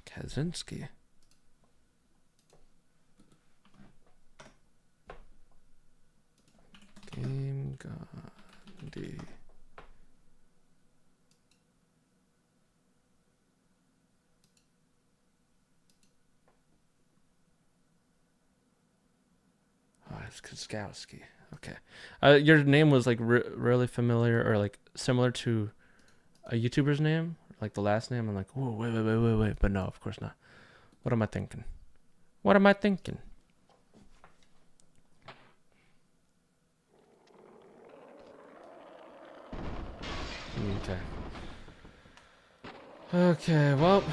Kaczynski. Game Gandhi. Oh, it's Kaczkowski. Okay. Your name was like really familiar, or like similar to a YouTuber's name, like the last name. I'm like, whoa, wait. But no, of course not. What am I thinking? What am I thinking? Okay. Okay, well,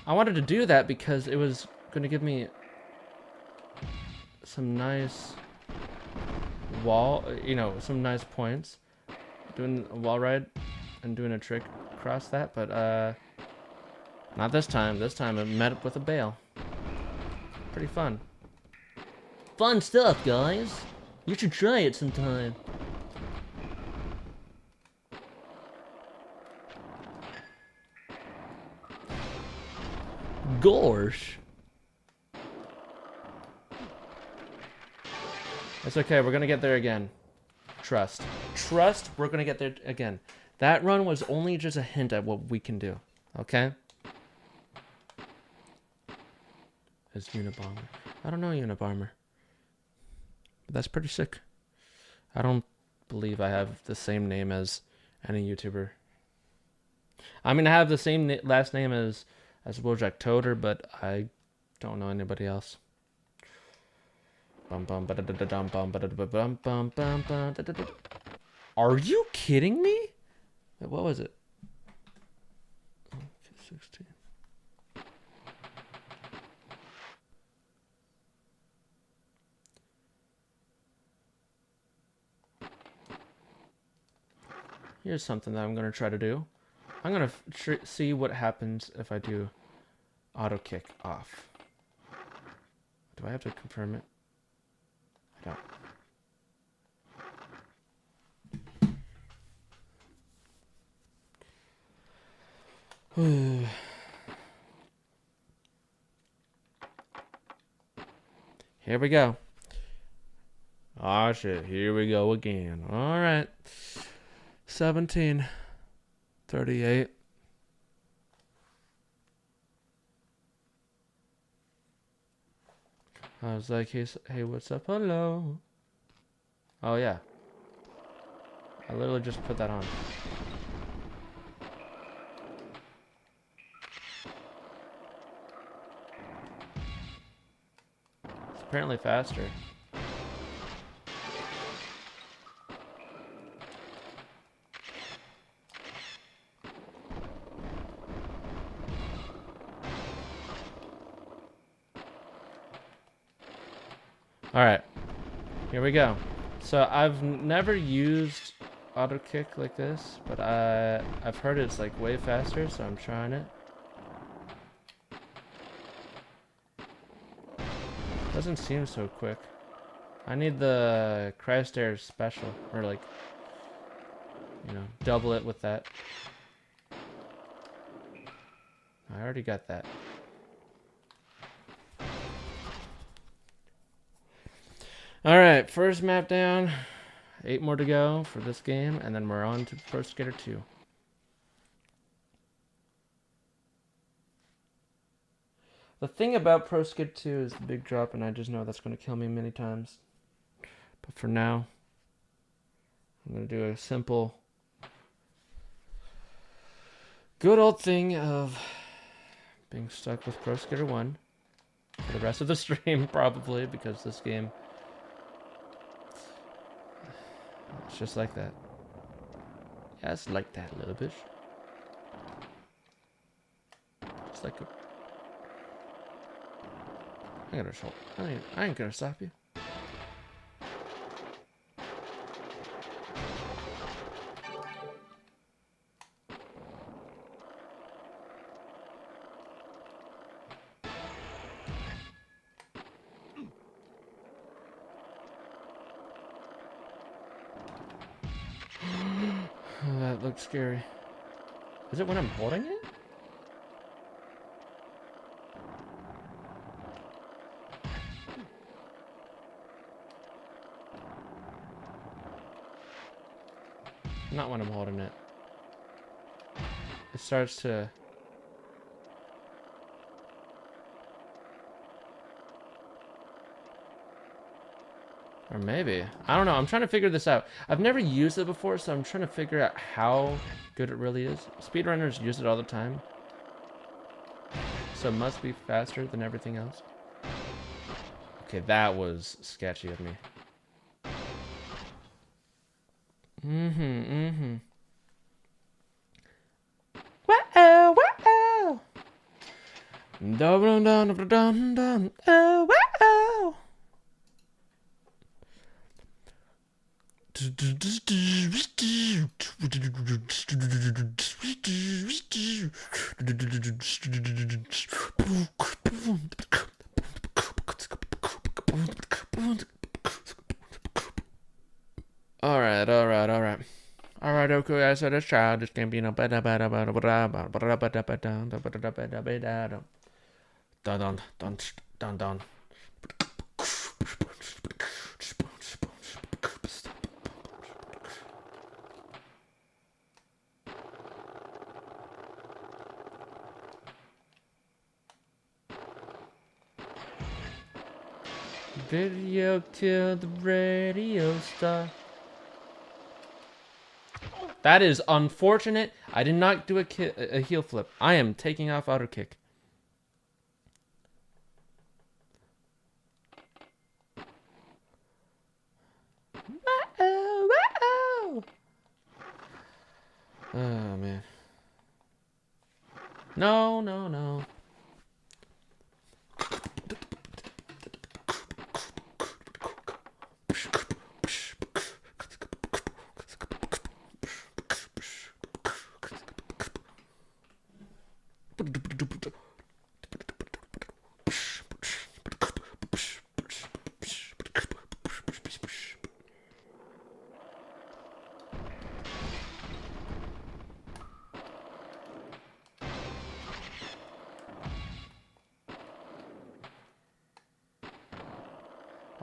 I wanted to do that because it was going to give me some nice wall, some nice points. Doing a wall ride and doing a trick across that, but not this time. This time it met up with a bail. Pretty fun. Fun stuff, guys. You should try it sometime. Gosh. It's okay. We're gonna get there again. Trust. Trust. We're gonna get there again. That run was only just a hint at what we can do. Okay? It's Unabomber. I don't know Unabomber. But that's pretty sick. I don't believe I have the same name as any YouTuber. I mean, I have the same last name as Wojak Toter, but I don't know anybody else. Are you kidding me? Wait, what was it? 16. Here's something that I'm going to try to do. I'm going to see what happens if I do auto kick off. Do I have to confirm it? I don't. Here we go. Oh shit, here we go again. Alright. 17:38. I was like, hey, what's up? Hello. Oh yeah. I literally just put that on. It's apparently faster. Alright, here we go. So I've never used auto kick like this, but I've heard it's like way faster, so I'm trying it. Doesn't seem so quick. I need the Christ Air special, or like, you know, double it with that. I already got that. Alright, first map down. 8 more to go for this game, and then we're on to Pro Skater 2. The thing about Pro Skater 2 is the big drop, and I just know that's going to kill me many times. But for now, I'm going to do a simple, good old thing of being stuck with Pro Skater 1 for the rest of the stream, probably, because this game, it's just like that. Yeah, it's like that a little bit. It's like a... I ain't gonna stop you. Oh, that looks scary. Is it when I'm holding it? Not when I'm holding it. It starts to... Or maybe. I don't know. I'm trying to figure this out. I've never used it before, so I'm trying to figure out how good it really is. Speedrunners use it all the time. So it must be faster than everything else. Okay, that was sketchy of me. Wow, wow. Dun dun dun dun dun. Oh, wow. Alright. Alright, okay, I said a child, this can be no better, dun dun dun dun dun. Video till the radio star. That is unfortunate. I did not do a heel flip. I am taking off auto kick. Oh man. No.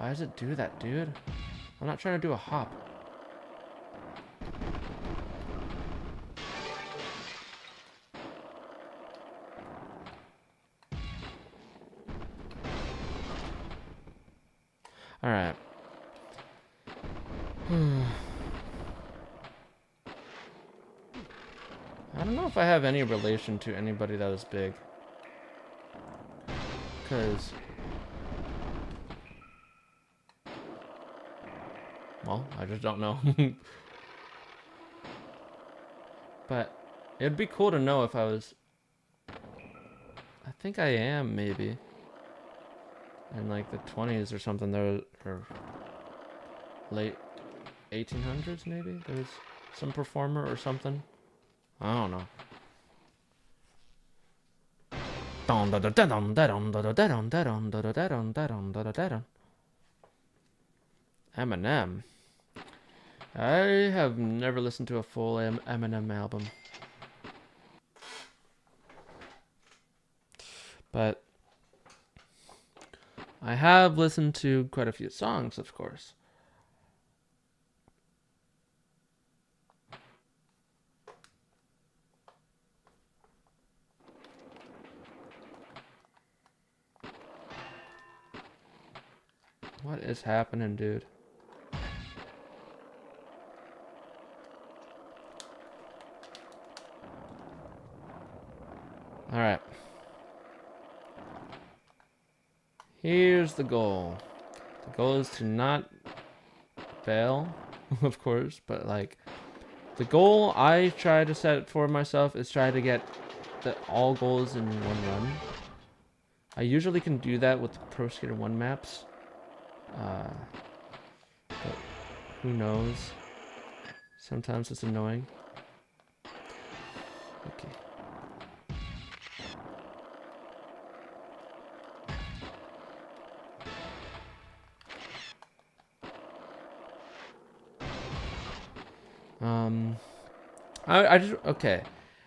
Why does it do that, dude? I'm not trying to do a hop. Alright. I don't know if I have any relation to anybody that was big. Because... well, I just don't know. But it'd be cool to know if I was... I think I am, maybe. In like the 20s or something, there or late 1800s maybe. There was some performer or something. I don't know. Eminem. I have never listened to a full Eminem album. But I have listened to quite a few songs, of course. What is happening, dude? All right. Here's the goal. The goal is to not fail, of course, but like the goal I try to set for myself is try to get all goals in one run. I usually can do that with Pro Skater 1 maps. But who knows? Sometimes it's annoying. Okay. I just, okay.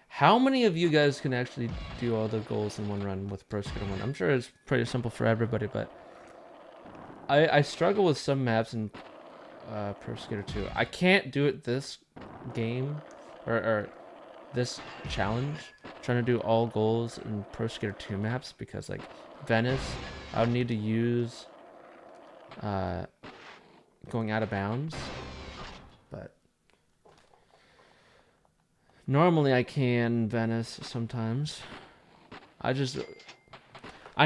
How many of you guys can actually do all the goals in one run with Pro Skater 1? I'm sure it's pretty simple for everybody, but I struggle with some maps in Pro Skater 2. I can't do it this game, or this challenge, trying to do all goals in Pro Skater 2 maps, because like Venice, I would need to use going out of bounds, but normally I can Venice sometimes. I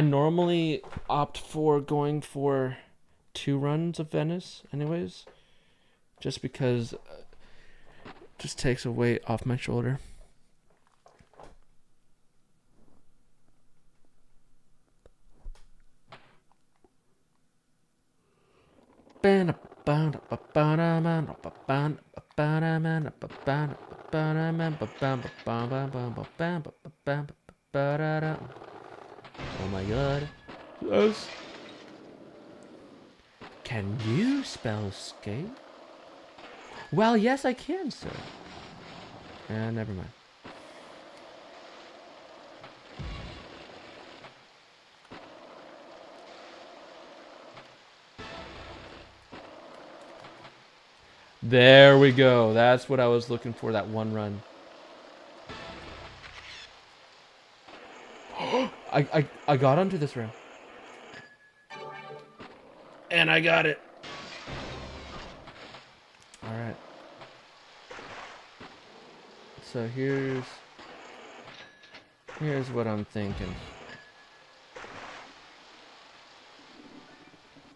normally opt for going for 2 runs of Venice anyways, just because it just takes a weight off my shoulder. Oh my god. Yes. Can you spell skate? Well, yes, I can, sir. Never mind. There we go. That's what I was looking for, that one run. I got onto this round. And I got it. Alright. So here's what I'm thinking.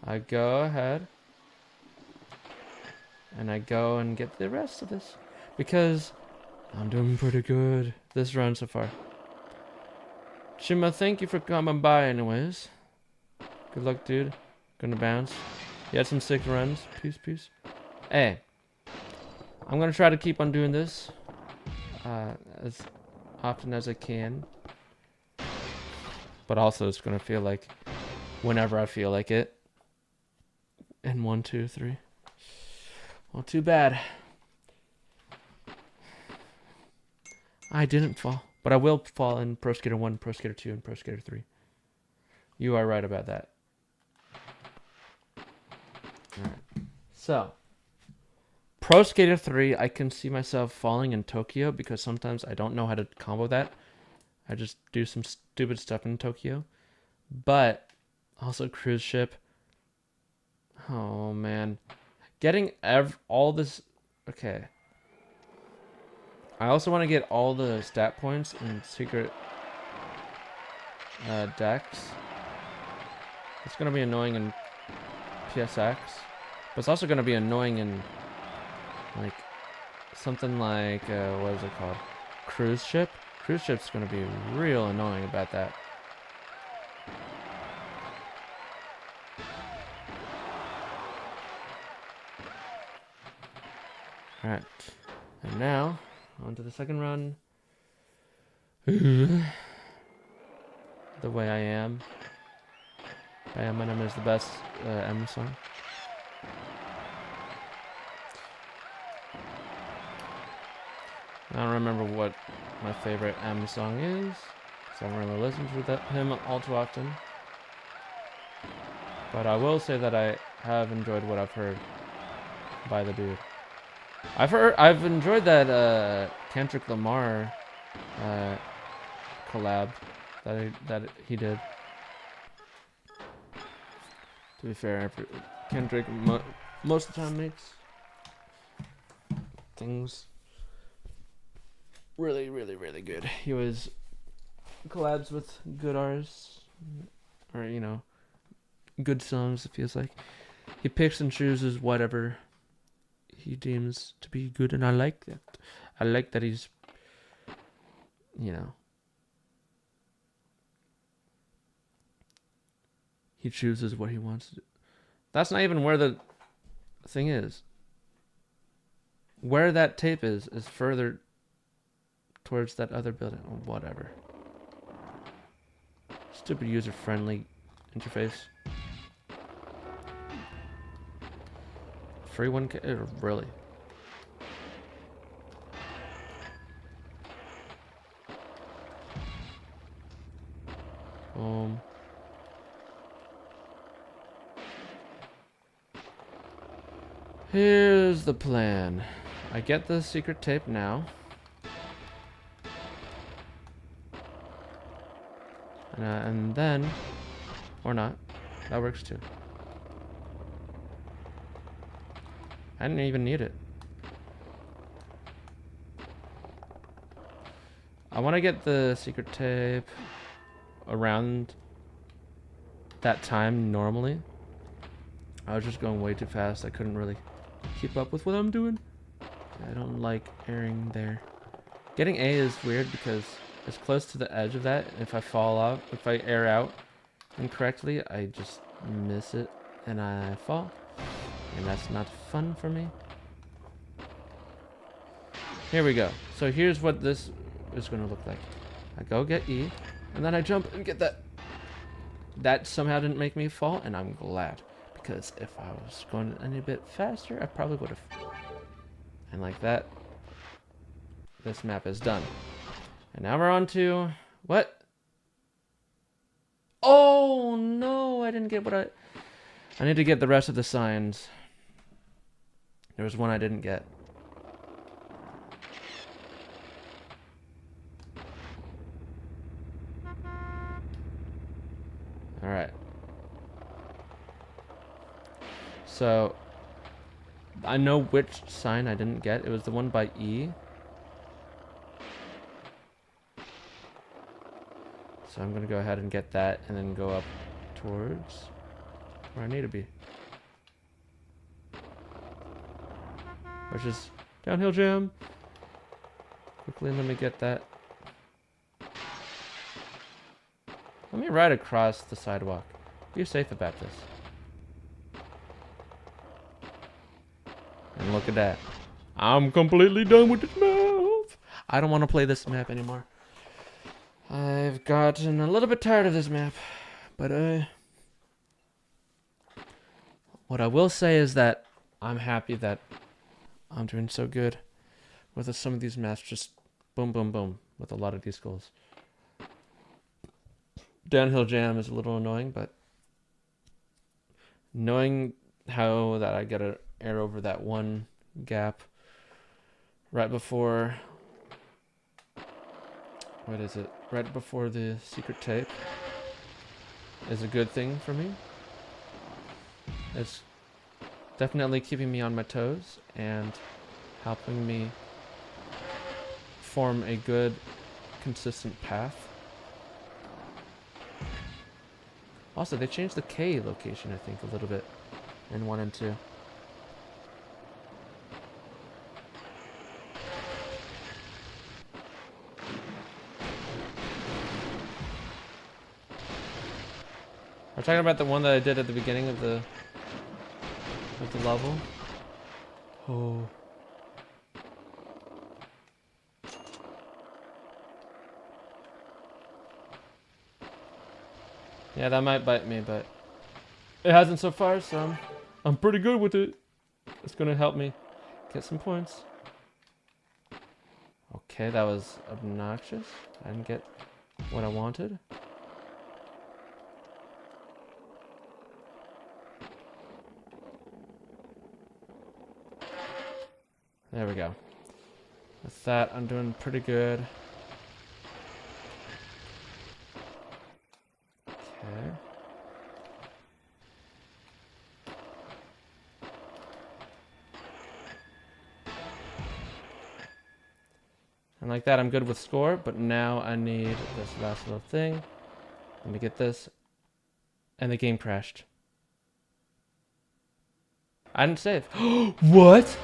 I go ahead and I go and get the rest of this, because I'm doing pretty good this run so far. Shima, thank you for coming by anyways. Good luck, dude. Gonna bounce. You had some sick runs. Peace, peace. Hey, I'm gonna try to keep on doing this as often as I can, but also it's gonna feel like whenever I feel like it. And 1, 2, 3. Well, too bad. I didn't fall, but I will fall in Pro Skater 1, Pro Skater 2, and Pro Skater 3. You are right about that. So, Pro Skater 3, I can see myself falling in Tokyo because sometimes I don't know how to combo that. I just do some stupid stuff in Tokyo. But also cruise ship. Oh man, getting all this. Okay. I also want to get all the stat points in secret decks. It's gonna be annoying in PSX, but it's also gonna be annoying in like something like what is it called? Cruise ship. Cruise ship's gonna be real annoying about that. Alright. And now, on to the second run. The Way I Am. I Am My Name is the best M song. I don't remember what my favorite M song is, so I don't really listen to him all too often. But I will say that I have enjoyed what I've heard by the dude. I've enjoyed that Kendrick Lamar collab that he did. To be fair, Kendrick most of the time makes things really, really, really good. He was collabs with good artists, or you know, good songs. It feels like he picks and chooses whatever he deems to be good, and I like that. I like that he's, you know, he chooses what he wants to do. That's not even where the thing is. Where that tape is further towards that other building. Oh, whatever. Stupid user-friendly interface. Free 1K? Really? Here's the plan. I get the secret tape now. And then, or not, that works too. I didn't even need it. I want to get the secret tape around that time normally. I was just going way too fast. I couldn't really keep up with what I'm doing. I don't like airing there. Getting A is weird because it's close to the edge of that. If I fall out, if I air out incorrectly, I just miss it and I fall. And that's not fun for me. Here we go. So here's what this is going to look like. I go get E, and then I jump and get that. That somehow didn't make me fall, and I'm glad. Because if I was going any bit faster, I probably would have. And like that, this map is done. And now we're on to... What? Oh, no, I didn't get what I need to get the rest of the signs. There was one I didn't get. Alright. So, I know which sign I didn't get. It was the one by E. So I'm going to go ahead and get that and then go up towards where I need to be. Which is downhill jam. Quickly, let me get that. Let me ride across the sidewalk. Be safe about this. And look at that. I'm completely done with this map. I don't want to play this map anymore. I've gotten a little bit tired of this map. But what I will say is that I'm happy that I'm doing so good with some of these maps. Just boom, boom, boom with a lot of these goals. Downhill jam is a little annoying, but knowing how that I gotta air over that one gap right before, what is it? Right before the secret tape is a good thing for me. It's definitely keeping me on my toes and helping me form a good, consistent path. Also, they changed the K location, I think, a little bit in 1 and 2. We're talking about the one that I did at the beginning of the level. Oh. Yeah, that might bite me, but it hasn't so far, so I'm pretty good with it. It's gonna help me get some points. Okay, that was obnoxious. I didn't get what I wanted. There we go. With that, I'm doing pretty good. Okay. And like that, I'm good with score, but now I need this last little thing. Let me get this. And the game crashed. I didn't save. What?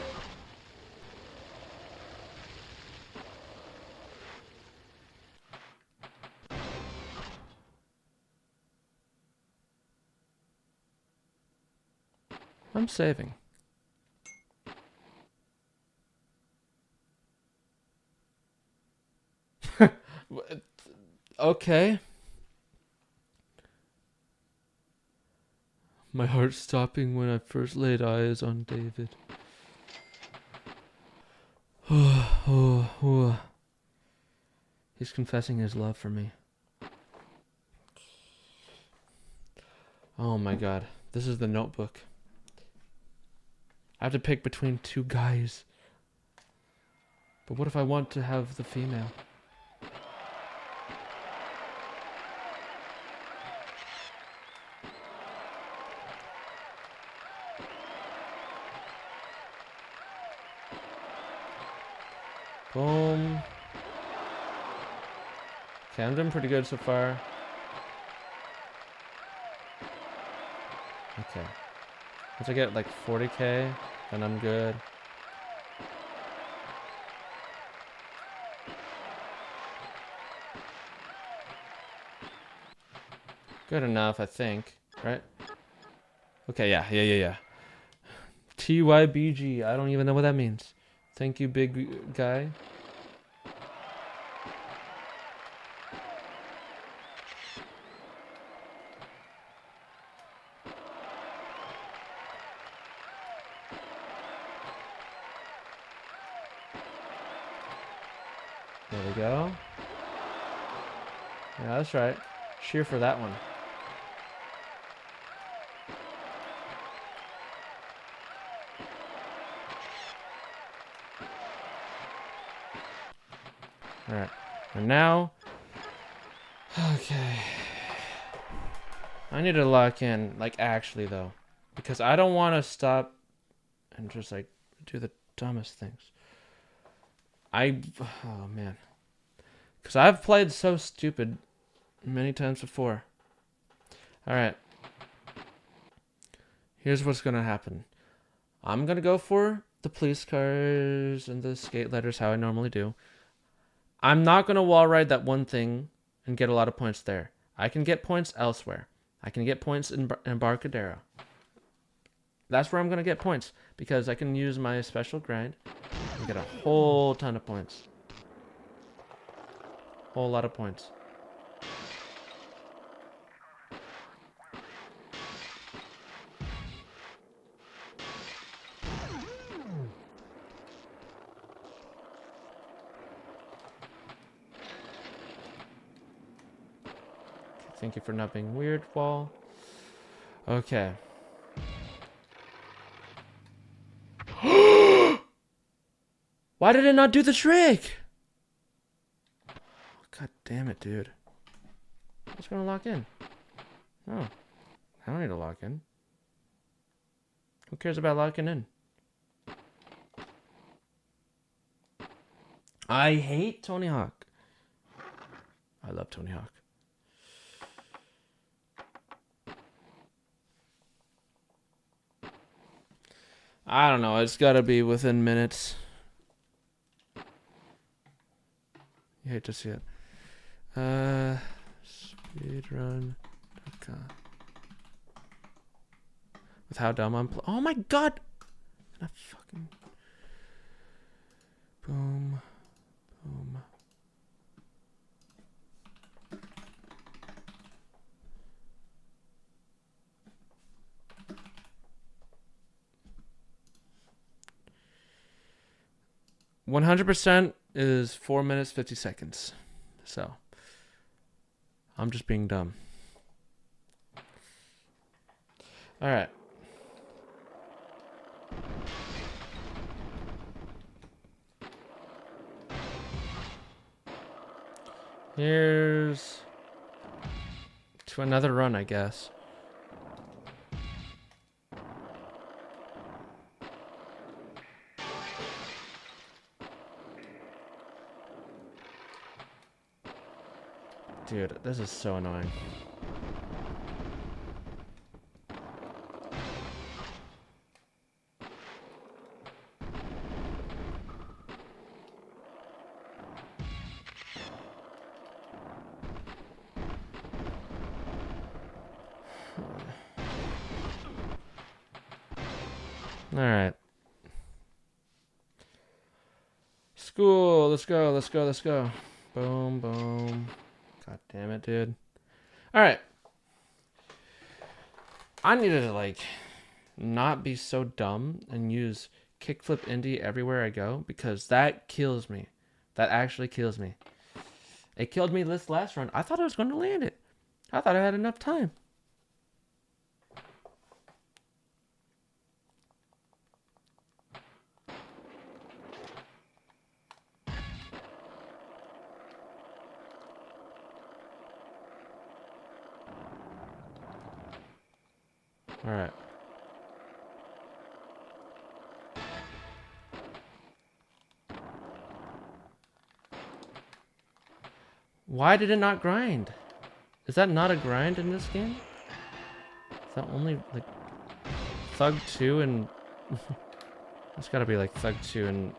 I'm saving. Okay. My heart stopping when I first laid eyes on David. He's confessing his love for me. Oh my god. This is the Notebook. I have to pick between 2 guys. But what if I want to have the female? Boom. Okay, I'm doing pretty good so far. Okay. Once I get like 40k, then I'm good. Good enough, I think. Right? Okay, yeah. TYBG. I don't even know what that means. Thank you, big guy. There we go. Yeah, that's right. Cheer for that one. Alright. And now... Okay. I need to lock in, like, actually, though. Because I don't want to stop and just, like, do the dumbest things. Oh, man. Because I've played so stupid many times before. Alright. Here's what's going to happen. I'm going to go for the police cars and the skate letters, how I normally do. I'm not going to wall ride that one thing and get a lot of points there. I can get points elsewhere. I can get points in Embarcadero. That's where I'm going to get points because I can use my special grind and get a whole ton of points. Whole lot of points. Thank you for not being weird, wall. Okay. Why did it not do the trick? God damn it, dude. I'm just gonna lock in. Oh. I don't need to lock in. Who cares about locking in? I hate Tony Hawk. I love Tony Hawk. I don't know. It's got to be within minutes. You hate to see it. Speedrun.com. With how dumb I'm oh my god! I fucking boom, boom. %, is 4 minutes 50 seconds. So I'm just being dumb. All right. Here's to another run, I guess. Dude, this is so annoying. All right. School, let's go, let's go, let's go. Boom, boom. God damn it, dude. All right. I need to, like, not be so dumb and use kickflip indie everywhere I go because that kills me. That actually kills me. It killed me this last run. I thought I was going to land it. I thought I had enough time. All right. Why did it not grind? Is that not a grind in this game? Is that only like Thug 2 and it's gotta be like Thug 2 and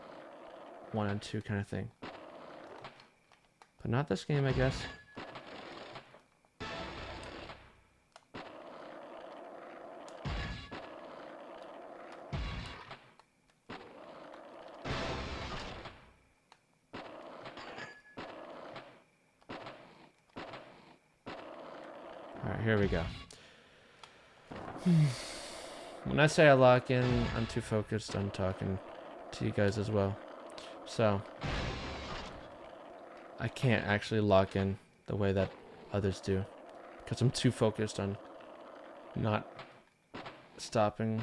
1 and 2 kind of thing. But not this game, I guess. Alright, here we go. When I say I lock in, I'm too focused on talking to you guys as well. So, I can't actually lock in the way that others do. Because I'm too focused on not stopping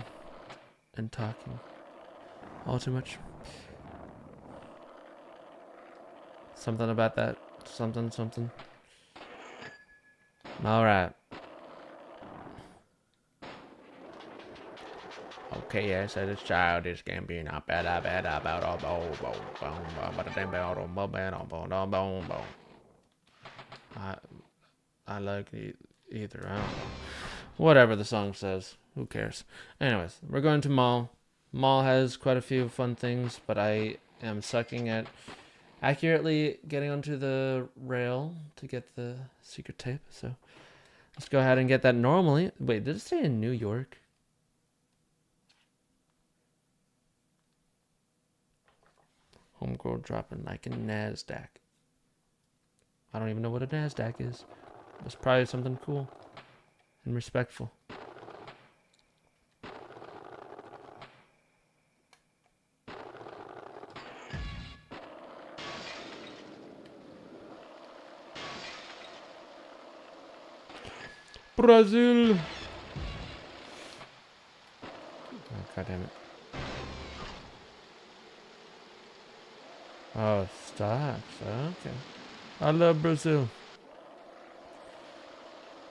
and talking all too much. Something about that. Something. Alright. Okay, yes, as a child, this can be not bad about I like either. I don't know. Whatever the song says. Who cares? Anyways, we're going to Mall. Mall has quite a few fun things, but I am sucking at accurately getting onto the rail to get the secret tape. So let's go ahead and get that normally. Wait, did it say in New York? Homegirl dropping like a NASDAQ. I don't even know what a NASDAQ is. It's probably something cool and respectful. Brazil. Oh, God damn it. Oh, stocks. Okay. I love Brazil.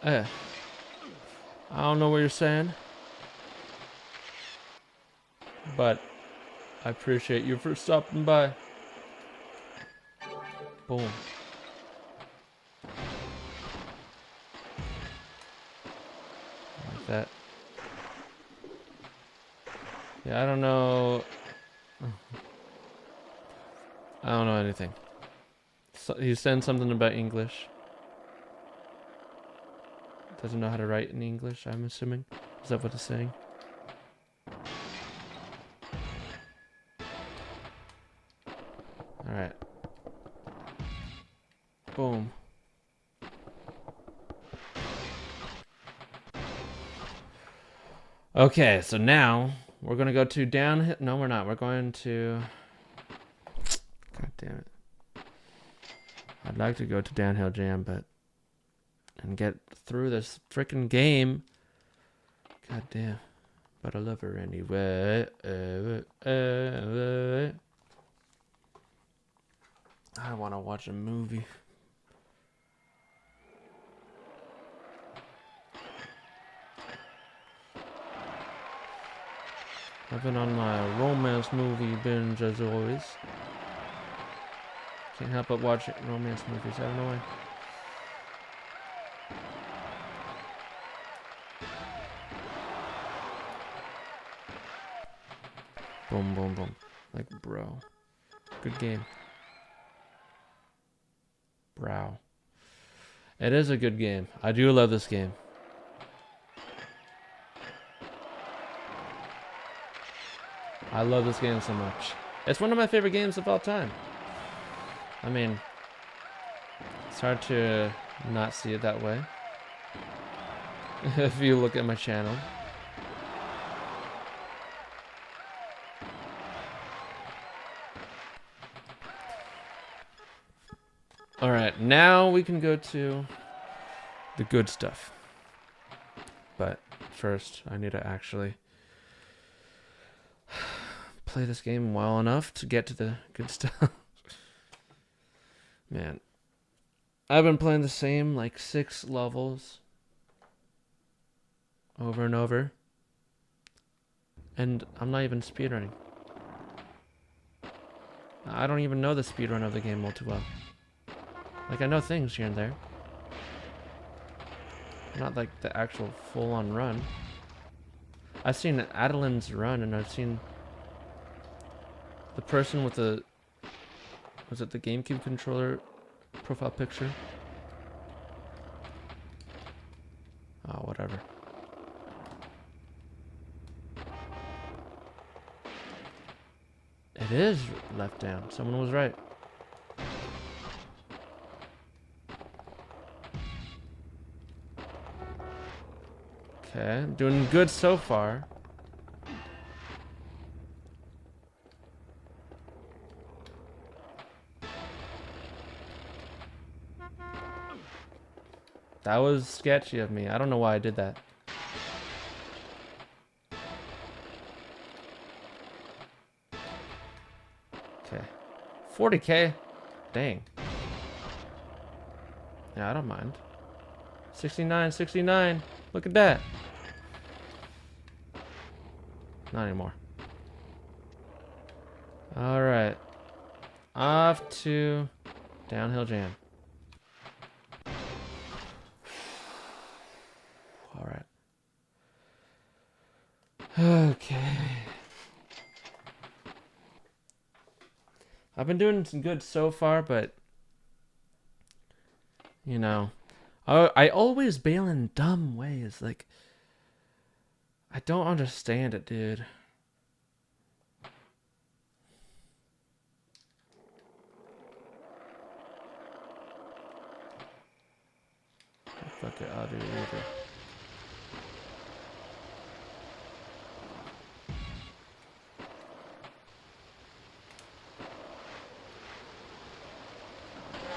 I don't know what you're saying, but I appreciate you for stopping by. Boom. Like that. Yeah, I don't know. I don't know anything. So, he's saying something about English. Doesn't know how to write in English, I'm assuming. Is that what it's saying? Alright. Boom. Okay, so now we're gonna go to downhill. No, we're not. We're going to. God damn it. I'd like to go to downhill jam, but. And get through this freaking game. God damn. But I love her anyway. I want to watch a movie. I've been on my romance movie binge as always. Can't help but watch romance movies. I don't know why. Boom, boom, boom. Like, bro. Good game. Brow. It is a good game. I do love this game. I love this game so much. It's one of my favorite games of all time. I mean, it's hard to not see it that way. If you look at my channel. Alright, now we can go to the good stuff. But first, I need to actually play this game well enough to get to the good stuff. Man, I've been playing the same like 6 levels over and over, and I'm not even speedrunning. I don't even know the speedrun of the game all too well. Like, I know things here and there. Not like the actual full-on run. I've seen Adeline's run, and I've seen the person with the... Was it the GameCube controller profile picture? Oh, whatever. It is left down. Someone was right. Okay, doing good so far. That was sketchy of me. I don't know why I did that. Okay. 40K? Dang. Yeah, I don't mind. 69, 69. Look at that. Not anymore. Alright. Off to downhill jam. Alright. Okay. I've been doing some good so far, but you know, I always bail in dumb ways. Like, I don't understand it, dude. Fuck it, I'll do either.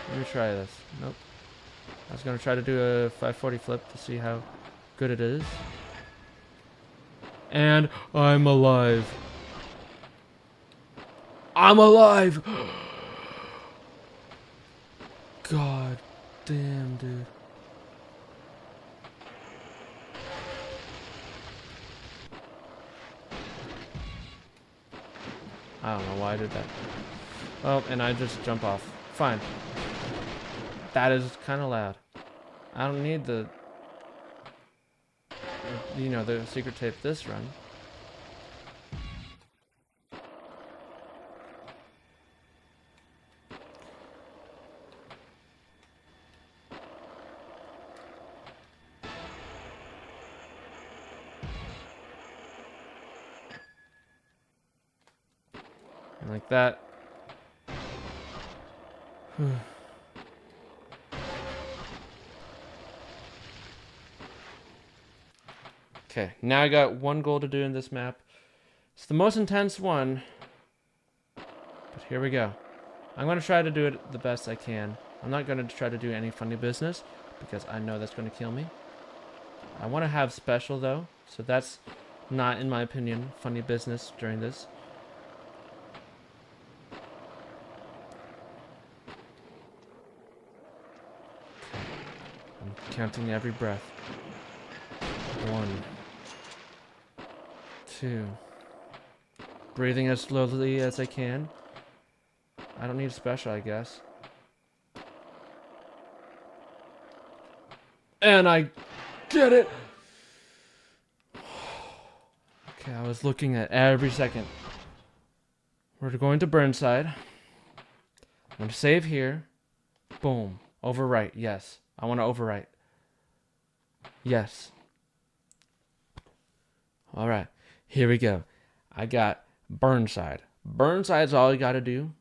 Let me try this. Nope. I was gonna try to do a 540 flip to see how good it is. And I'm alive. I'm alive! God damn, dude. I don't know why I did that. Oh, and I just jump off. Fine. That is kind of loud. I don't need the, you know, the secret tape this run. Like that. Okay, now I got one goal to do in this map. It's the most intense one. But here we go. I'm going to try to do it the best I can. I'm not going to try to do any funny business because I know that's going to kill me. I want to have special though, so that's not, in my opinion, funny business during this. I'm counting every breath. 1, 2. Breathing as slowly as I can. I don't need special, I guess. And I get it! Okay, I was looking at every second. We're going to Burnside. I'm going to save here. Boom. Overwrite, yes. I want to overwrite. Yes. Alright, here we go. I got Burnside. Burnside's all you gotta do.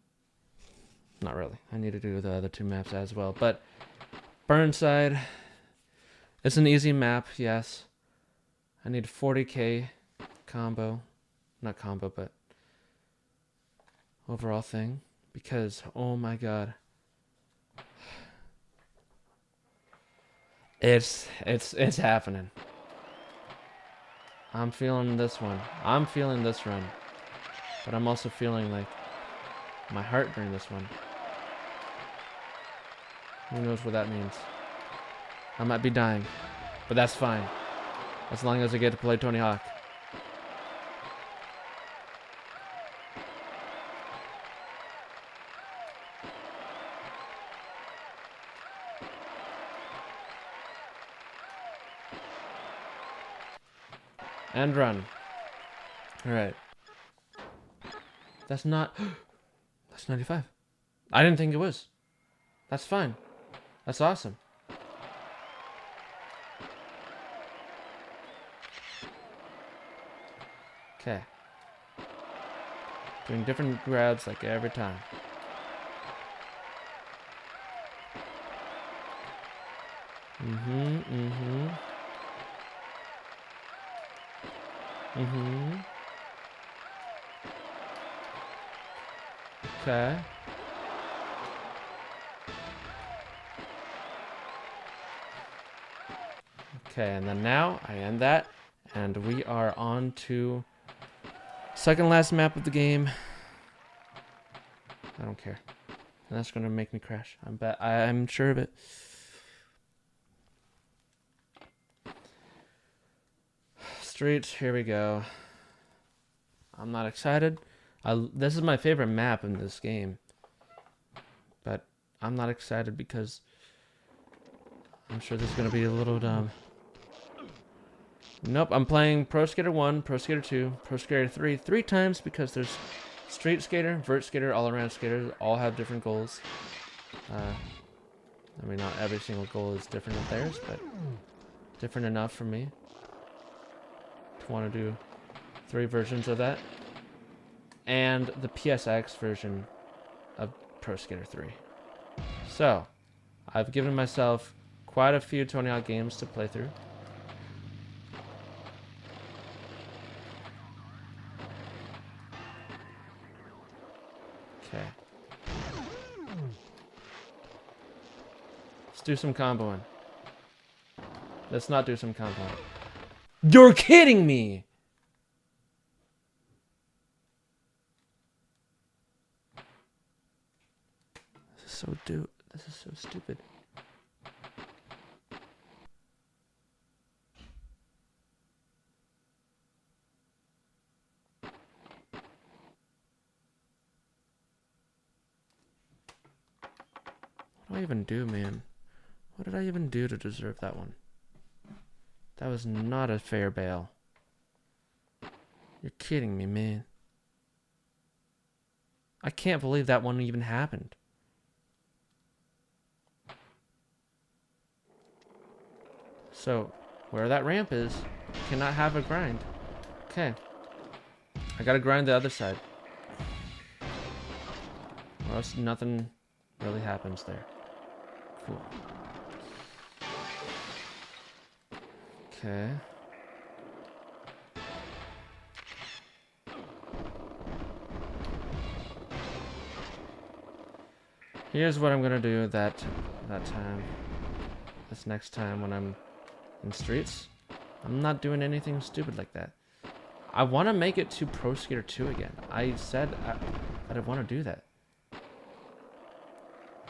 Not really. I need to do the other two maps as well. But Burnside, it's an easy map, yes. I need 40k combo. Not combo, but overall thing. Because, oh my god. It's happening. I'm feeling this one. I'm feeling this run. But I'm also feeling like my heart during this one. Who knows what that means? I might be dying. But that's fine. As long as I get to play Tony Hawk. And run. Alright. That's not... That's 95. I didn't think it was. That's fine. That's awesome. Okay. Doing different grabs like every time. Okay. Okay, and then now I end that, and we are on to second last map of the game. I don't care. And that's gonna make me crash. I'm sure of it. Street, here we go. I'm not excited. This is my favorite map in this game. But I'm not excited because I'm sure this is going to be a little dumb. Nope, I'm playing Pro Skater 1, Pro Skater 2, Pro Skater 3 three times because there's Street Skater, Vert Skater, all-around skaters, all have different goals. I mean, not every single goal is different than theirs, but different enough for me to want to do 3 versions of that. And the PSX version of Pro Skater 3. So, I've given myself quite a few Tony Hawk games to play through. Okay. Let's do some comboing. Let's not do some comboing. You're kidding me! This is so stupid. What did I even do, man? What did I even do to deserve that one? That was not a fair bail. You're kidding me, man. I can't believe that one even happened. So, where that ramp is, cannot have a grind. Okay. I gotta grind the other side. Or else nothing really happens there. Cool. Okay. Here's what I'm gonna do that time. This next time when I'm in streets. I'm not doing anything stupid like that. I want to make it to Pro Skater 2 again. I said that I want to do that.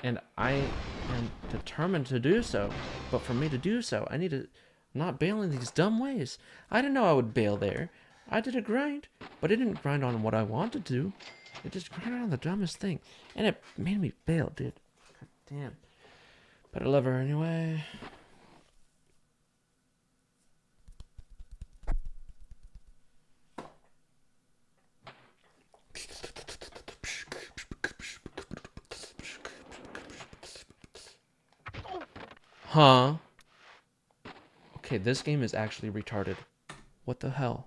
And I am determined to do so. But for me to do so, I need to not bail in these dumb ways. I didn't know I would bail there. I did a grind, but it didn't grind on what I wanted to. It just grinded on the dumbest thing. And it made me bail, dude. God damn. But I love her anyway. Huh? Okay, this game is actually retarded. What the hell?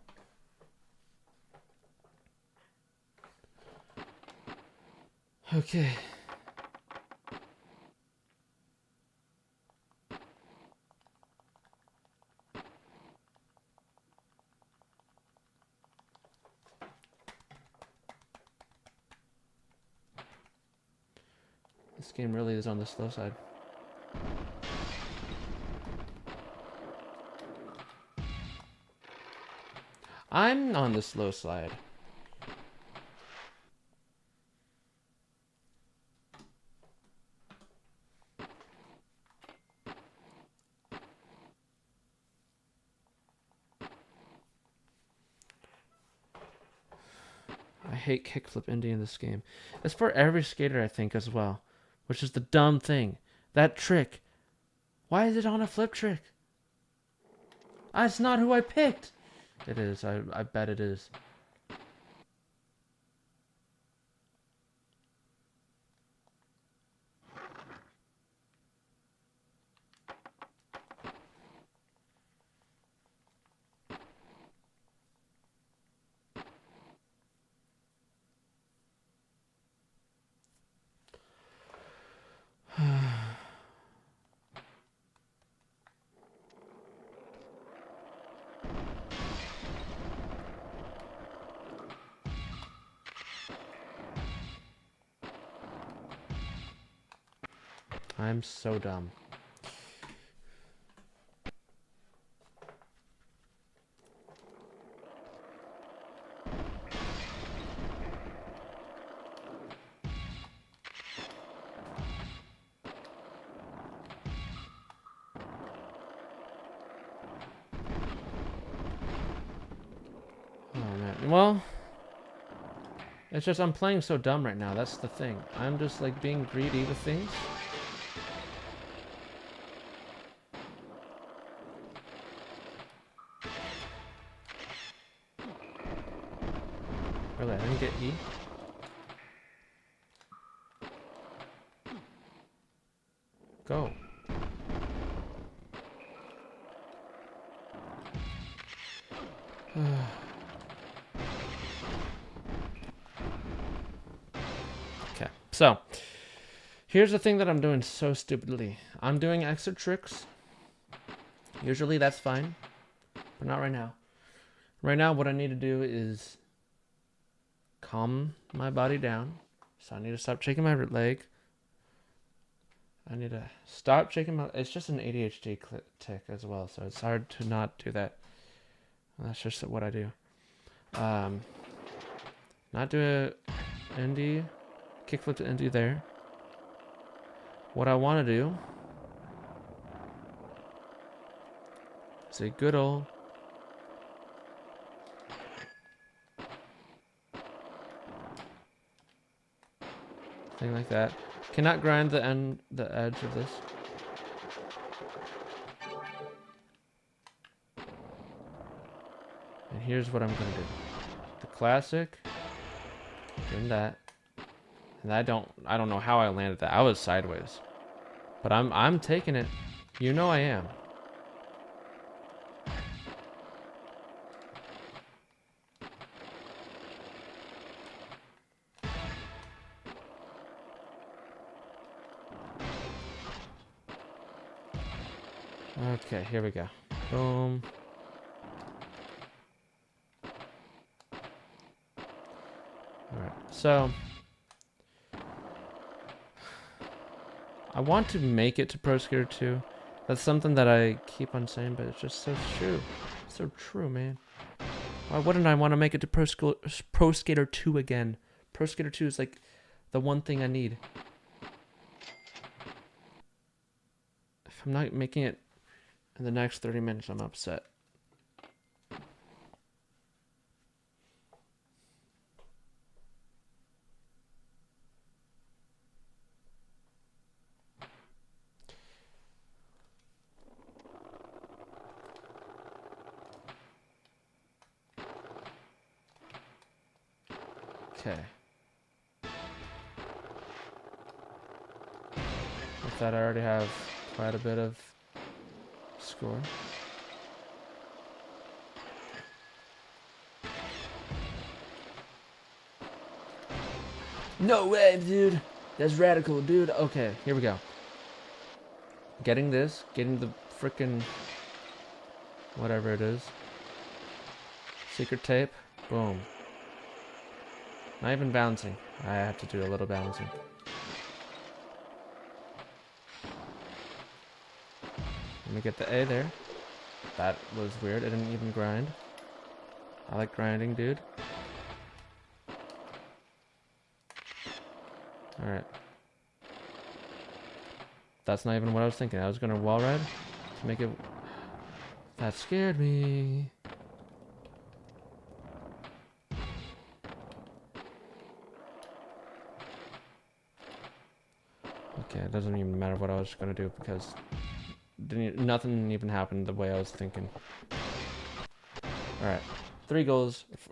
Okay. This game really is on the slow side. I'm on the slow side. I hate kickflip indie in this game. It's for every skater, I think, as well. Which is the dumb thing. That trick. Why is it on a flip trick? That's not who I picked. It is. I bet it is. I'm so dumb. Oh man. Well, it's just I'm playing so dumb right now. That's the thing. I'm just like being greedy with things. Really, I didn't get E. Go. Okay, so here's the thing that I'm doing so stupidly. I'm doing extra tricks. Usually that's fine, but not right now. Right now, what I need to do is calm my body down. So I need to stop shaking my leg. I need to stop shaking my... It's just an ADHD tick as well, so it's hard to not do that. That's just what I do. Not do a indie, kickflip to indie there. What I want to do is a good old... Thing like that. Cannot grind the edge of this. And here's what I'm gonna do. The classic. Doing that. And I don't know how I landed that. I was sideways. But I'm taking it. You know I am. Okay, here we go. Boom. Alright, so I want to make it to Pro Skater 2. That's something that I keep on saying, but it's just so true. So true, man. Why wouldn't I want to make it to Pro Skater 2 again? Pro Skater 2 is like the one thing I need. If I'm not making it in the next 30 minutes, I'm upset. Okay. With that, I already have quite a bit of score. No way, dude. That's radical, dude. Okay, here we go. Getting this, getting the frickin' whatever it is. Secret tape. Boom. Not even balancing. I have to do a little balancing. Let me get the A there. That was weird. I didn't even grind. I like grinding, dude. Alright. That's not even what I was thinking. I was gonna wall ride to make it... That scared me. Okay, it doesn't even matter what I was gonna do because nothing even happened the way I was thinking. Alright.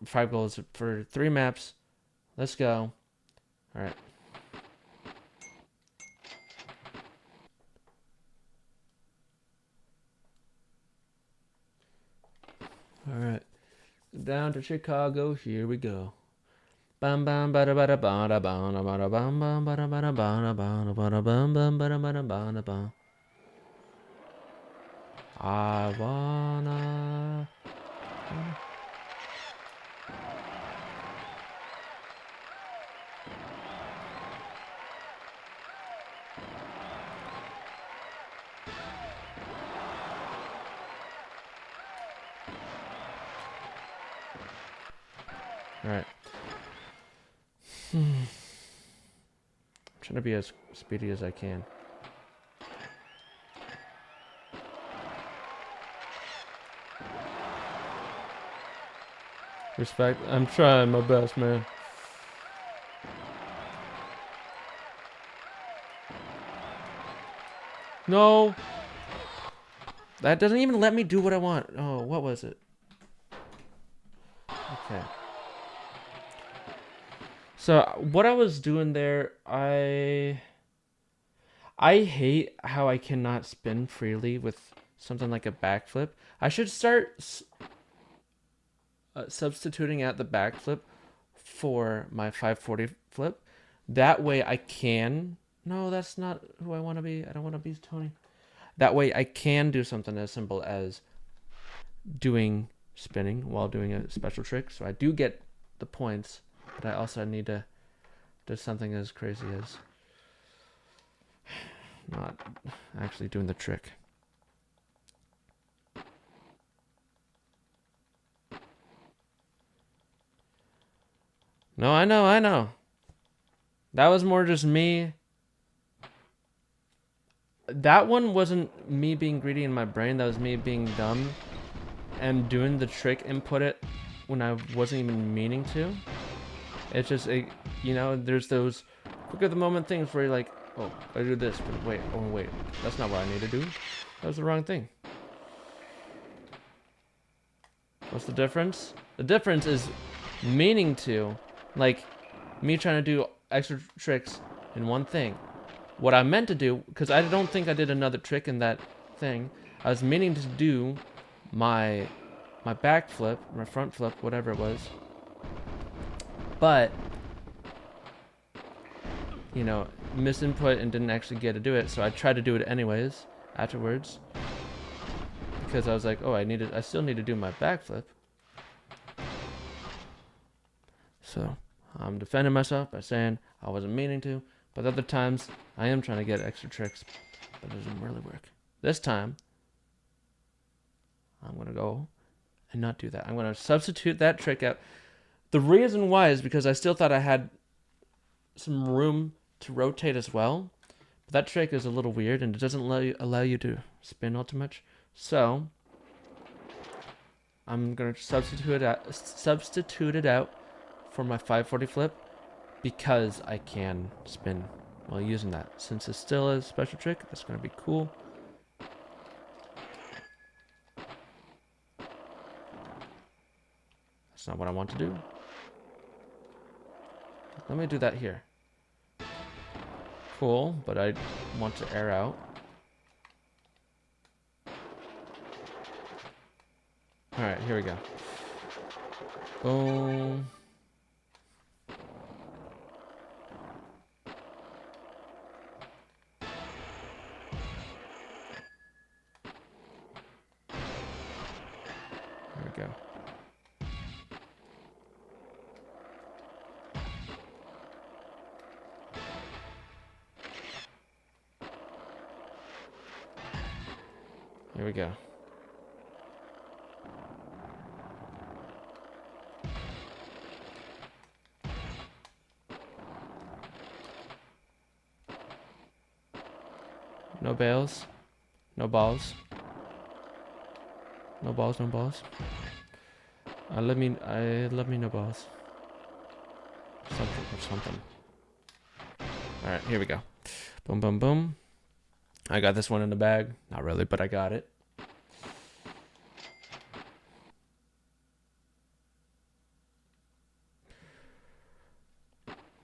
5 goals for 3 maps. Let's go. Alright. Alright. Down to Chicago, here we go. Bam bam bada bada bada bada bada bam bam bada bada bada bada bada bam bam bada bada bada bam. I wanna. Alright. I'm trying to be as speedy as I can. Respect. I'm trying my best, man. No. That doesn't even let me do what I want. Oh, what was it? Okay. So what I was doing there, I hate how I cannot spin freely with something like a backflip. I should start substituting out the backflip for my 540 flip. That way I can... No, that's not who I want to be. I don't want to be Tony. That way I can do something as simple as doing spinning while doing a special trick. So I do get the points. But I also need to do something as crazy as not actually doing the trick. No, I know. That was more just me. That one wasn't me being greedy in my brain. That was me being dumb and doing the trick input it when I wasn't even meaning to. It's just, you know, there's those Look at the moment things where you're like, oh, I do this, but wait, that's not what I need to do. That was the wrong thing. What's the difference? The difference is meaning to, like, me trying to do extra tricks in one thing. What I meant to do, because I don't think I did another trick in that thing. I was meaning to do my back flip, my front flip, whatever it was. But, you know, misinput and didn't actually get to do it. So I tried to do it anyways afterwards. Because I was like, oh, I still need to do my backflip. So I'm defending myself by saying I wasn't meaning to, but other times I am trying to get extra tricks, but it doesn't really work. This time, I'm gonna go and not do that. I'm gonna substitute that trick out. The reason why is because I still thought I had some room to rotate as well, but that trick is a little weird and it doesn't allow you to spin all too much. So I'm gonna substitute it out for my 540 flip because I can spin while using that. Since it's still a special trick, that's gonna be cool. That's not what I want to do. Let me do that here. Cool, but I want to air out. Alright, here we go. Boom. There we go. Here we go. No bails. No balls. No balls, no balls. Let me no balls. Something. Alright, here we go. Boom, boom, boom. I got this one in the bag. Not really, but I got it.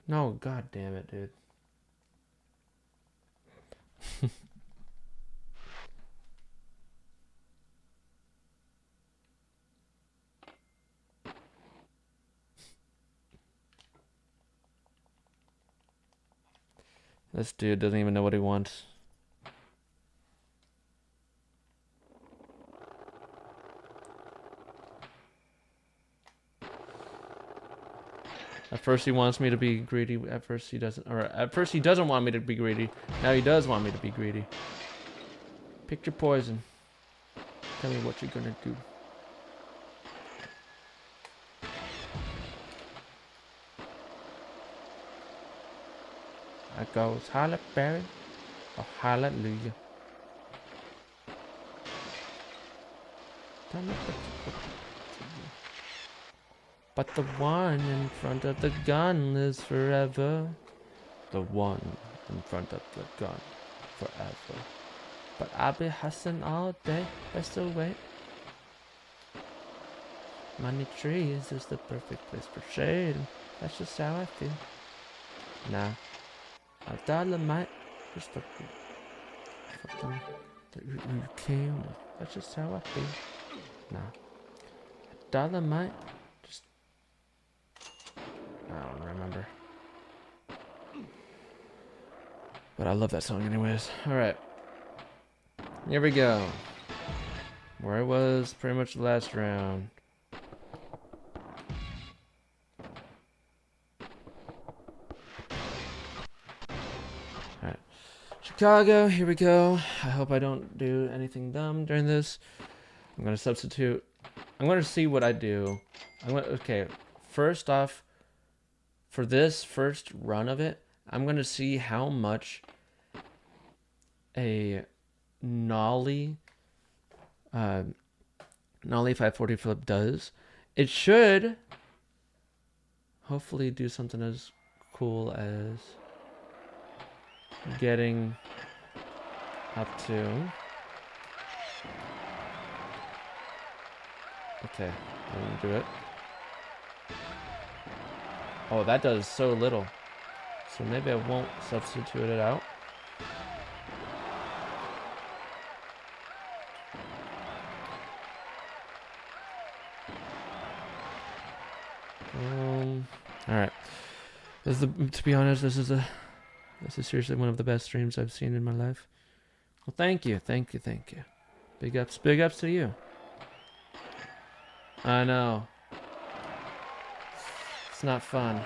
No, god damn it, dude. This dude doesn't even know what he wants. At first he wants me to be greedy. At first he doesn't. Or at first he doesn't want me to be greedy. Now he does want me to be greedy. Pick your poison. Tell me what you're gonna do. I goes Halle-Berry or Hallelujah. Tell me what you do. But the one in front of the gun lives forever. The one in front of the gun forever. But I'll be hustling all day, best to wait. Money trees is the perfect place for shade. That's just how I feel. Nah, a dollar might just fuck them that you came with. That's just how I feel. Nah, a dollar might just. I don't remember. But I love that song anyways. Alright. Here we go. Where I was pretty much the last round. Alright. Chicago, here we go. I hope I don't do anything dumb during this. I'm gonna substitute. I'm gonna see what I do. Okay, first off, for this first run of it, I'm gonna see how much a nollie 540 flip does. It should hopefully do something as cool as getting up to. Okay, I'm gonna do it. Oh, that does so little. So maybe I won't substitute it out. All right. To be honest, this is seriously one of the best streams I've seen in my life. Well, thank you. Big ups to you. I know. It's not fun.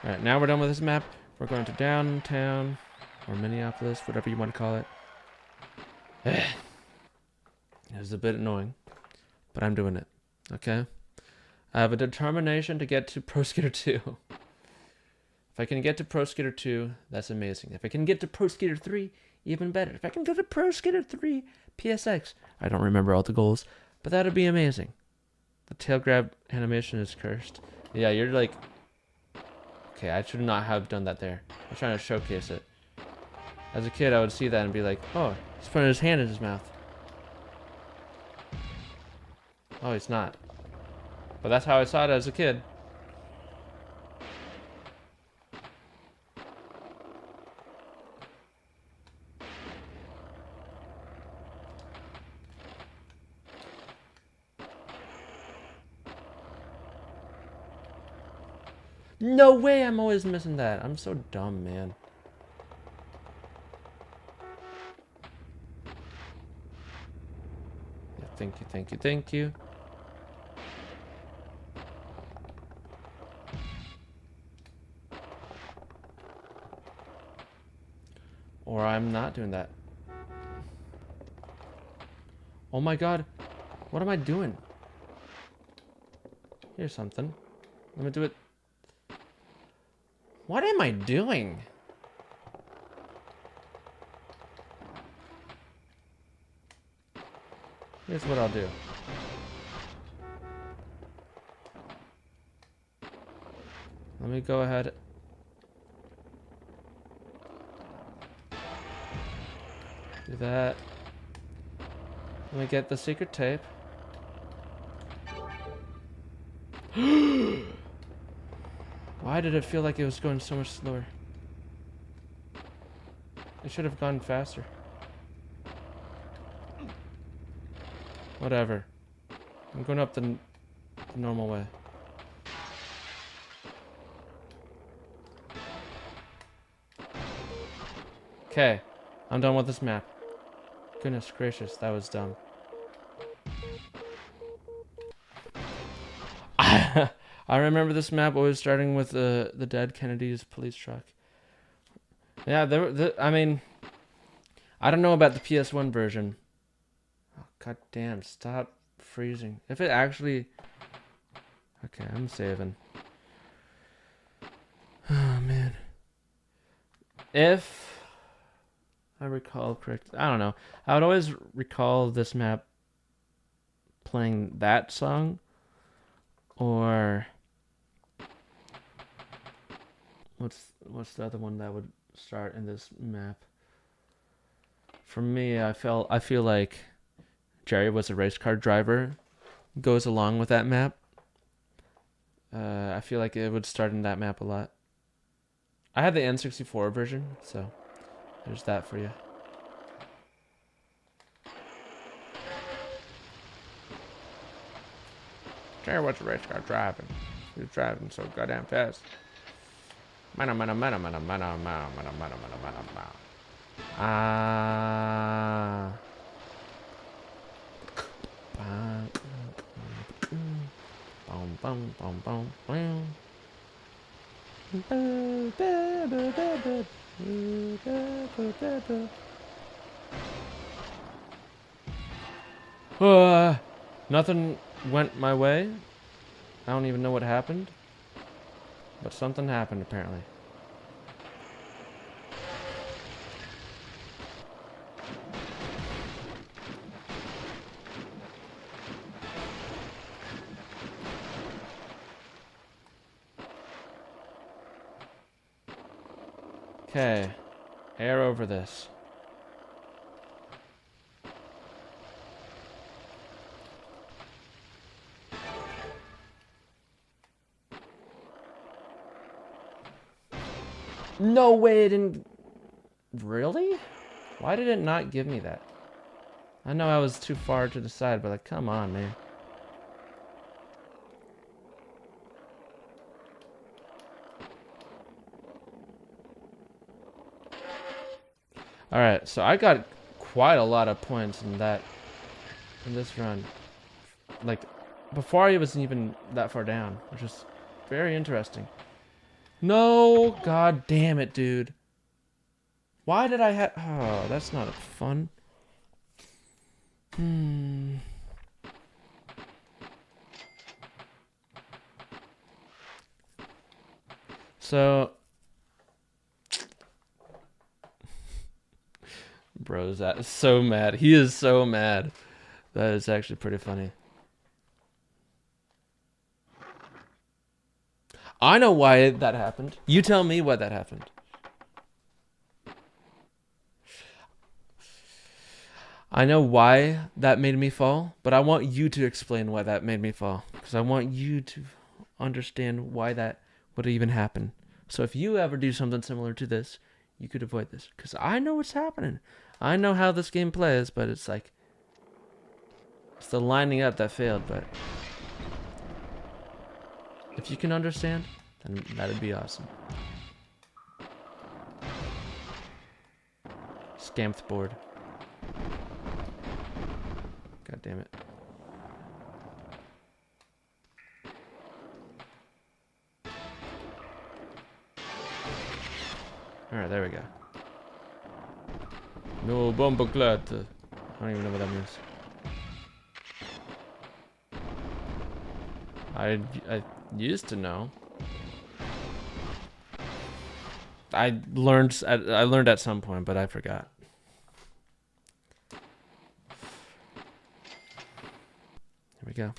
Alright, now we're done with this map. We're going to downtown, or Minneapolis, whatever you want to call it. It's a bit annoying, but I'm doing it, okay? I have a determination to get to Pro Skater 2. If I can get to Pro Skater 2, that's amazing. If I can get to Pro Skater 3, even better. If I can go to Pro Skater 3 PSX, I don't remember all the goals, but that would be amazing. The tail grab animation is cursed. Yeah, you're like... Okay, I should not have done that there. I'm trying to showcase it. As a kid, I would see that and be like, oh, he's putting his hand in his mouth. Oh, he's not. But that's how I saw it as a kid. No way, I'm always missing that. I'm so dumb, man. Yeah, thank you. Or I'm not doing that. Oh my god. What am I doing? Here's something. Let me do it. What am I doing? Here's what I'll do. Let me go ahead. Do that. Let me get the secret tape. Why did it feel like it was going so much slower? It should have gone faster. Whatever. I'm going up the normal way. Okay. I'm done with this map. Goodness gracious, that was dumb. I remember this map always starting with the dead Kennedy's police truck. Yeah, I mean, I don't know about the PS1 version. Oh, god damn, stop freezing. If it actually... Okay, I'm saving. Oh, man. If I recall correctly, I don't know. I would always recall this map playing that song. Or... What's the other one that would start in this map? For me, I feel like Jerry Was a Race Car Driver goes along with that map. I feel like it would start in that map a lot. I had the N64 version, so there's that for you. Jerry Was a Race Car Driving. He was driving so goddamn fast. Ah. Nothing went my way. I don't even know what happened. But something happened apparently. Okay. Air over this. No way it didn't... Really? Why did it not give me that? I know I was too far to the side, but like, come on, man. Alright, so I got quite a lot of points in this run. Like, before I was even that far down, which is very interesting. No, god damn it, dude. Why did I have... Oh, that's not fun. So... Bro's that is so mad. He is so mad. That is actually pretty funny. I know why that happened. You tell me why that happened. I know why that made me fall, but I want you to explain why that made me fall. Because I want you to understand why that would even happen. So if you ever do something similar to this, you could avoid this. Because I know what's happening. I know how this game plays, but it's like... It's the lining up that failed, but... If you can understand, then that'd be awesome. Scamped board. God damn it. Alright, there we go. No bomboclat. I don't even know what that means. I used to know. I learned at some point, but I forgot. Here we go.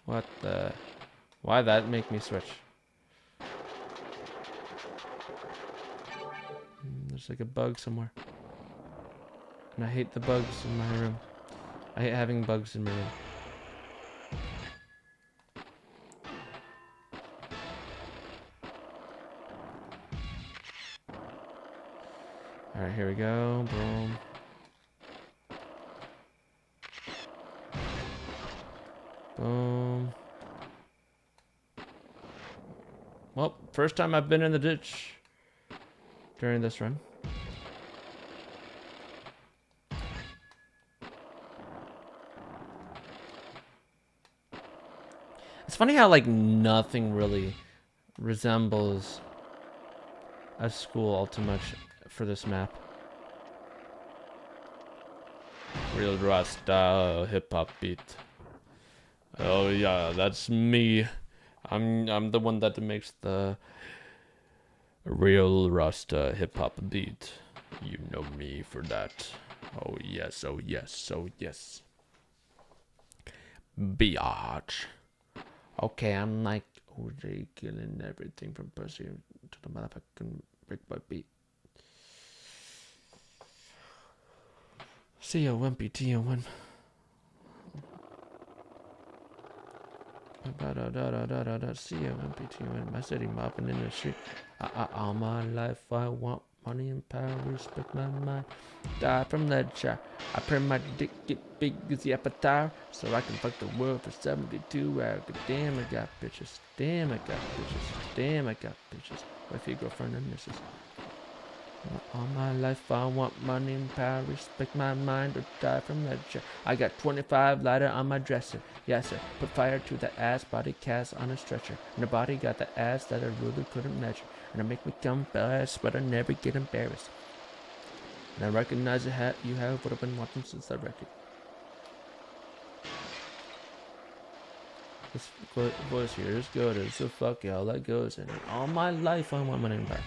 What the? Why that make me switch? There's like a bug somewhere. And I hate the bugs in my room. I hate having bugs in my room. Alright, here we go. Boom. Boom. Well, first time I've been in the ditch during this run. It's funny how like nothing really resembles a school all too much for this map. Real Rasta hip hop beat. Oh yeah, that's me. I'm the one that makes the real Rasta hip hop beat. You know me for that. Oh yes, oh yes, oh yes. Biatch. Okay, I'm like OJ killing everything from pussy to the motherfucking brick by beat. See ya, Wimpy T1. See ya, Wimpy T1. My city mopping in the street. All my life I want money and power, respect my mind. Die from ledger. I pray my dick get big as the avatar, so I can fuck the world for 72 hours. But damn, I got bitches. Damn, I got bitches. Damn, I got bitches. Wifey, girlfriend, and missus. All my life I want money and power, respect my mind or die from ledger. I got 25 lighter on my dresser, yes sir. Put fire to the ass, body cast on a stretcher. And the body got the ass that I really couldn't measure. And it make me come fast, but I never get embarrassed. And I recognize the hat you have what I've been watching since that record. This voice here is good, so fuck y'all, that goes in it. All my life I want money and power.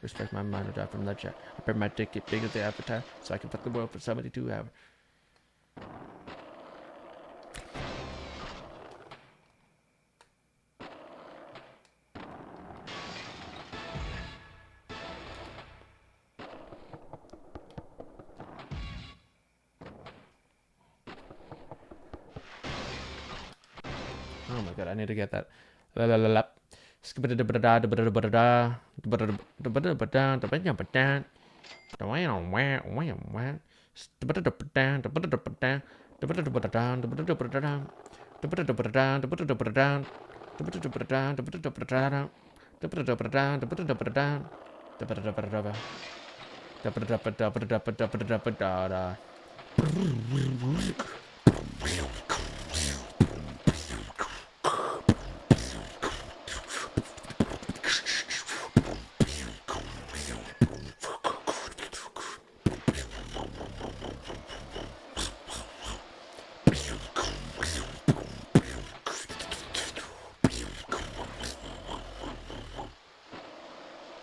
Respect my mind or die from ledger. I bet my dick get big as the avatar, so I can fuck the world for 72 hours. Oh my god, I need to get that.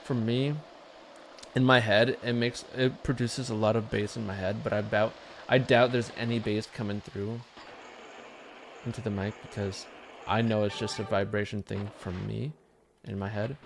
For me, in my head, it produces a lot of bass in my head, but I doubt there's any bass coming through into the mic because I know it's just a vibration thing from me in my head.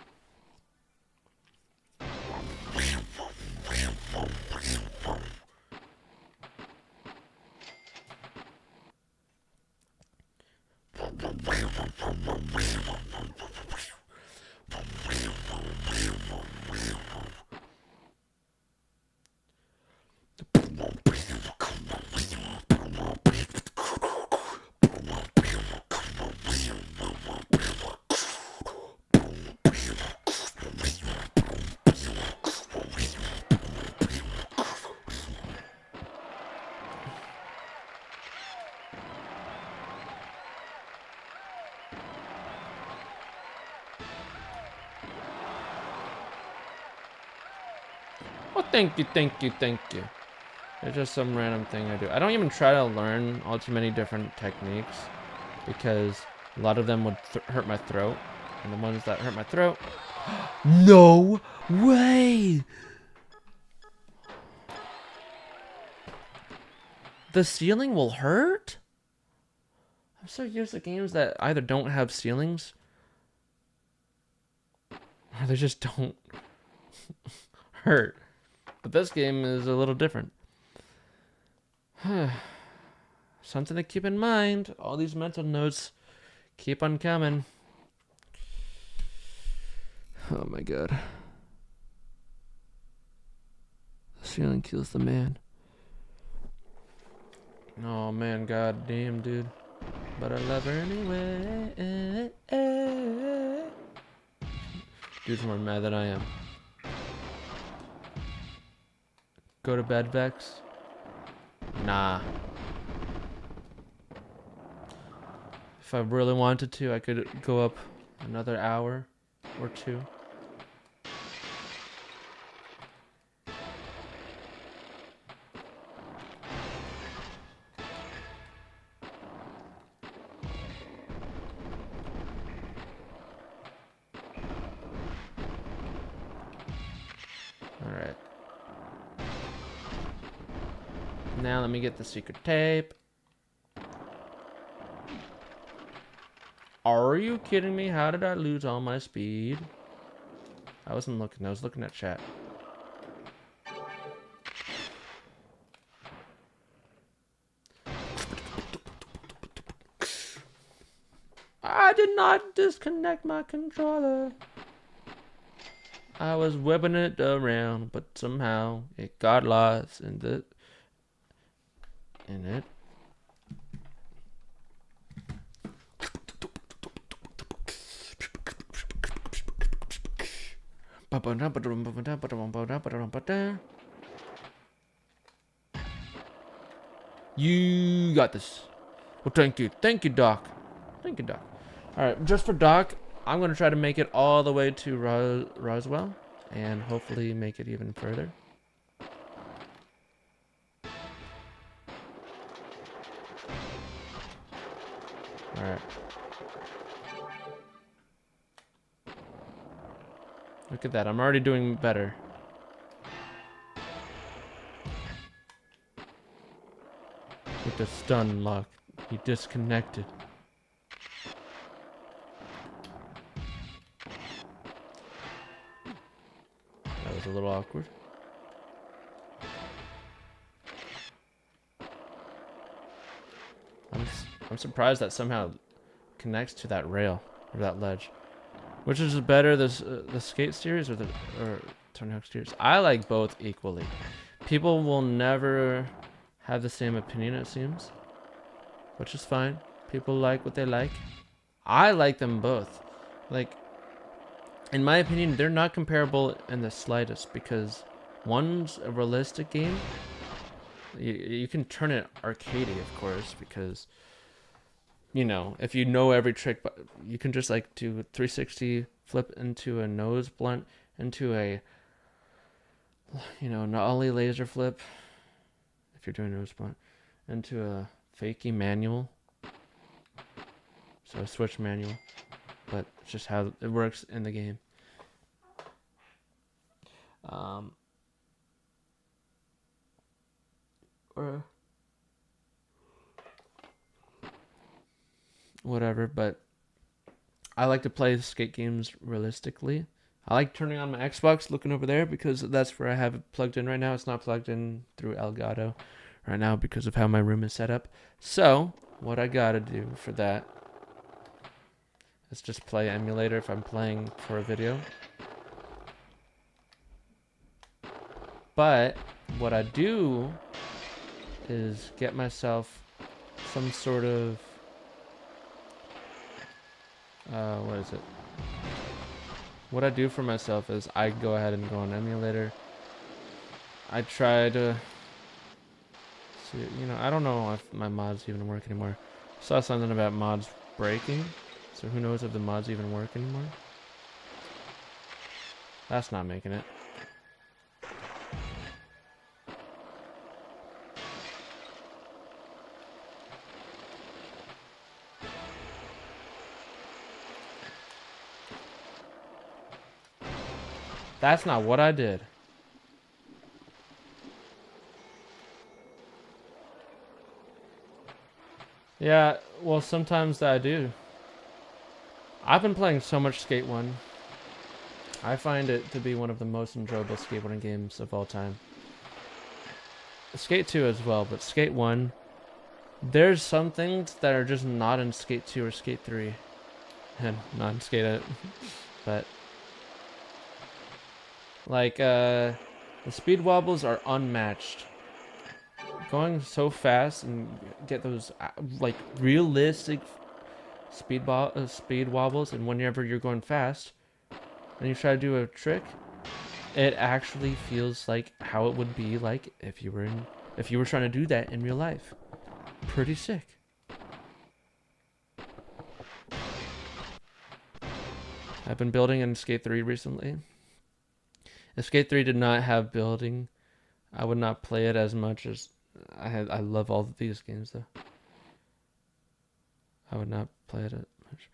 Oh, thank you. It's just some random thing I do. I don't even try to learn all too many different techniques because a lot of them would hurt my throat. And the ones that hurt my throat... No way! The ceiling will hurt? I'm so used to games that either don't have ceilings or they just don't hurt. But this game is a little different. Something to keep in mind. All these mental notes keep on coming. Oh my god. The ceiling kills the man. Oh man, god damn, dude. But I love her anyway. Dude's more mad than I am. Go to bed, Vex? Nah. If I really wanted to, I could go up another hour or two. Alright. Now let me get the secret tape. Are you kidding me? How did I lose all my speed? I wasn't looking. I was looking at chat. I did not disconnect my controller. I was whipping it around, but somehow it got lost in it. You got this. Well, thank you, Doc. Thank you, Doc. All right, just for Doc, I'm gonna try to make it all the way to Roswell, and hopefully make it even further. All right. Look at that. I'm already doing better. With the stun lock, he disconnected. That was a little awkward. I'm surprised that somehow connects to that rail or that ledge. Which is better, the skate series or Tony Hawk series? I like both equally. People will never have the same opinion, it seems, which is fine. People like what they like. I like them both. Like, in my opinion, they're not comparable in the slightest, because one's a realistic game. You can turn it arcadey, of course, because, you know, if you know every trick, but you can just like do 360 flip into a nose blunt, into a, you know, nollie laser flip, if you're doing a nose blunt, into a fakie manual. So a switch manual, but it's just how it works in the game. Or whatever, but I like to play skate games realistically. I like turning on my Xbox, looking over there, because that's where I have it plugged in right now. It's not plugged in through Elgato right now because of how my room is set up. So what I gotta do for that is just play emulator if I'm playing for a video. But what I do is get myself some sort of what is it? What I do for myself is I go ahead and go on emulator. I try to see, you know, I don't know if my mods even work anymore. Saw something about mods breaking, so who knows if the mods even work anymore. That's not making it. That's not what I did. Yeah, well, sometimes I do. I've been playing so much Skate 1. I find it to be one of the most enjoyable skateboarding games of all time. Skate 2 as well, but Skate 1, there's some things that are just not in Skate 2 or Skate 3. And not in Skate 8. But like, the speed wobbles are unmatched. Going so fast and get those like realistic speed wobbles, and whenever you're going fast and you try to do a trick, it actually feels like how it would be like if you were trying to do that in real life. Pretty sick. I've been building in Skate 3 recently. If Skate 3 did not have building, I would not play it as much as I love all of these games though. I would not play it as much.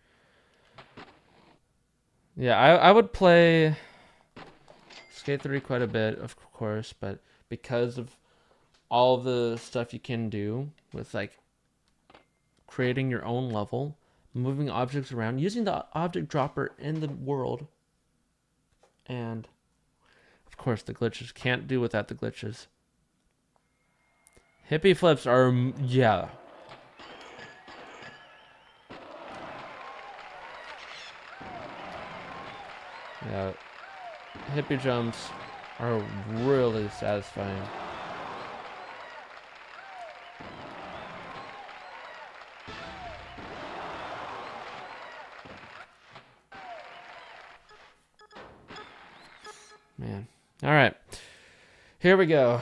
Yeah, I would play Skate 3 quite a bit, of course, but because of all the stuff you can do with like creating your own level, moving objects around, using the object dropper in the world, and of course the glitches, can't do without the glitches. Hippie flips are, yeah. Yeah. hippie jumps are really satisfying. Man. Alright. Here we go.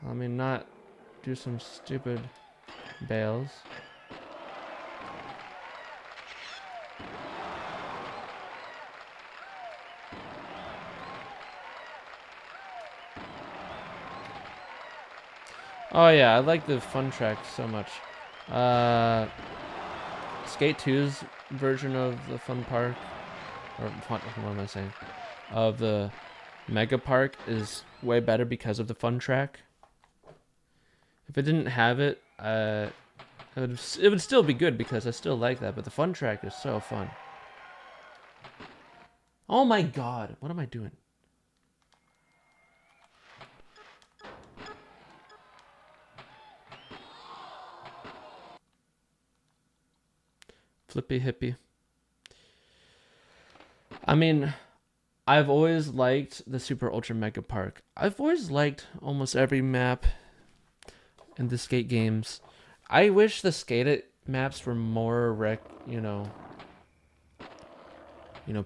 Let me not do some stupid bails. Oh yeah, I like the fun track so much. Skate 2's version of the fun park, or fun, what am I saying? Of the Mega Park is way better because of the fun track. If it didn't have it, it would still be good because I still like that, but the fun track is so fun. Oh my god, what am I doing? Flippy hippie. I mean, I've always liked the Super Ultra Mega Park. I've always liked almost every map in the skate games. I wish the skate maps were more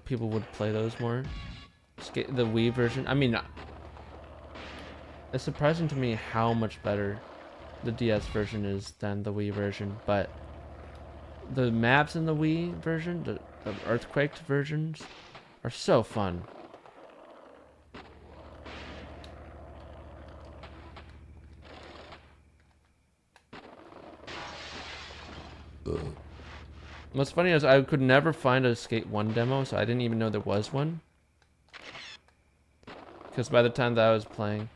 people would play those more. The Wii version. I mean, it's surprising to me how much better the DS version is than the Wii version, but the maps in the Wii version, the earthquaked versions, are so fun. What's funny is I could never find a Skate 1 demo, so I didn't even know there was one. Because by the time that I was playing,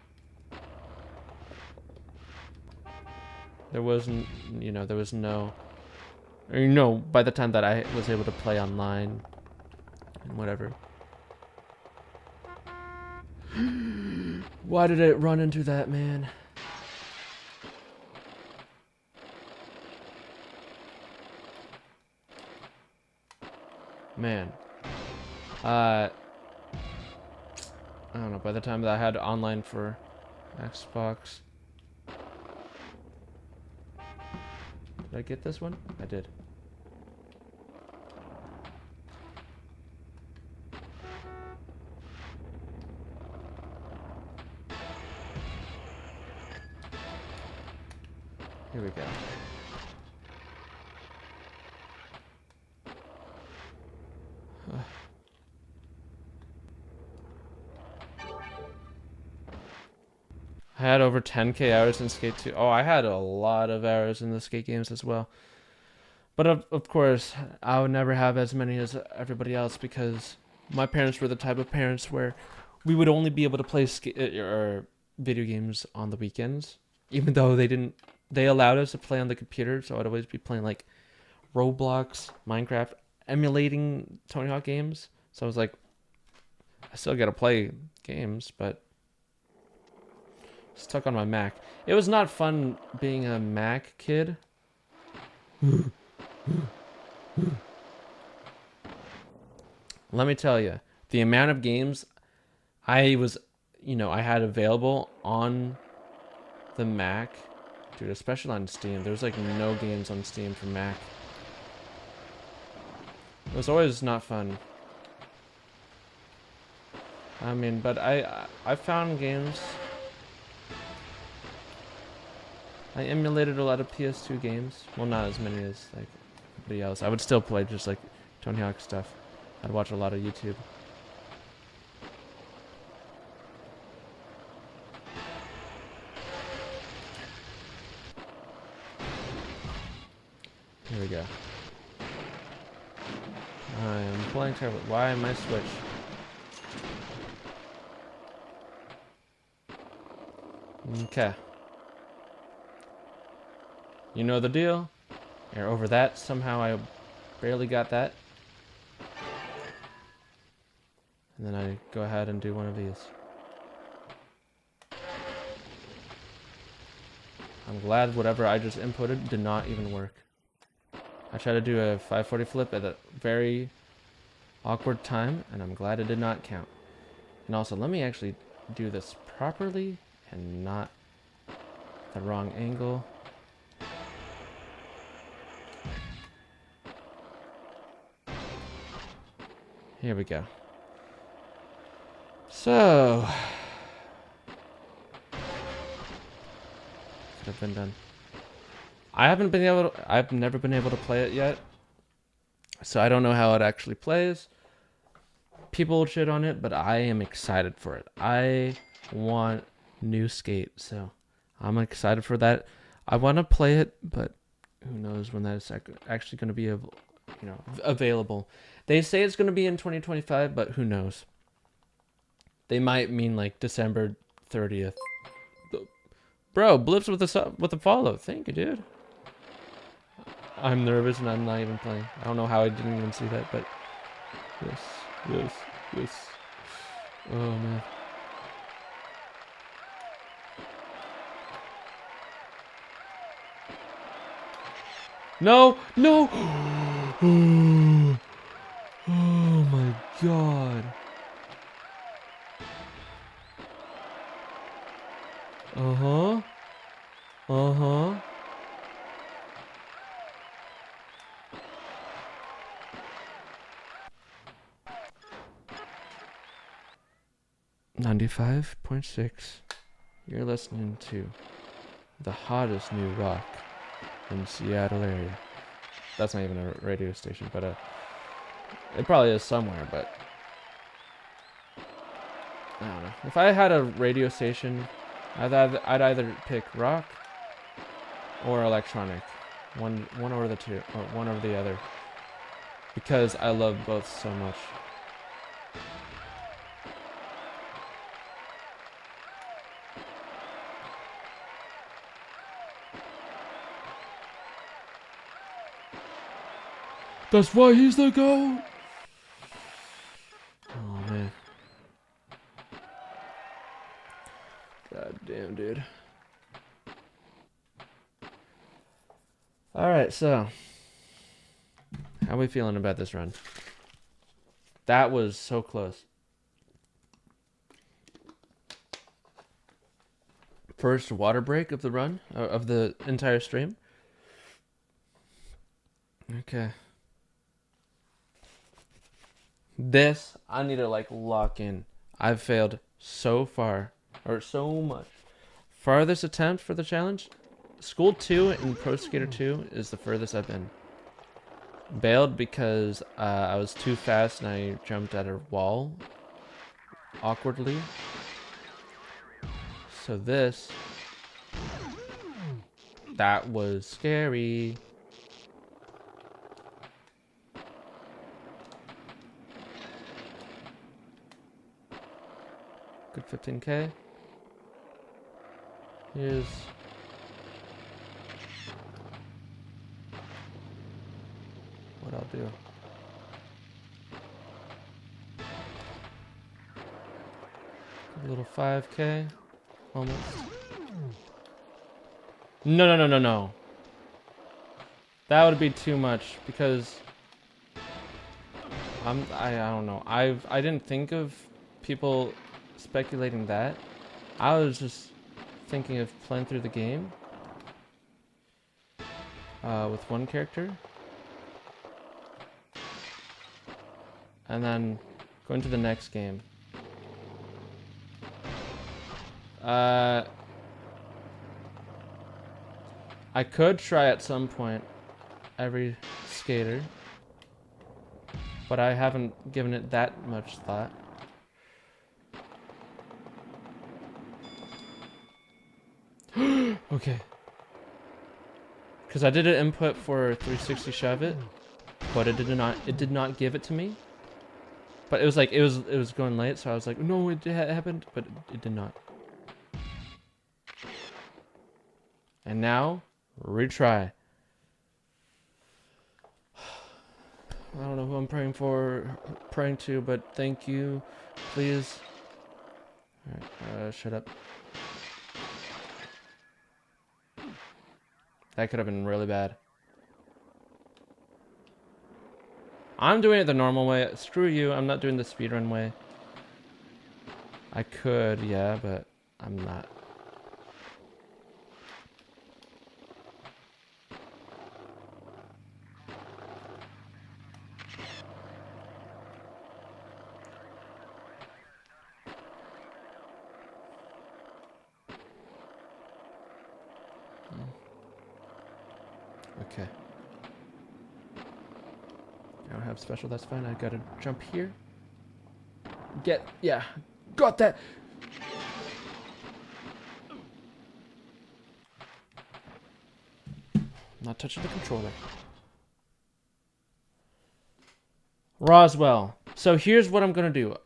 there wasn't, there was no... by the time that I was able to play online and whatever. Why did it run into that, man? Man. I don't know, by the time that I had online for Xbox. Did I get this one? I did. Here we go. I had over 10k hours in Skate 2. Oh, I had a lot of hours in the Skate games as well. But of course, I would never have as many as everybody else because my parents were the type of parents where we would only be able to play video games on the weekends, even though they allowed us to play on the computer, so I'd always be playing like Roblox, Minecraft, emulating Tony Hawk games. So I was like, I still gotta play games, but stuck on my Mac. It was not fun being a Mac kid. Let me tell you, the amount of games I had available on the Mac, dude, especially on Steam. There's like no games on Steam for Mac. It was always not fun. I mean, but I found games. I emulated a lot of PS2 games. Well, not as many as like everybody else. I would still play just like Tony Hawk stuff. I'd watch a lot of YouTube. Here we go. I am playing terrible. Why am I switch? Okay. You know the deal. You're over that. Somehow I barely got that. And then I go ahead and do one of these. I'm glad whatever I just inputted did not even work. I tried to do a 540 flip at a very awkward time, and I'm glad it did not count. And also, let me actually do this properly and not the wrong angle. Here we go. So, could have been done. I've never been able to play it yet, so I don't know how it actually plays. People shit on it, but I am excited for it. I want new skate, so I'm excited for that. I want to play it, but who knows when that's actually going to be, available. They say it's going to be in 2025, but who knows? They might mean like December 30th. Bro, blips with a follow. Thank you, dude. I'm nervous and I'm not even playing. I don't know how I didn't even see that, but yes. Oh man. No. Oh my god. Uh-huh. 95.6. You're listening to the hottest new rock in Seattle area. That's not even a radio station, but it probably is somewhere, but I don't know. If I had a radio station, I'd either pick rock or electronic. One over the two, or one over the other. Because I love both so much. That's why he's the GOAT! Oh man. God damn, dude. Alright, so. How are we feeling about this run? That was so close. First water break of the run, of the entire stream. Okay. This, I need to like lock in. I've failed so far, or so much. Farthest attempt for the challenge? School 2 and Pro Skater 2 is the furthest I've been. Bailed because I was too fast and I jumped at a wall awkwardly. So this, that was scary. Good 15K. Here's what I'll do. A little 5K. Almost. No. That would be too much because I don't know. I didn't think of people speculating that. I was just thinking of playing through the game with one character and then going to the next game. I could try at some point every skater, but I haven't given it that much thought. Okay. Because I did an input for 360 shove it, but it did not give it to me. But it was like it was going late, so I was like, no, it happened, but it did not. And now, retry. I don't know who I'm praying to, but thank you, please. Alright, shut up. That could have been really bad. I'm doing it the normal way. Screw you, I'm not doing the speedrun way. I could, yeah, but I'm not. Okay. I don't have special, that's fine. I gotta jump here. Yeah, got that. Not touching the controller. Roswell. So here's what I'm gonna do.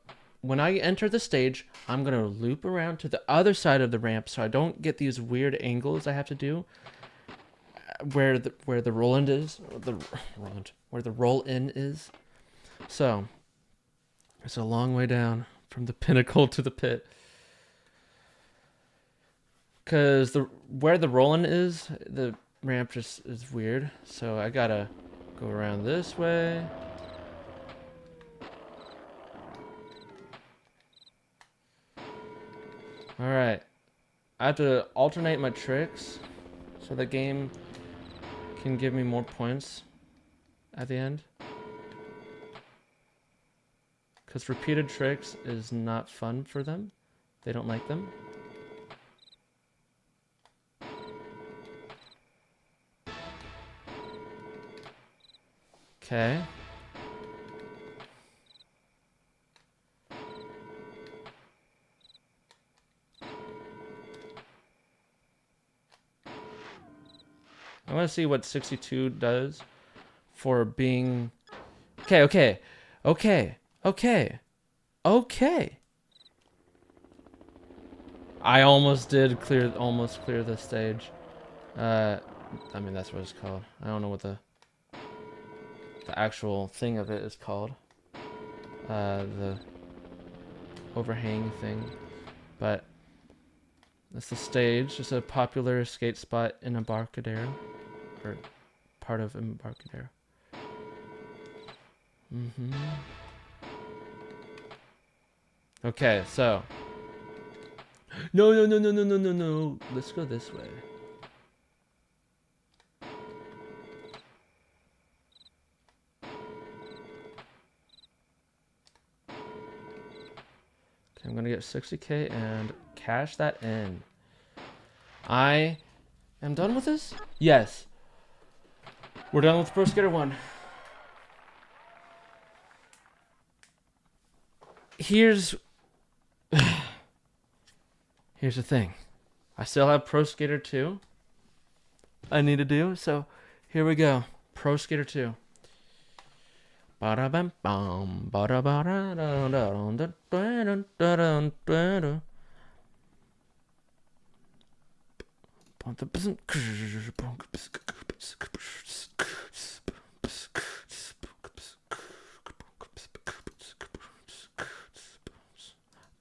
When I enter the stage, I'm gonna loop around to the other side of the ramp so I don't get these weird angles I have to do. Where the Roland is, where the roll-in is. So it's a long way down from the pinnacle to the pit. Cause where the roll-in is, the ramp just is weird. So I gotta go around this way. All right, I have to alternate my tricks so the game can give me more points at the end. Because repeated tricks is not fun for them. They don't like them. Okay. I want to see what 62 does for being... Okay. I almost did clear the stage. I mean, that's what it's called. I don't know what the actual thing of it is called. The overhang thing. But that's the stage. It's a popular skate spot in Embarcadero. Or part of Embarcadero. Okay, so. No. Let's go this way. Okay, I'm gonna get 60K and cash that in. I am done with this? Yes. We're done with Pro Skater 1. Here's the thing. I still have Pro Skater 2 I need to do, so here we go. Pro Skater 2.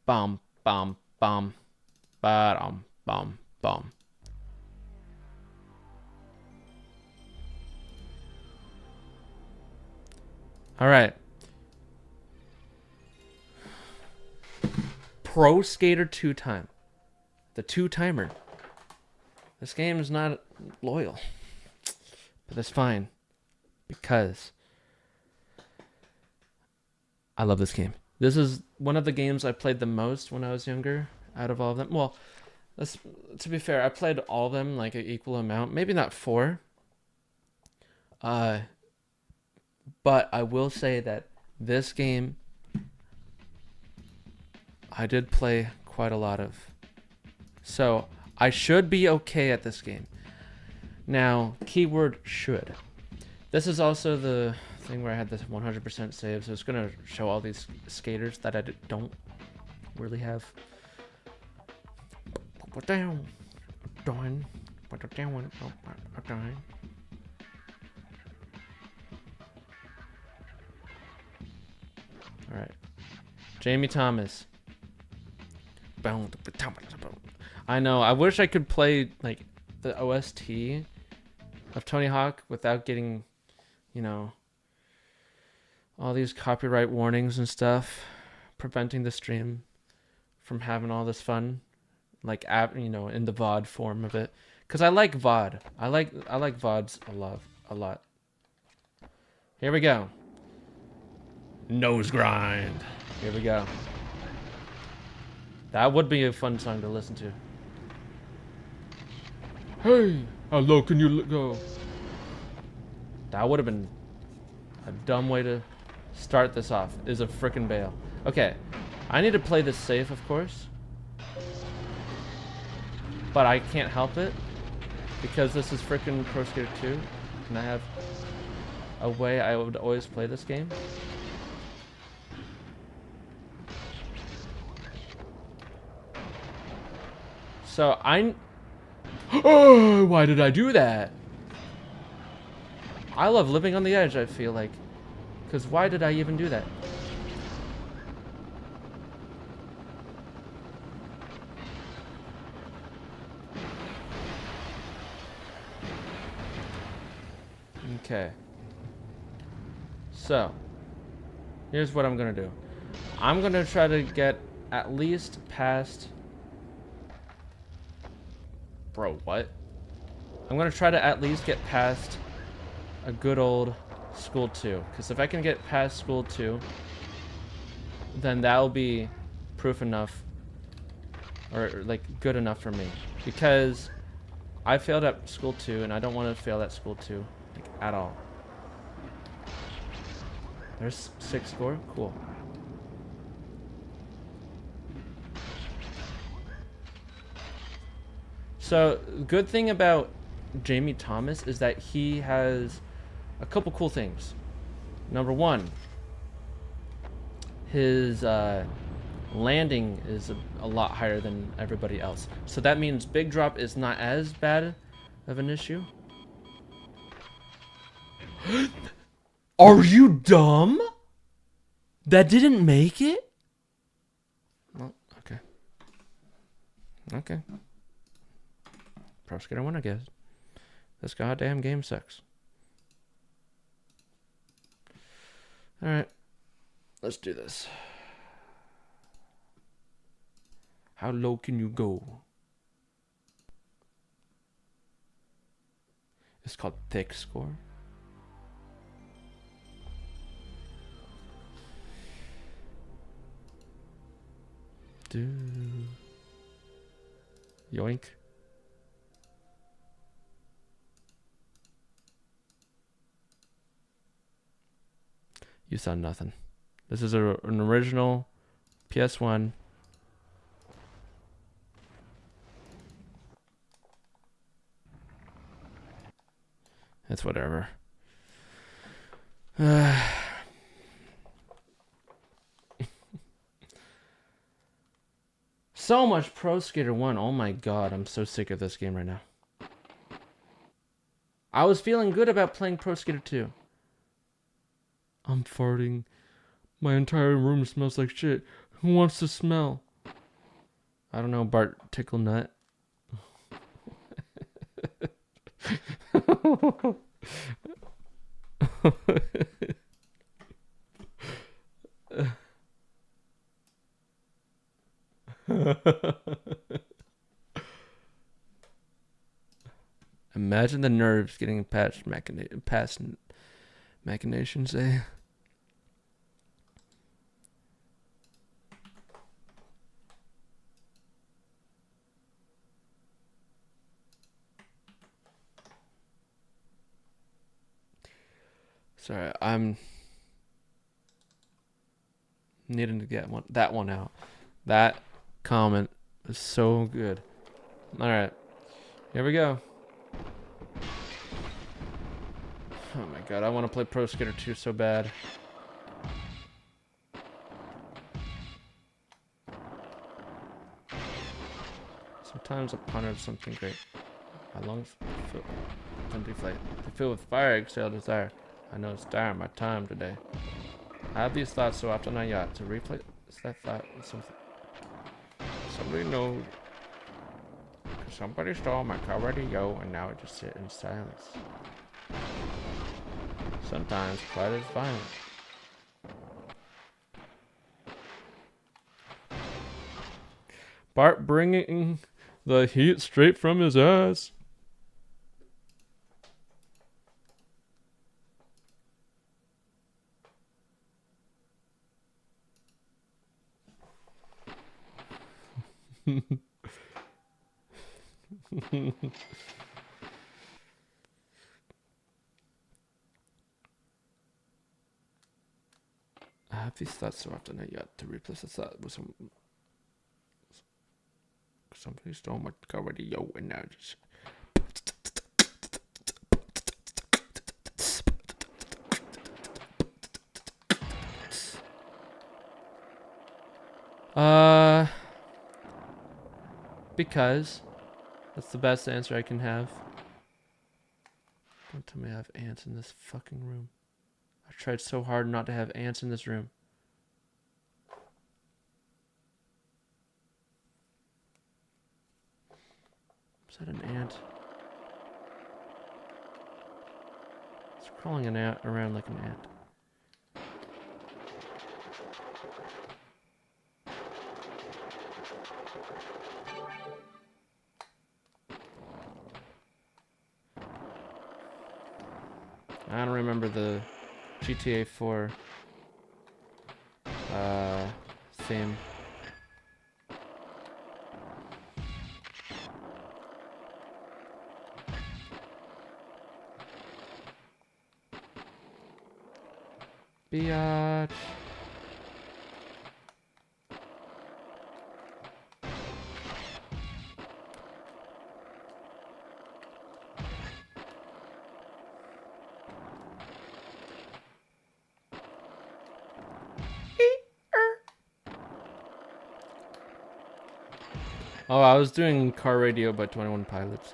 Bum bum bum bum bum bum. All right. Pro Skater 2 time. The 2-timer. This game is not loyal. But that's fine. Because I love this game. This is one of the games I played the most when I was younger out of all of them. Well, to be fair, I played all of them like an equal amount. Maybe not 4. But I will say that this game I did play quite a lot of. So I should be okay at this game. Now, keyword should. This is also the thing where I had this 100% save, so it's going to show all these skaters that I don't really have. Alright. Jamie Thomas. I know, I wish I could play like the OST of Tony Hawk without getting, you know, all these copyright warnings and stuff, preventing the stream from having all this fun, like you know, in the VOD form of it, because I like VOD. I like VODs a lot. Here we go. Nose grind. Here we go. That would be a fun song to listen to. Hey, how low can you go? That would have been a dumb way to start this off. Is a frickin' bail. Okay, I need to play this safe, of course. But I can't help it because this is frickin' Pro Skater 2, and I have a way I would always play this game. So oh, why did I do that? I love living on the edge, I feel like. Because why did I even do that? Okay. So, here's what I'm going to do. I'm going to try to get at least past... Bro, what? I'm going to try to at least get past a good old School 2. Because if I can get past School 2, then that'll be proof enough. Or, like, good enough for me. Because I failed at School 2, and I don't want to fail at School 2. Like, at all. There's 6 score? Cool. So, good thing about Jamie Thomas is that he has a couple cool things. Number one, his landing is a lot higher than everybody else. So that means big drop is not as bad of an issue. Are you dumb? That didn't make it? Well, okay. Okay. Pro Skater 1, I guess. This goddamn game sucks. Alright. Let's do this. How low can you go? It's called thick score. Yoink. You saw nothing. This is an original PS1. It's whatever. So much Pro Skater 1. Oh my god, I'm so sick of this game right now. I was feeling good about playing Pro Skater 2. I'm farting. My entire room smells like shit. Who wants to smell? I don't know, Bart Tickle Nut. Imagine the nerves getting past machinations, eh? Sorry, I'm needing to get that one out. That comment is so good. All right, here we go. Oh my god, I want to play Pro Skater 2 so bad. Sometimes I ponder something great. My lungs feel deflate. They fill with fire, exhale desire. I know it's dire my time today. I have these thoughts so often I yacht to replace that thought with something. Somebody knows. Somebody stole my car radio and now it just sits in silence. Sometimes quite as violent. Bart bringing the heat straight from his ass. I have these thoughts so often I yet to replace the thought with somebody stole my car radio and now just because that's the best answer I can have. Don't tell me I have ants in this fucking room. I tried so hard not to have ants in this room. Is that an ant? It's crawling an ant around like an ant. I don't remember the GTA 4 theme. Biatch. Oh, I was doing Car Radio by 21 Pilots.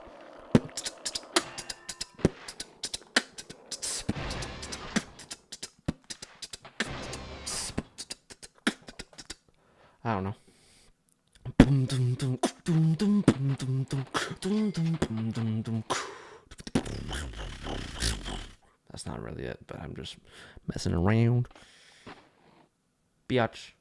I don't know. That's not really it, but I'm just messing around. Biatch.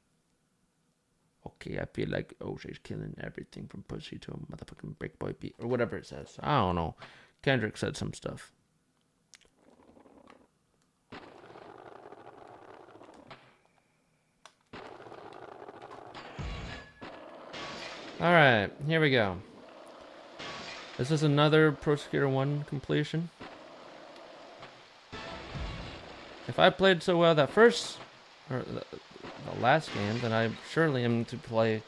Okay, I feel like OJ's killing everything from pussy to a motherfucking break boy beat, or whatever it says. I don't know. Kendrick said some stuff. Alright, here we go. This is another Pro Skater 1 completion. If I played so well that first, or the last game, then I surely am to play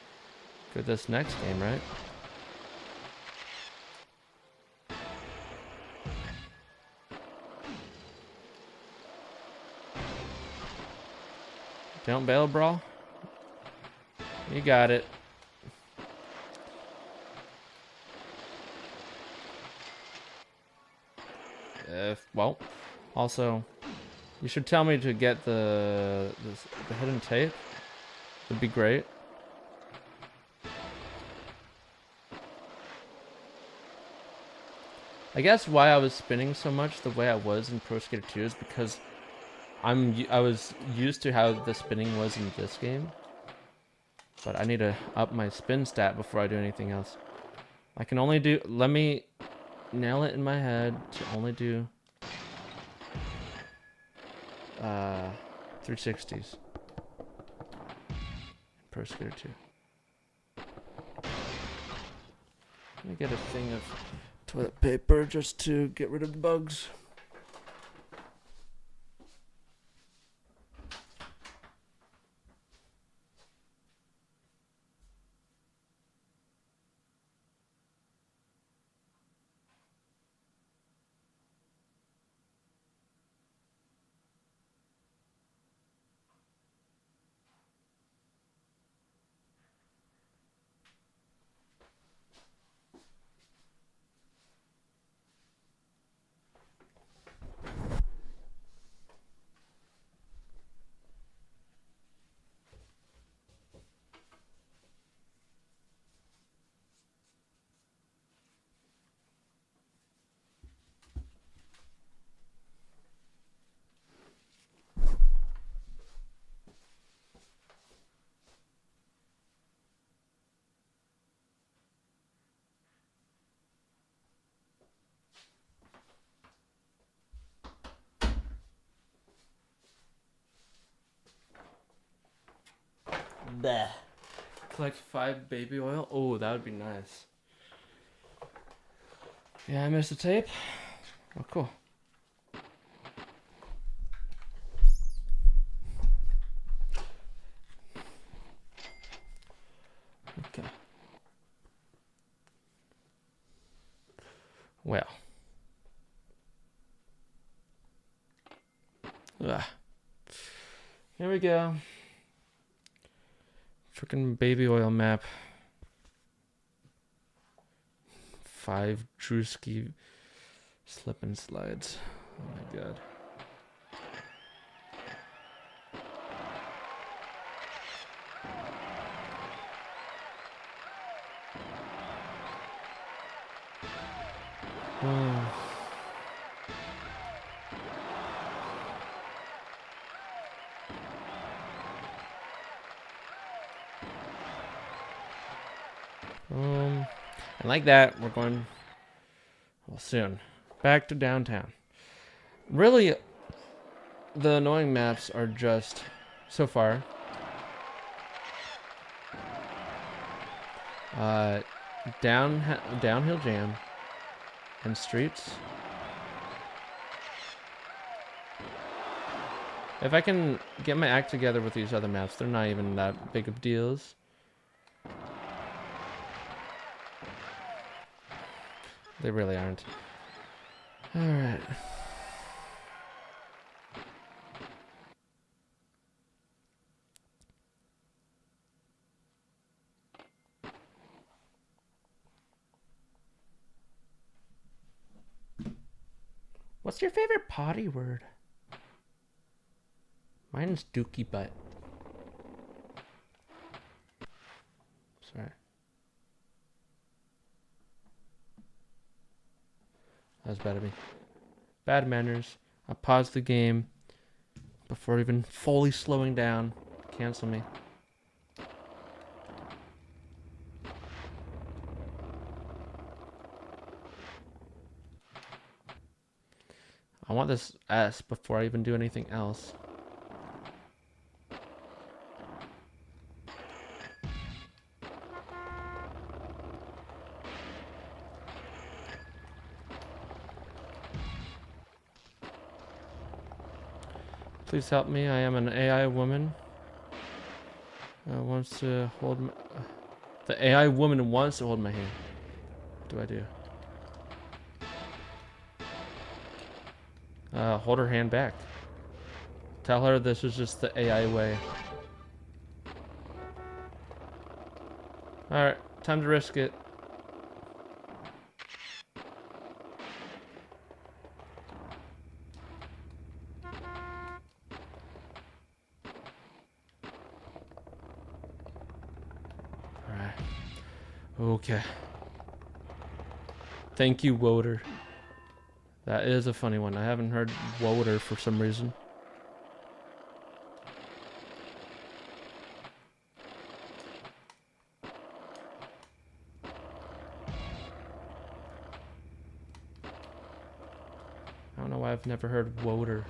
good this next game, right? Don't bail, brawl. You got it. Well, also, you should tell me to get the hidden tape. Would be great. I guess why I was spinning so much the way I was in Pro Skater 2 is because I was used to how the spinning was in this game. But I need to up my spin stat before I do anything else. I can only do, let me nail it in my head to only do 360s. Pro Skater 2. Let me get a thing of toilet paper just to get rid of the bugs. Bleh. Collect 5 baby oil. Oh, that would be nice. Yeah, I missed the tape. Oh, cool. Okay. Well. Ugh. Here we go. Freaking baby oil map. 5 Drewski slip and slides. Oh my god. Oh. And like that, we're going, well, soon, back to downtown. Really, the annoying maps are just, so far, downhill jam and streets. If I can get my act together with these other maps, they're not even that big of deals. They really aren't. Alright. What's your favorite potty word? Mine's dookie butt. Sorry. That was bad of me. Bad manners. I paused the game before even fully slowing down. Cancel me. I want this S before I even do anything else. Please help me. I am an AI woman. Wants to hold my, the AI woman wants to hold my hand. What do I do? Hold her hand back. Tell her this is just the AI way. Alright, time to risk it. Alright. Okay. Thank you, Woder. That is a funny one. I haven't heard Woder for some reason. I don't know why I've never heard Woder.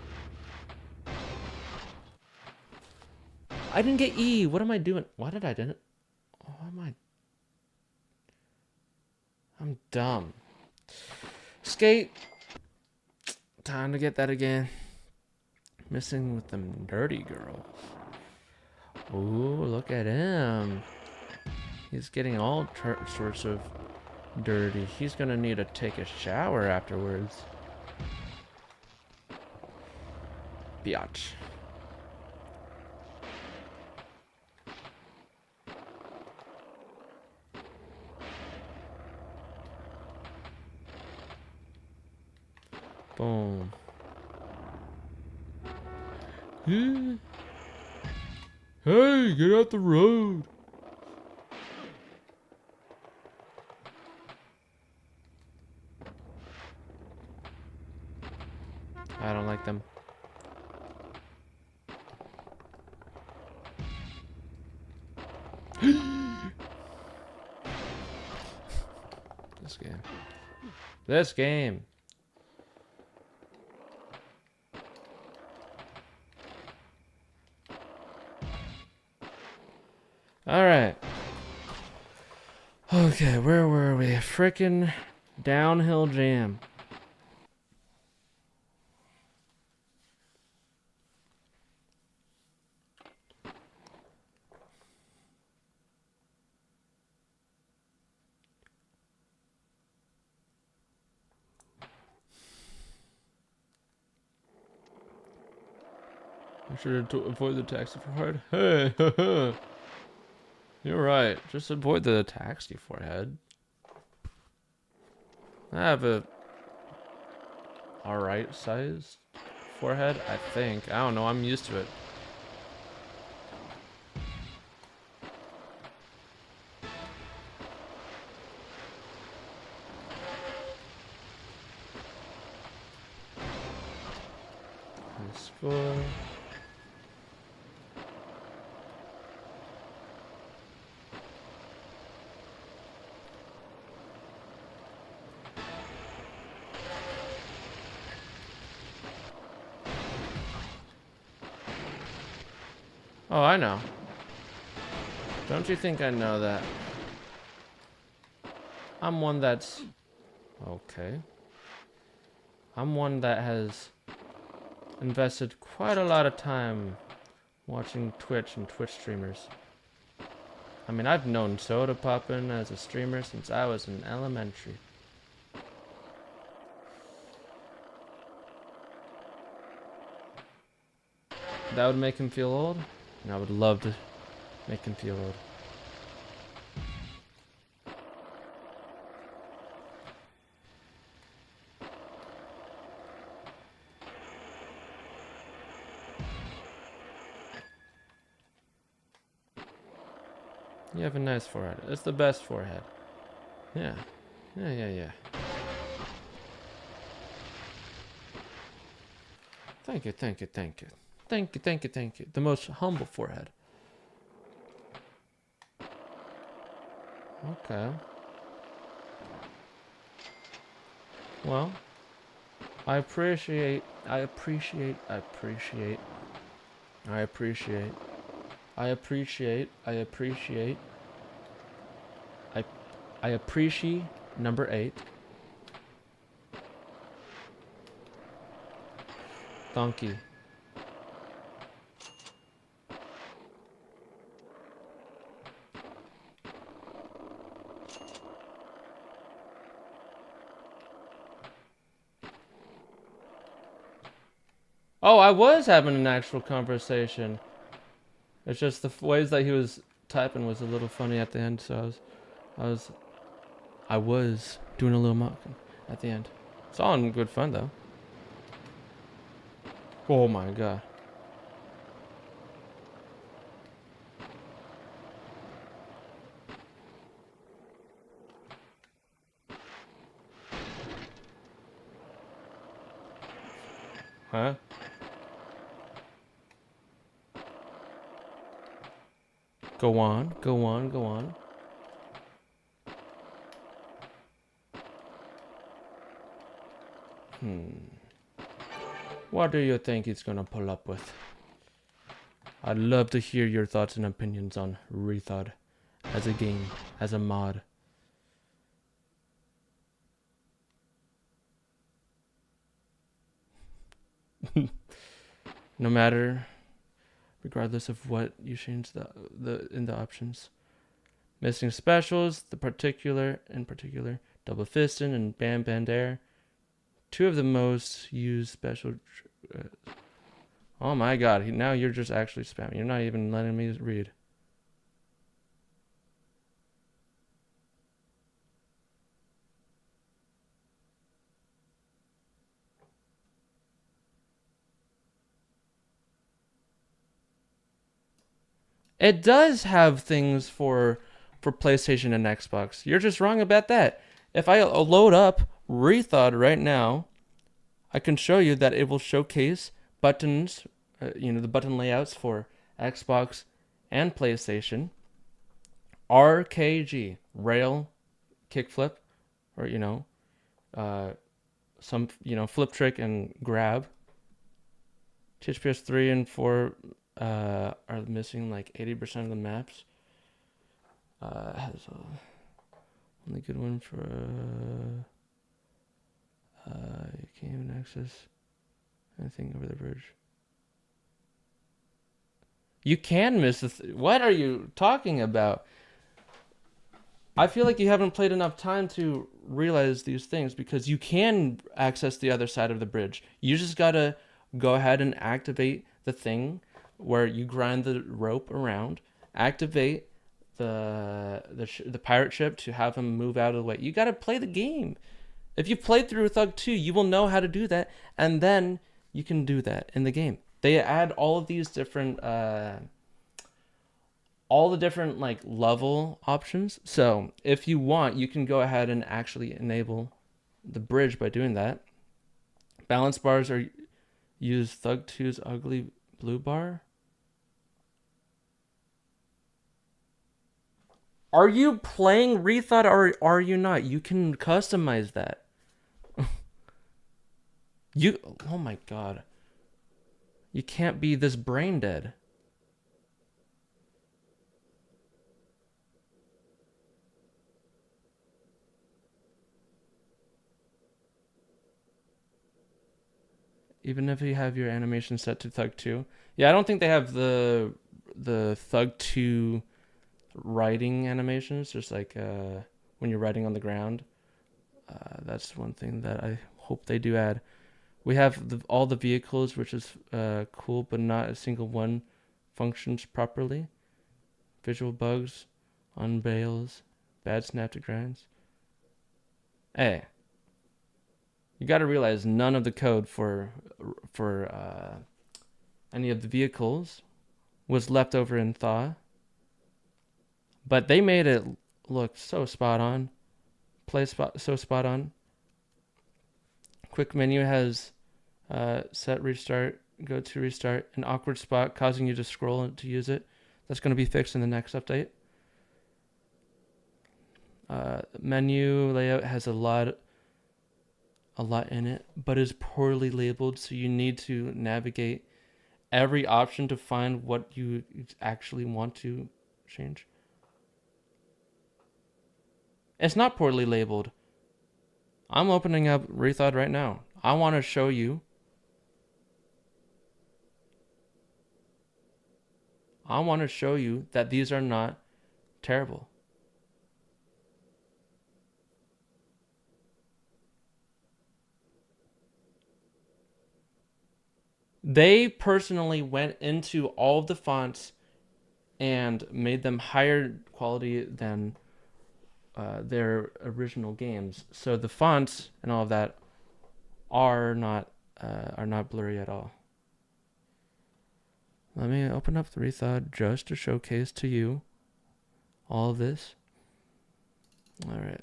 I didn't get E. What am I doing? Why did I didn't? Oh, am I? I'm dumb. Skate. Time to get that again. Missing with them dirty girls. Ooh, look at him. He's getting all sorts of dirty. He's gonna need to take a shower afterwards. Biatch. Boom. Yeah. Hey, get out the road. I don't like them. This game. This game. Alright. Okay, where were we? Frickin' downhill jam. I should avoid the taxi forehead. Hey, you're right. Just avoid the taxi forehead. I have a alright sized forehead, I think. I don't know, I'm used to it. Score. Oh, I know. Don't you think I know that? I'm one that's... Okay. I'm one that has invested quite a lot of time watching Twitch and Twitch streamers. I mean, I've known Soda Poppin' as a streamer since I was in elementary. That would make him feel old, and I would love to make him feel old. You have a nice forehead. It's the best forehead. Yeah. Yeah. Thank you. The most humble forehead. Okay. Well, I appreciate number 8. Donkey. Oh, I was having an actual conversation. It's just the ways that he was typing was a little funny at the end, so I was doing a little mocking at the end. It's all in good fun though. Oh my god. Huh? Go on. What do you think he's gonna pull up with? I'd love to hear your thoughts and opinions on Rethod as a game, as a mod. No matter, regardless of what you change in the options. Missing specials, in particular, double fisting and bam bandair. 2 of the most used special. Oh my god! Now you're just actually spamming. You're not even letting me read. It does have things for PlayStation and Xbox. You're just wrong about that. If I load up Rethod right now, I can show you that it will showcase buttons, the button layouts for Xbox and PlayStation. RKG, rail, kickflip, or some flip trick and grab. THPS3 and 4 are missing like 80% of the maps. Has a only good one for you can't even access anything over the bridge. You can miss the what are you talking about? I feel like you haven't played enough time to realize these things, because you can access the other side of the bridge. You just gotta go ahead and activate the thing where you grind the rope around, activate the pirate ship to have him move out of the way. You gotta play the game. If you've played through Thug 2, you will know how to do that, and then you can do that in the game. They add all of these different all the different like level options. So if you want, you can go ahead and actually enable the bridge by doing that. Balance bars are use Thug 2's ugly blue bar. Are you playing Rethought or are you not? You can customize that. Oh my god. You can't be this brain dead. Even if you have your animation set to Thug 2. Yeah, I don't think they have the Thug 2 riding animations, just like when you're riding on the ground. That's one thing that I hope they do add. We have all the vehicles, which is cool, but not a single one functions properly. Visual bugs, unveils, bad snap to grinds. Hey. You got to realize none of the code for any of the vehicles was left over in Thaw, but they made it look so spot on, so spot on. Quick menu has set restart, go to restart, an awkward spot causing you to scroll to use it. That's going to be fixed in the next update. Menu layout has a lot in it, but is poorly labeled, so you need to navigate every option to find what you actually want to change. It's not poorly labeled. I'm opening up Rethought right now. I want to show you. I want to show you that these are not terrible. They personally went into all of the fonts and made them higher quality than their original games. So the fonts and all of that are not blurry at all. Let me open up the Rethought just to showcase to you all of this. All right.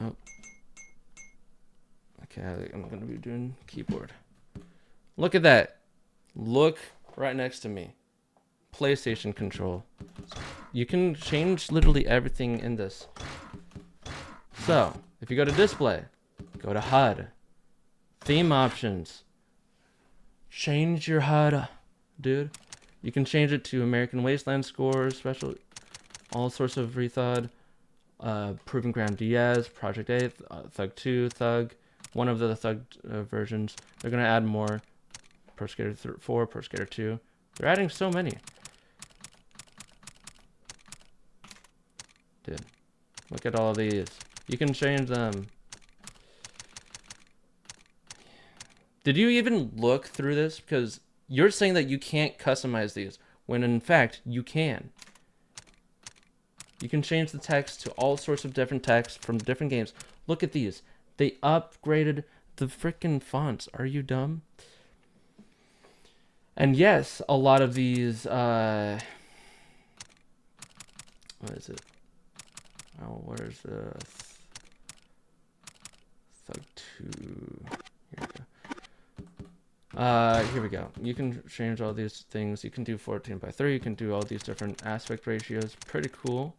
Oh. Okay, I'm going to be doing keyboard. Look at that. Look right next to me. PlayStation control. You can change literally everything in this. So, if you go to display, go to HUD, theme options, change your HUD, dude. You can change it to American Wasteland scores, special, all sorts of Rethought, Proving Ground DS, Project 8, Thug 2, Thug, one of the Thug versions. They're going to add more. Pro Skater 4, Pro Skater 2. They're adding so many. Dude, look at all of these. You can change them. Did you even look through this? Because you're saying that you can't customize these, when in fact you can. You can change the text to all sorts of different text from different games. Look at these. They upgraded the freaking fonts. Are you dumb? And yes, a lot of these, what is it? Oh, where's the Thug 2? Here we go. You can change all these things. You can do 14:3. You can do all these different aspect ratios. Pretty cool.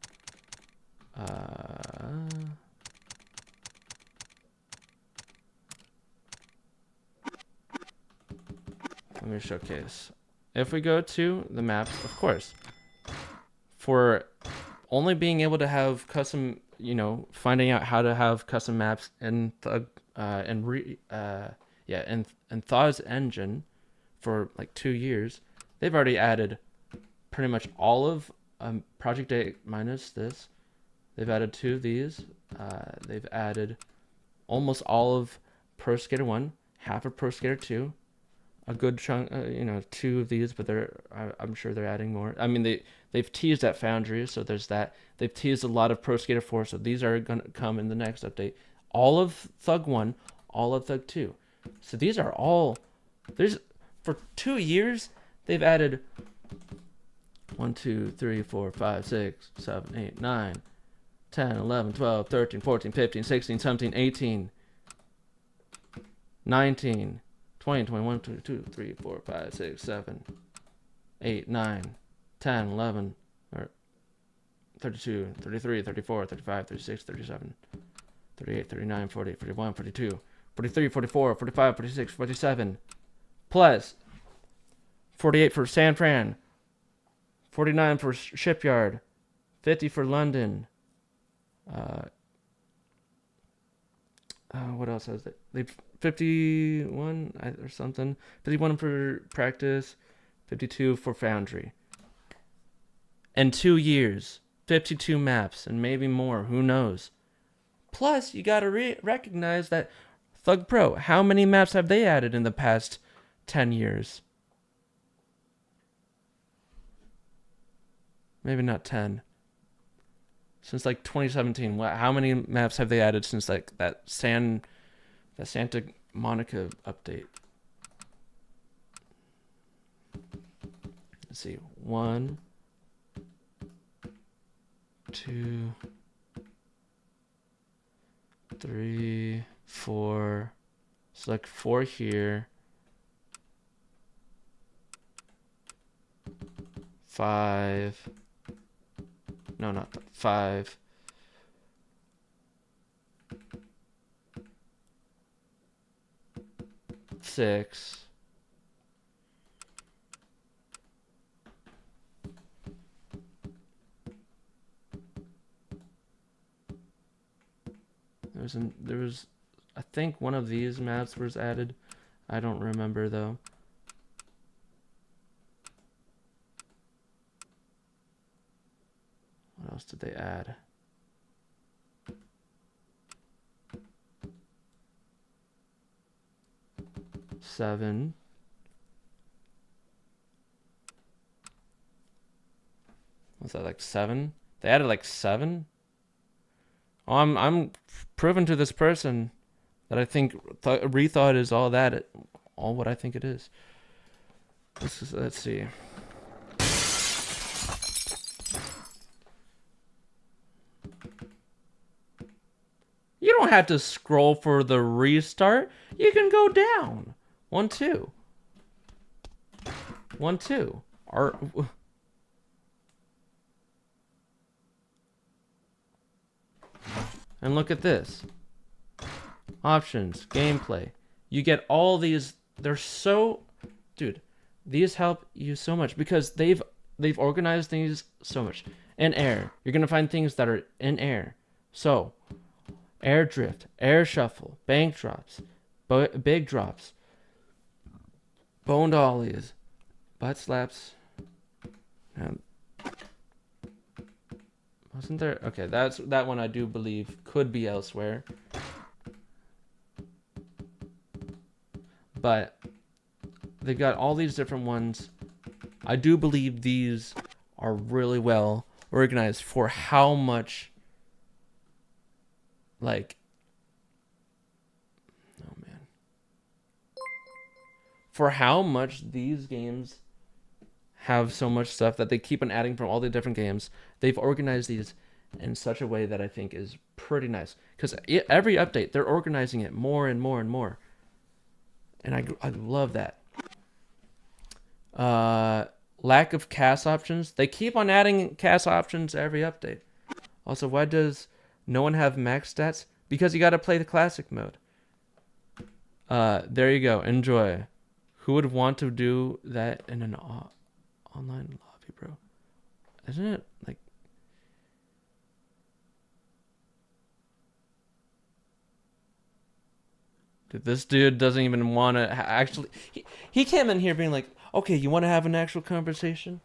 let me showcase. If we go to the maps, of course, for only being able to have custom, finding out how to have custom maps in Thaw's engine for like 2 years, they've already added pretty much all of Project 8 minus this. They've added 2 of these. They've added almost all of Pro Skater 1, half of Pro Skater 2, a good chunk, 2 of these, but I'm sure they're adding more. I mean, they've teased at Foundry, so there's that. They've teased a lot of Pro Skater 4, so these are going to come in the next update. All of Thug 1, all of Thug 2. So these are all, for 2 years, they've added 1, 2, 3, 4, 5, 6, 7, 8, 9, 10, 11, 12, 13, 14, 15, 16, 17, 18, 19, 20, 21, 22, 3, 4, 5, 6, 7, 8, 9, 10, 11, or 32, 33, 34, 35, 36, 37, 38, 39, 40, 41, 42, 43, 44, 45, 46, 47, plus 48 for San Fran, 49 for Shipyard, 50 for London. What else has it? They 51 or something. 51 for practice, 52 for Foundry. In 2 years, 52 maps and maybe more. Who knows? Plus, you gotta recognize that Thug Pro. How many maps have they added in the past 10 years? Maybe not 10. Since like 2017, how many maps have they added since like that Santa Monica update? Let's see. 1, 2, 3, 4. So like 4 here. 5. No, not 5. 6. There was I think one of these maps was added. I don't remember though. What else did they add? Seven. Was that like 7? They added like 7? Oh, I'm proving to this person that I think rethought is all that, all what I think it is. Let's see. You don't have to scroll for the restart. You can go down. 1, 2. 1, 2. And look at this. Options, gameplay. You get all these. They're so, dude. These help you so much because they've organized things so much. In air, you're gonna find things that are in air. So, air drift, air shuffle, bank drops, big drops, boned ollies, butt slaps. Wasn't there? Okay, that one I do believe could be elsewhere. But they've got all these different ones. I do believe these are really well organized for how much, like, oh man, for how much these games have so much stuff that they keep on adding from all the different games. They've organized these in such a way that I think is pretty nice. Because every update, they're organizing it more and more and more. And I love that. Lack of cast options. They keep on adding cast options every update. Also, why does no one have max stats? Because you got to play the classic mode. There you go. Enjoy. Who would want to do that in an online lobby, bro? Isn't it like... Dude, this dude doesn't even want to actually... He came in here being like, okay, you want to have an actual conversation?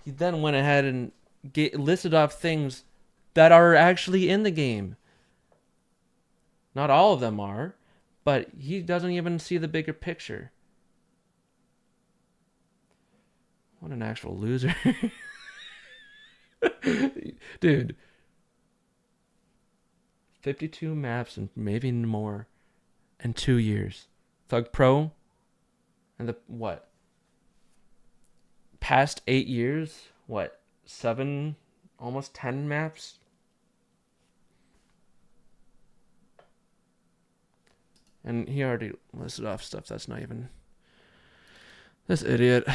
He then went ahead and listed off things that are actually in the game. Not all of them are, but he doesn't even see the bigger picture. What an actual loser. Dude. 52 maps and maybe more in 2 years. Thug Pro and the what? Past 8 years? What? 7, almost 10 maps? And he already listed off stuff that's not even... This idiot.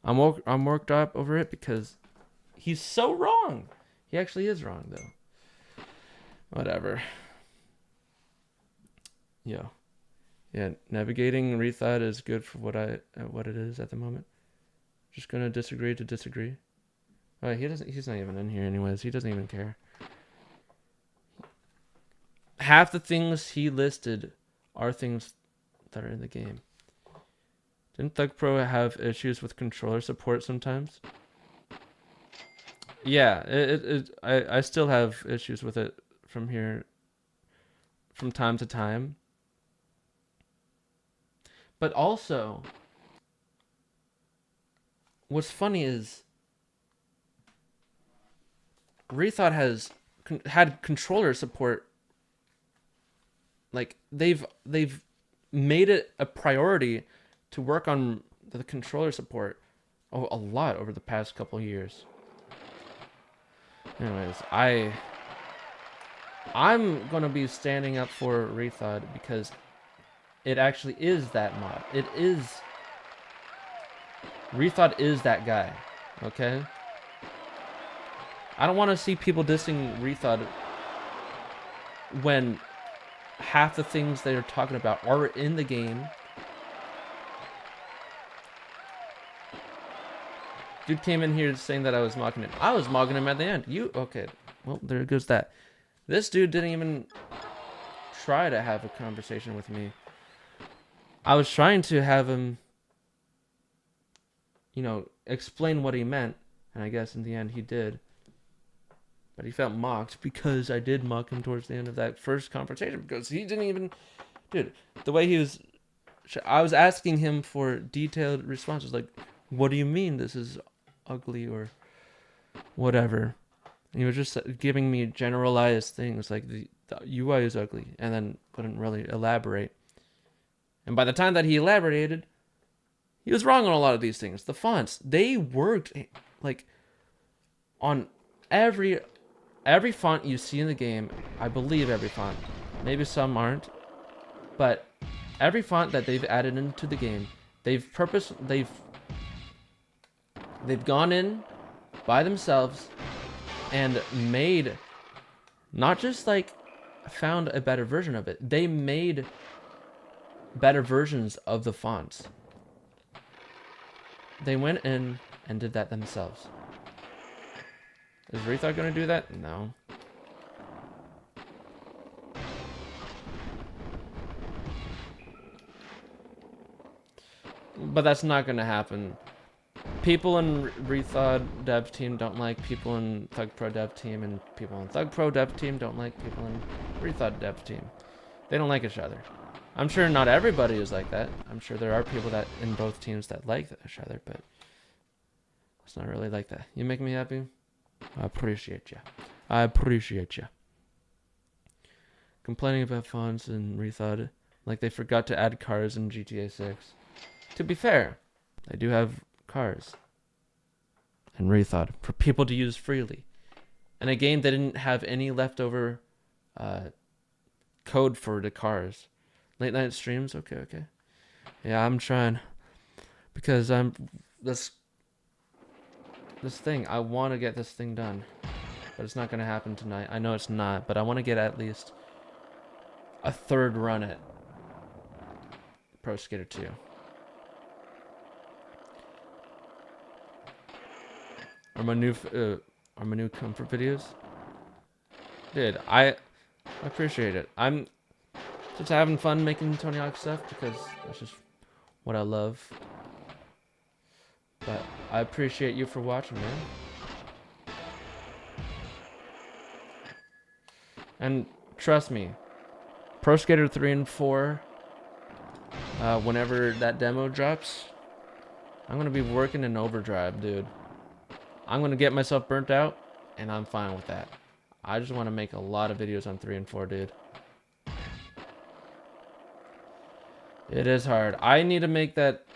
I'm worked up over it because he's so wrong. He actually is wrong, though. Whatever. Yeah. Navigating rethought is good for what it is at the moment. Just gonna disagree to disagree. He's not even in here anyways. He doesn't even care. Half the things he listed are things that are in the game. Didn't Thug Pro have issues with controller support sometimes? Yeah, I still have issues with it from time to time. But also, what's funny is Rethought has had controller support. Like they've made it a priority to work on the controller support a lot over the past couple of years. Anyways, I'm gonna be standing up for Rethought because it actually is that mod. Rethought is that guy. Okay? I don't want to see people dissing Rethought when half the things they're talking about are in the game. Dude came in here saying that I was mocking him. I was mocking him at the end. Okay. Well, there goes that. This dude didn't even try to have a conversation with me. I was trying to have him, explain what he meant. And I guess in the end he did. But he felt mocked because I did mock him towards the end of that first conversation. Because he didn't even... Dude, the way he was... I was asking him for detailed responses. Like, what do you mean this is ugly or whatever? And he was just giving me generalized things. Like, the UI is ugly. And then couldn't really elaborate. And by the time that he elaborated, he was wrong on a lot of these things. The fonts, they worked like on every font you see in the game. I believe every font. Maybe some aren't, but every font that they've added into the game, they've gone in by themselves and made, not just like found a better version of it. They made better versions of the fonts. They went in and did that themselves. Is Rethought going to do that? No. But that's not going to happen. People in Rethought dev team don't like people in Thug Pro dev team, and people in Thug Pro dev team don't like people in Rethought dev team. They don't like each other. I'm sure not everybody is like that. I'm sure there are people that in both teams that like each other, but it's not really like that. You make me happy. I appreciate you. I appreciate you. Complaining about fonts and Rethought, like they forgot to add cars in GTA 6. To be fair, they do have cars and Rethought for people to use freely. And a game that didn't have any leftover code for the cars. Late night streams? Okay. Yeah, I'm trying. Because I'm... This thing, I want to get this thing done. But it's not going to happen tonight. I know it's not, but I want to get at least a third run at Pro Skater 2. Or my new comfort videos. Dude, I appreciate it. I'm just having fun making Tony Hawk stuff because that's just what I love. But I appreciate you for watching, man. And trust me, Pro Skater 3 and 4, whenever that demo drops, I'm going to be working in overdrive, dude. I'm going to get myself burnt out, and I'm fine with that. I just want to make a lot of videos on 3 and 4, dude. It is hard. I need to make that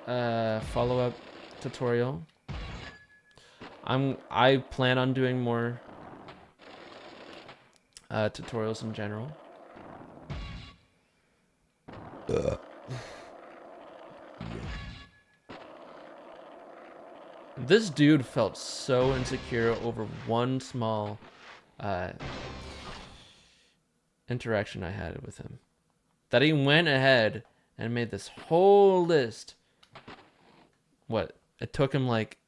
follow-up tutorial. I plan on doing more tutorials in general. This dude felt so insecure over one small interaction I had with him that he went ahead and made this whole list. What? It took him like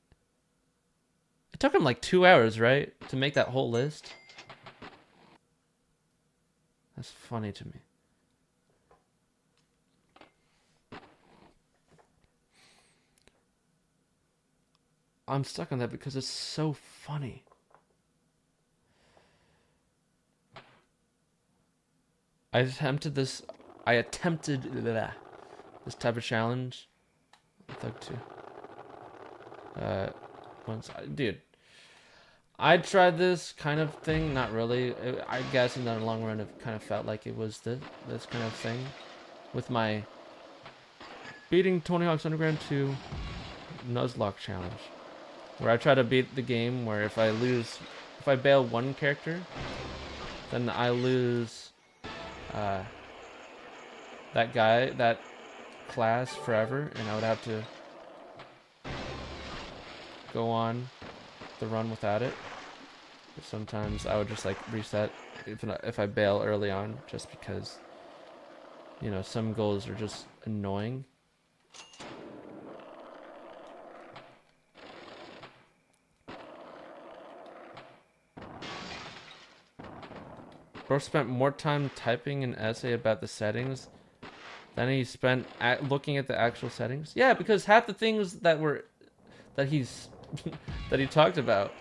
2 hours, right? To make that whole list. That's funny to me. I'm stuck on that because it's so funny. I attempted this type of challenge. Thug 2. Dude, I tried this kind of thing. Not really. I guess in the long run, it kind of felt like it was this kind of thing with my beating Tony Hawk's Underground 2 Nuzlocke challenge, where I try to beat the game where if I bail one character, then I lose that class forever, and I would have to go on the run without it. But sometimes I would just like reset if I bail early on, just because, you know, some goals are just annoying. Bro spent more time typing an essay about the settings than he spent looking at the actual settings. Yeah, because half the things that he talked about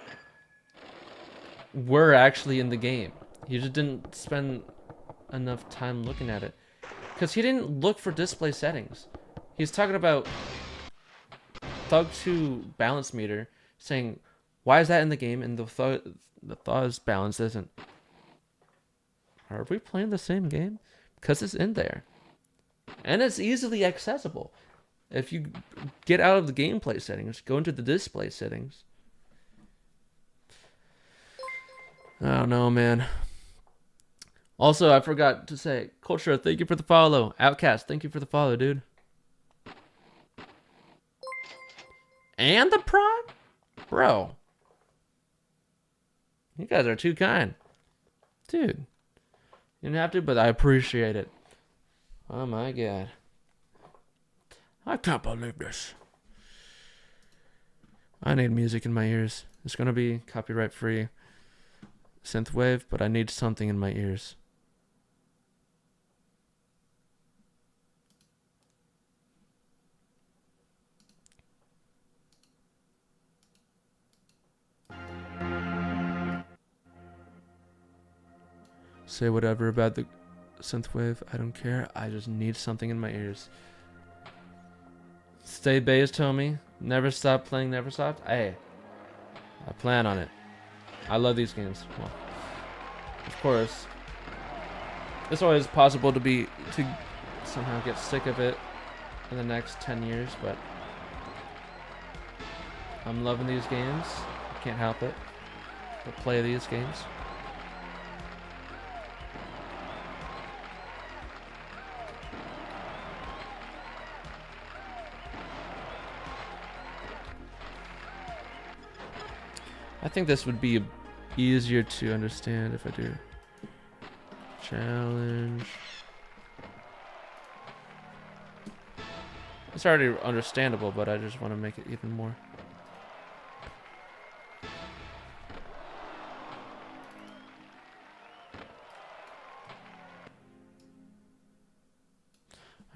were actually in the game. He just didn't spend enough time looking at it, because he didn't look for display settings. He's talking about Thug 2 balance meter, saying, why is that in the game and the Thug's balance isn't? Are we playing the same game? Because it's in there. And it's easily accessible. If you get out of the gameplay settings, go into the display settings. I don't know, man. Also, I forgot to say, Culture, thank you for the follow. Outcast, thank you for the follow, dude. And the prime? Bro. You guys are too kind. Dude. You didn't have to, but I appreciate it. Oh my god. I can't believe this. I need music in my ears. It's gonna be copyright free synthwave, but I need something in my ears. Say whatever about the synthwave, I don't care. I just need something in my ears. Stay based, homie. Never stop playing, never stop. Hey, I plan on it. I love these games. Well, of course, it's always possible to somehow get sick of it in the next 10 years, but I'm loving these games. I can't help it but play these games. I think this would be easier to understand if I do challenge. It's already understandable, but I just want to make it even more.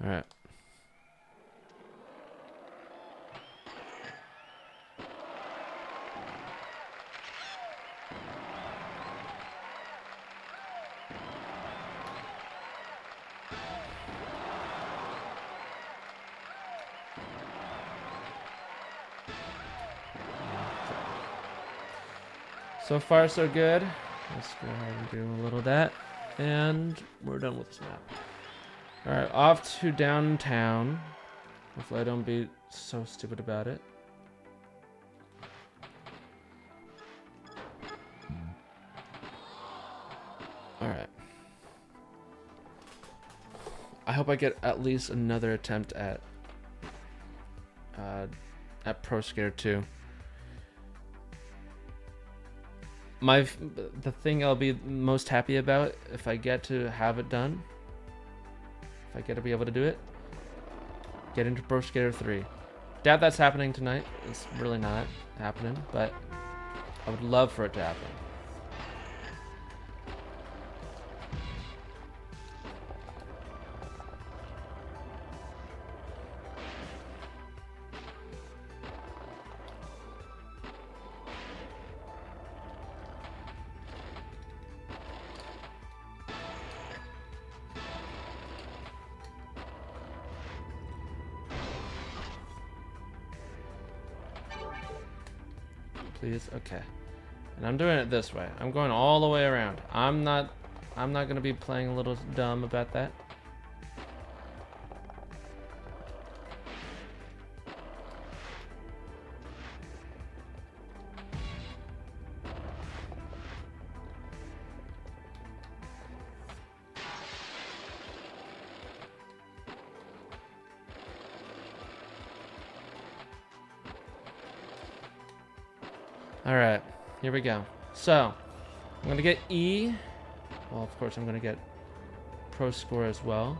All right. So far, so good. Let's go ahead and do a little of that. And we're done with this map. Alright, off to downtown. Hopefully I don't be so stupid about it. Alright. I hope I get at least another attempt at Pro Skater 2. The thing I'll be most happy about if I get to have it done, if I get to be able to do it, get into Pro Skater 3. Doubt that's happening tonight. It's really not happening, but I would love for it to happen. Please, okay. And I'm doing it this way. I'm going all the way around. I'm not gonna be playing a little dumb about that. Alright, here we go. So, I'm going to get E. Well, of course, I'm going to get Pro Score as well.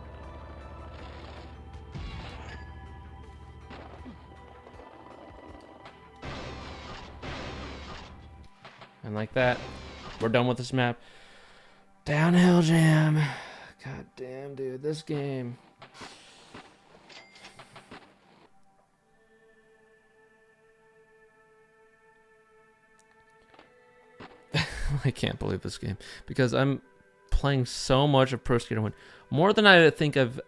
And like that, we're done with this map. Downhill jam. God damn, dude, this game. I can't believe this game because I'm playing so much of Pro Skater 1, more than I think I've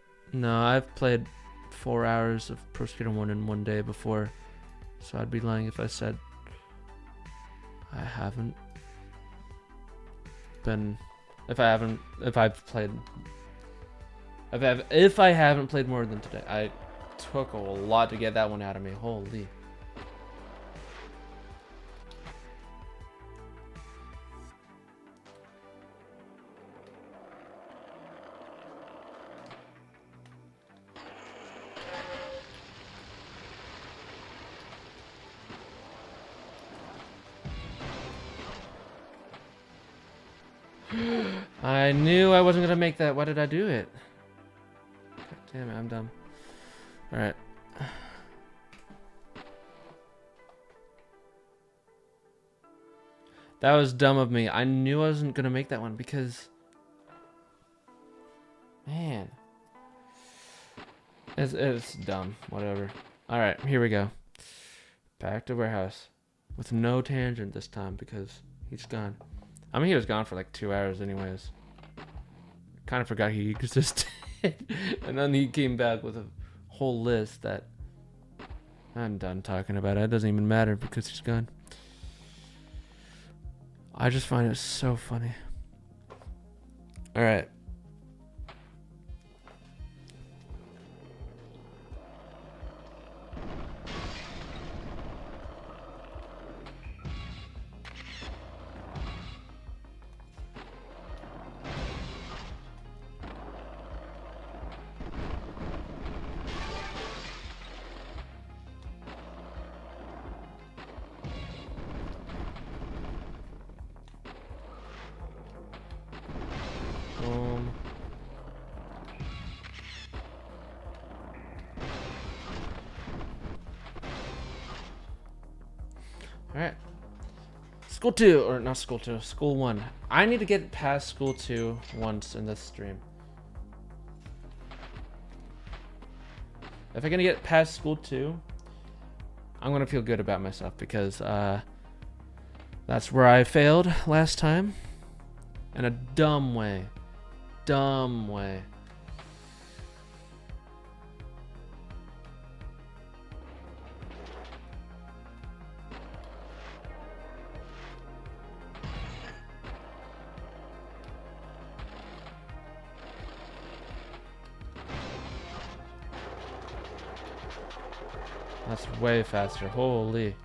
played 4 hours of Pro Skater 1 in one day before, so I'd be lying if I said I haven't been, if I haven't played more than today. I took a lot to get that one out of me. Holy. I knew I wasn't gonna make that. Why did I do it? God damn it, I'm dumb. Alright. That was dumb of me. I knew I wasn't gonna make that one because... Man. It's dumb. Whatever. Alright, here we go. Back to warehouse. With no tangent this time because he's gone. I mean, he was gone for like 2 hours anyways. Kind of forgot he existed. And then he came back with a whole list that I'm done talking about. It doesn't even matter because he's gone. I just find it so funny. All right. Oh School 2, or not School 2, School 1. I need to get past School 2 once in this stream. If I can get past School 2, I'm gonna feel good about myself because that's where I failed last time. In a dumb way. Dumb way. That's way faster. Holy.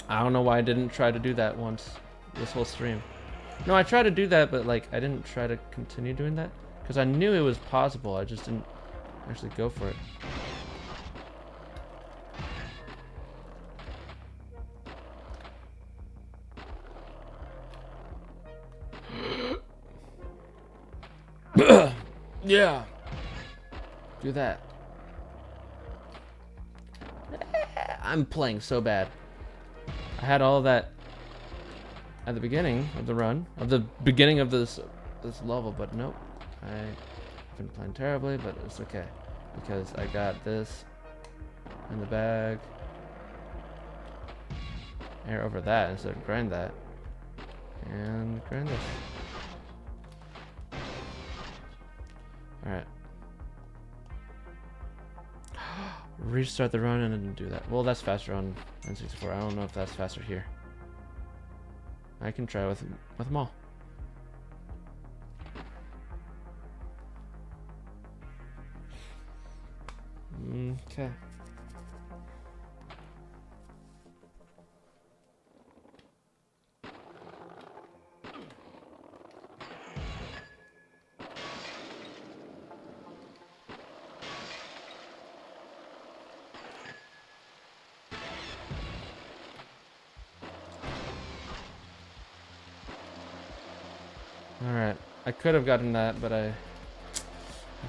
I don't know why I didn't try to do that once this whole stream. No, I tried to do that, but like I didn't try to continue doing that because I knew it was possible. I just didn't actually go for it. Yeah. Do that. I'm playing so bad. I had all that at the beginning of the run, of the beginning of this level, but nope. I've been playing terribly, but it's okay because I got this in the bag. Air over that instead of grind that, and grind this. All right. Restart the run and then do that. Well, that's faster on N64. I don't know if that's faster here. I can try with them all. Okay. Alright, I could have gotten that, but I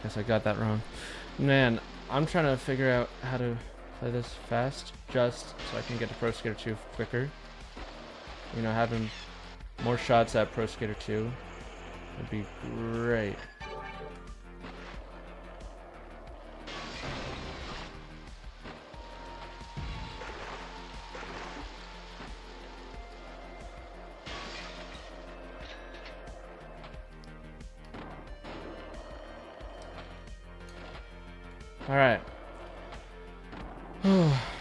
guess I got that wrong. Man, I'm trying to figure out how to play this fast, just so I can get to Pro Skater 2 quicker. You know, having more shots at Pro Skater 2 would be great. Alright.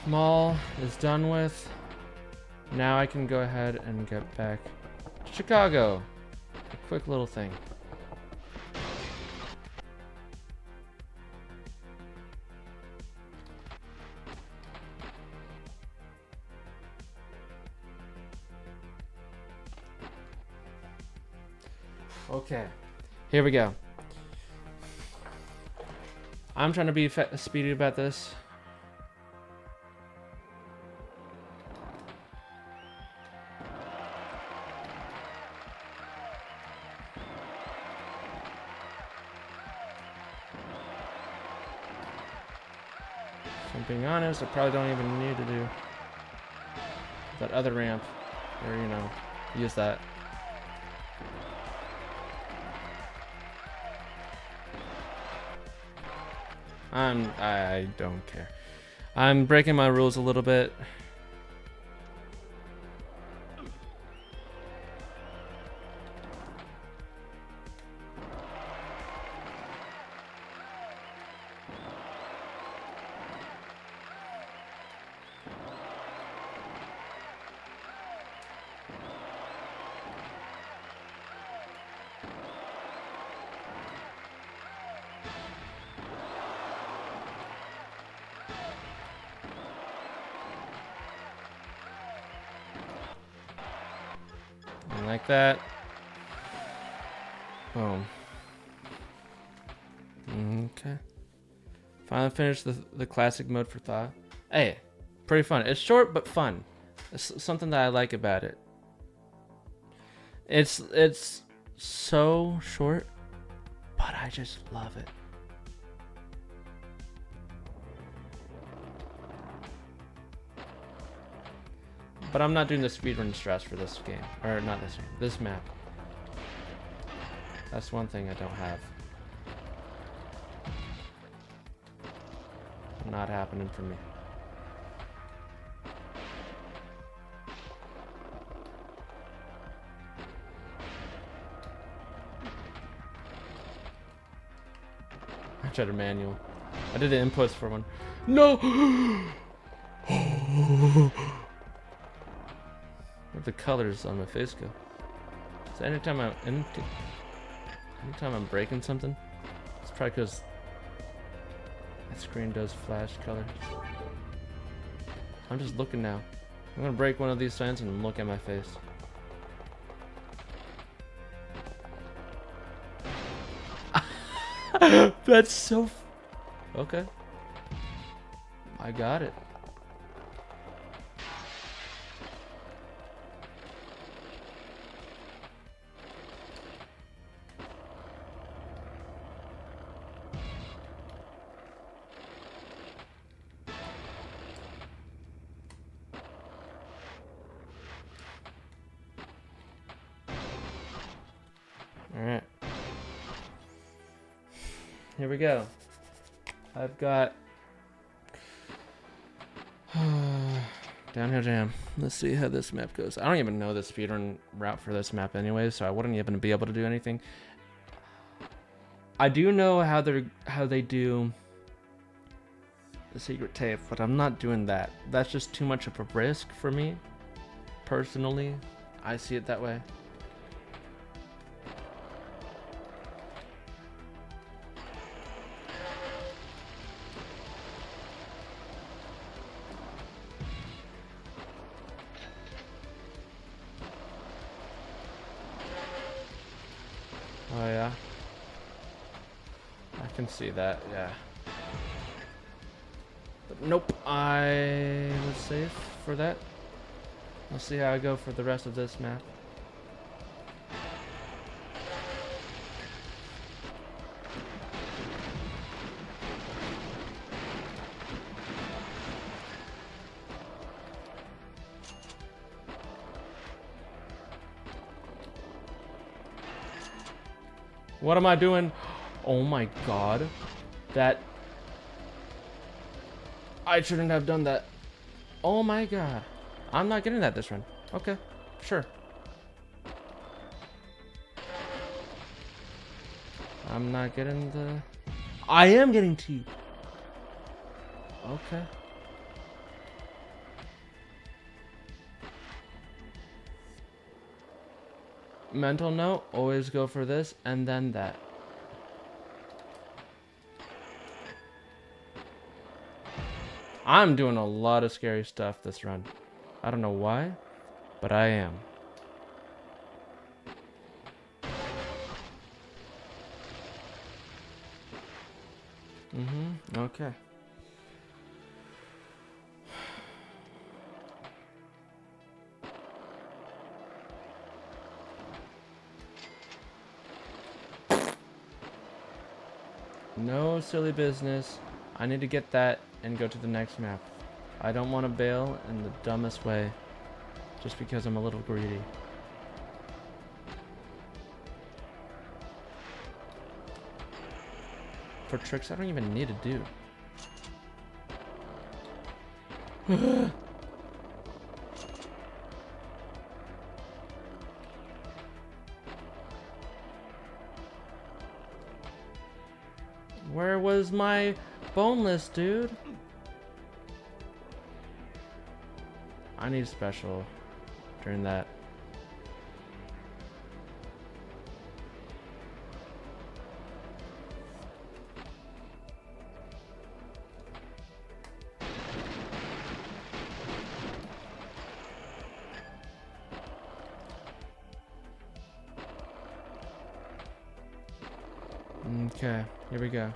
Mall is done with. Now I can go ahead and get back to Chicago. A quick little thing. Okay. Here we go. I'm trying to be speedy about this. If I'm being honest, I probably don't even need to do that other ramp, or you know, use that. I don't care. I'm breaking my rules a little bit. Like that. Boom. Okay. Finally finished the classic mode for Thaw. Hey, pretty fun. It's short but fun. It's something that I like about it. It's so short, but I just love it. But I'm not doing the speedrun stress for this game. Or not this game. This map. That's one thing I don't have. Not happening for me. I tried a manual. I did the inputs for one. No! Where'd the colors on my face go? So anytime I'm breaking something, it's probably because that screen does flash colors. I'm just looking now. I'm gonna break one of these signs and look at my face. That's so okay. I got it. Alright. Here we go. I've got downhill jam. Let's see how this map goes. I don't even know the speedrun route for this map anyway, so I wouldn't even be able to do anything. I do know how they do the secret tape, but I'm not doing that. That's just too much of a risk for me. Personally, I see it that way. Oh yeah, I can see that, yeah. But nope, I was safe for that. We'll see how I go for the rest of this map. What am I doing? Oh my god. That... I shouldn't have done that. Oh my god. I'm not getting that this run. Okay, sure. I'm not getting the... I am getting T. Okay. Mental note, always go for this and then that. I'm doing a lot of scary stuff this run. I don't know why, but I am. Okay. No silly business. I need to get that and go to the next map. I don't want to bail in the dumbest way just because I'm a little greedy. For tricks I don't even need to do. Where was my boneless, dude? I need special during that. Okay, here we go.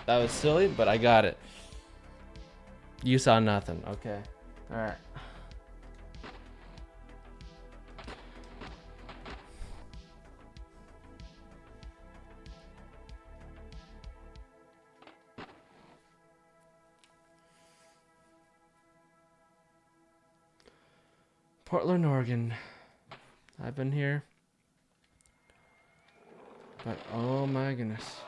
That was silly, but I got it. You saw nothing. Okay. Alright. Portland, Oregon. I've been here. But oh my goodness.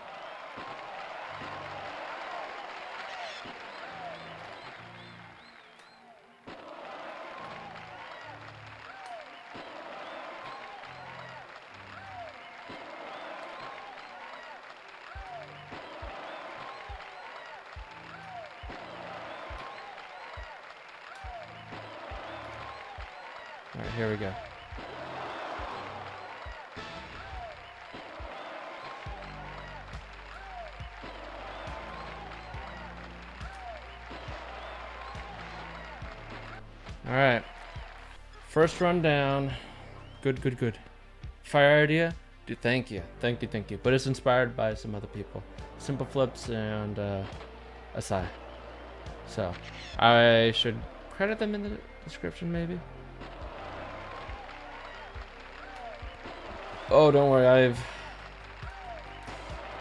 All right, here we go. All right. First run down. Good, good, good. Fire idea? Dude, thank you. Thank you, thank you. But it's inspired by some other people. Simple Flips and Asai. So, I should credit them in the description, maybe? Oh, don't worry. I've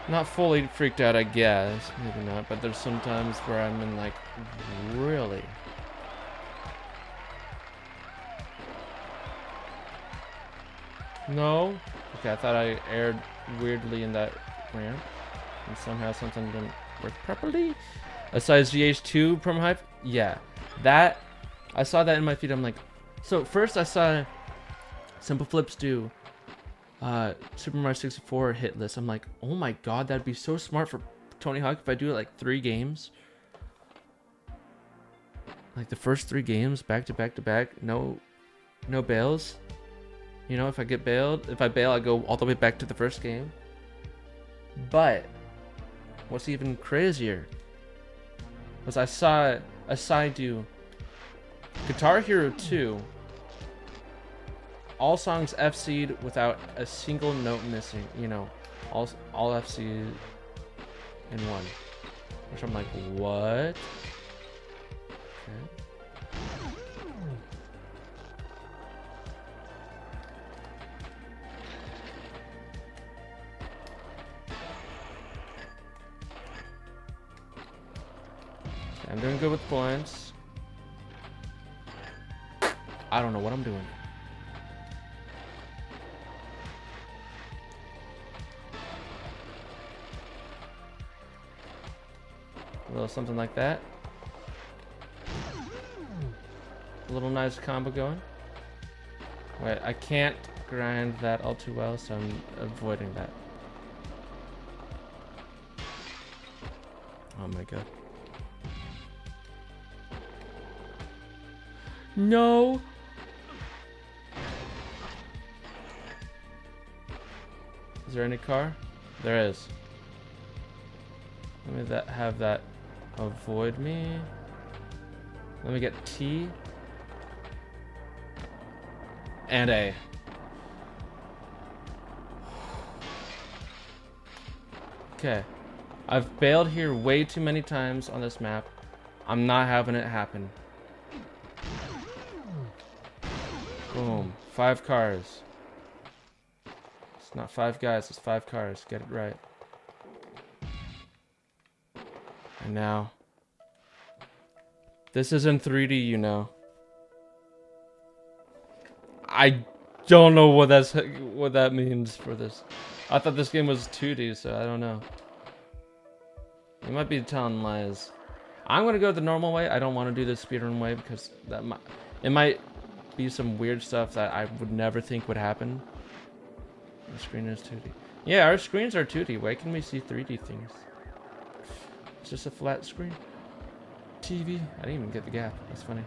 not fully freaked out, I guess. Maybe not. But there's some times where I'm in, like, really... No? Okay, I thought I aired weirdly in that ramp. And somehow something didn't work properly. Besides GH2 Perma Hype? Yeah. That, I saw that in my feed. I'm like, so first I saw Simple Flips do Super Mario 64 hit list. I'm like, oh my god, that'd be so smart for Tony Hawk if I do it like 3 games. Like the first 3 games, back to back to back. No bails. You know, if I get bailed, if I bail, I go all the way back to the first game. But what's even crazier was I saw Asai do Guitar Hero 2, all songs FC'd without a single note missing. You know, all FC'd in one. Which I'm like, what? Okay. I'm doing good with points. I don't know what I'm doing. A little something like that. A little nice combo going. Wait, I can't grind that all too well, so I'm avoiding that. Oh my god. No. Is there any car? There is. Let me have that avoid me. Let me get T and A. Okay. I've bailed here way too many times on this map. I'm not having it happen. Boom. 5 cars. It's not 5 guys, it's 5 cars. Get it right. And now. This is in 3D, you know. I don't know what that means for this. I thought this game was 2D, so I don't know. You might be telling lies. I'm gonna go the normal way. I don't want to do the speedrun way because it might be some weird stuff that I would never think would happen. The screen is 2D. Yeah, our screens are 2D. Why can we see 3D things? It's just a flat screen. TV. I didn't even get the gap. That's funny.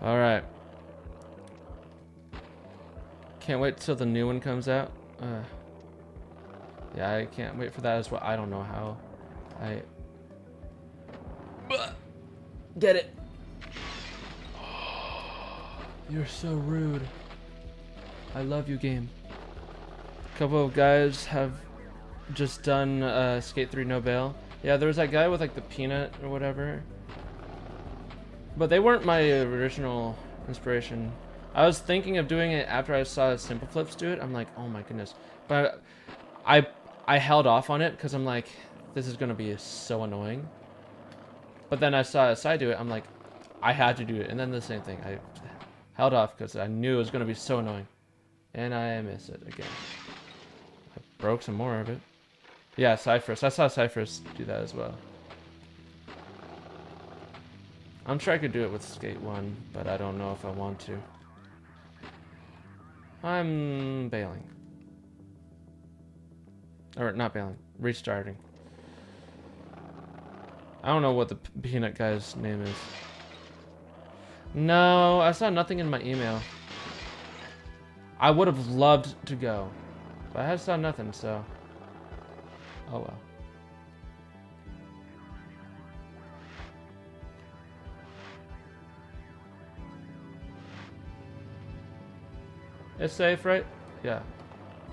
Alright. Can't wait till the new one comes out. Yeah, I can't wait for that as well. I don't know how. Get it. You're so rude. I love you, game. A couple of guys have just done Skate 3 No Bail. Yeah, there was that guy with like the peanut or whatever. But they weren't my original inspiration. I was thinking of doing it after I saw Simple Flips do it. I'm like, oh my goodness. But I held off on it because I'm like, this is gonna be so annoying. But then I saw Sai do it. I'm like, I had to do it. And then the same thing. I held off because I knew it was going to be so annoying. And I missed it again. I broke some more of it. Yeah, Cyphers. I saw Cyphers do that as well. I'm sure I could do it with Skate 1, but I don't know if I want to. I'm bailing. Or not bailing. Restarting. I don't know what the peanut guy's name is. No, I saw nothing in my email. I would have loved to go, but I saw nothing, so... Oh well. It's safe, right? Yeah.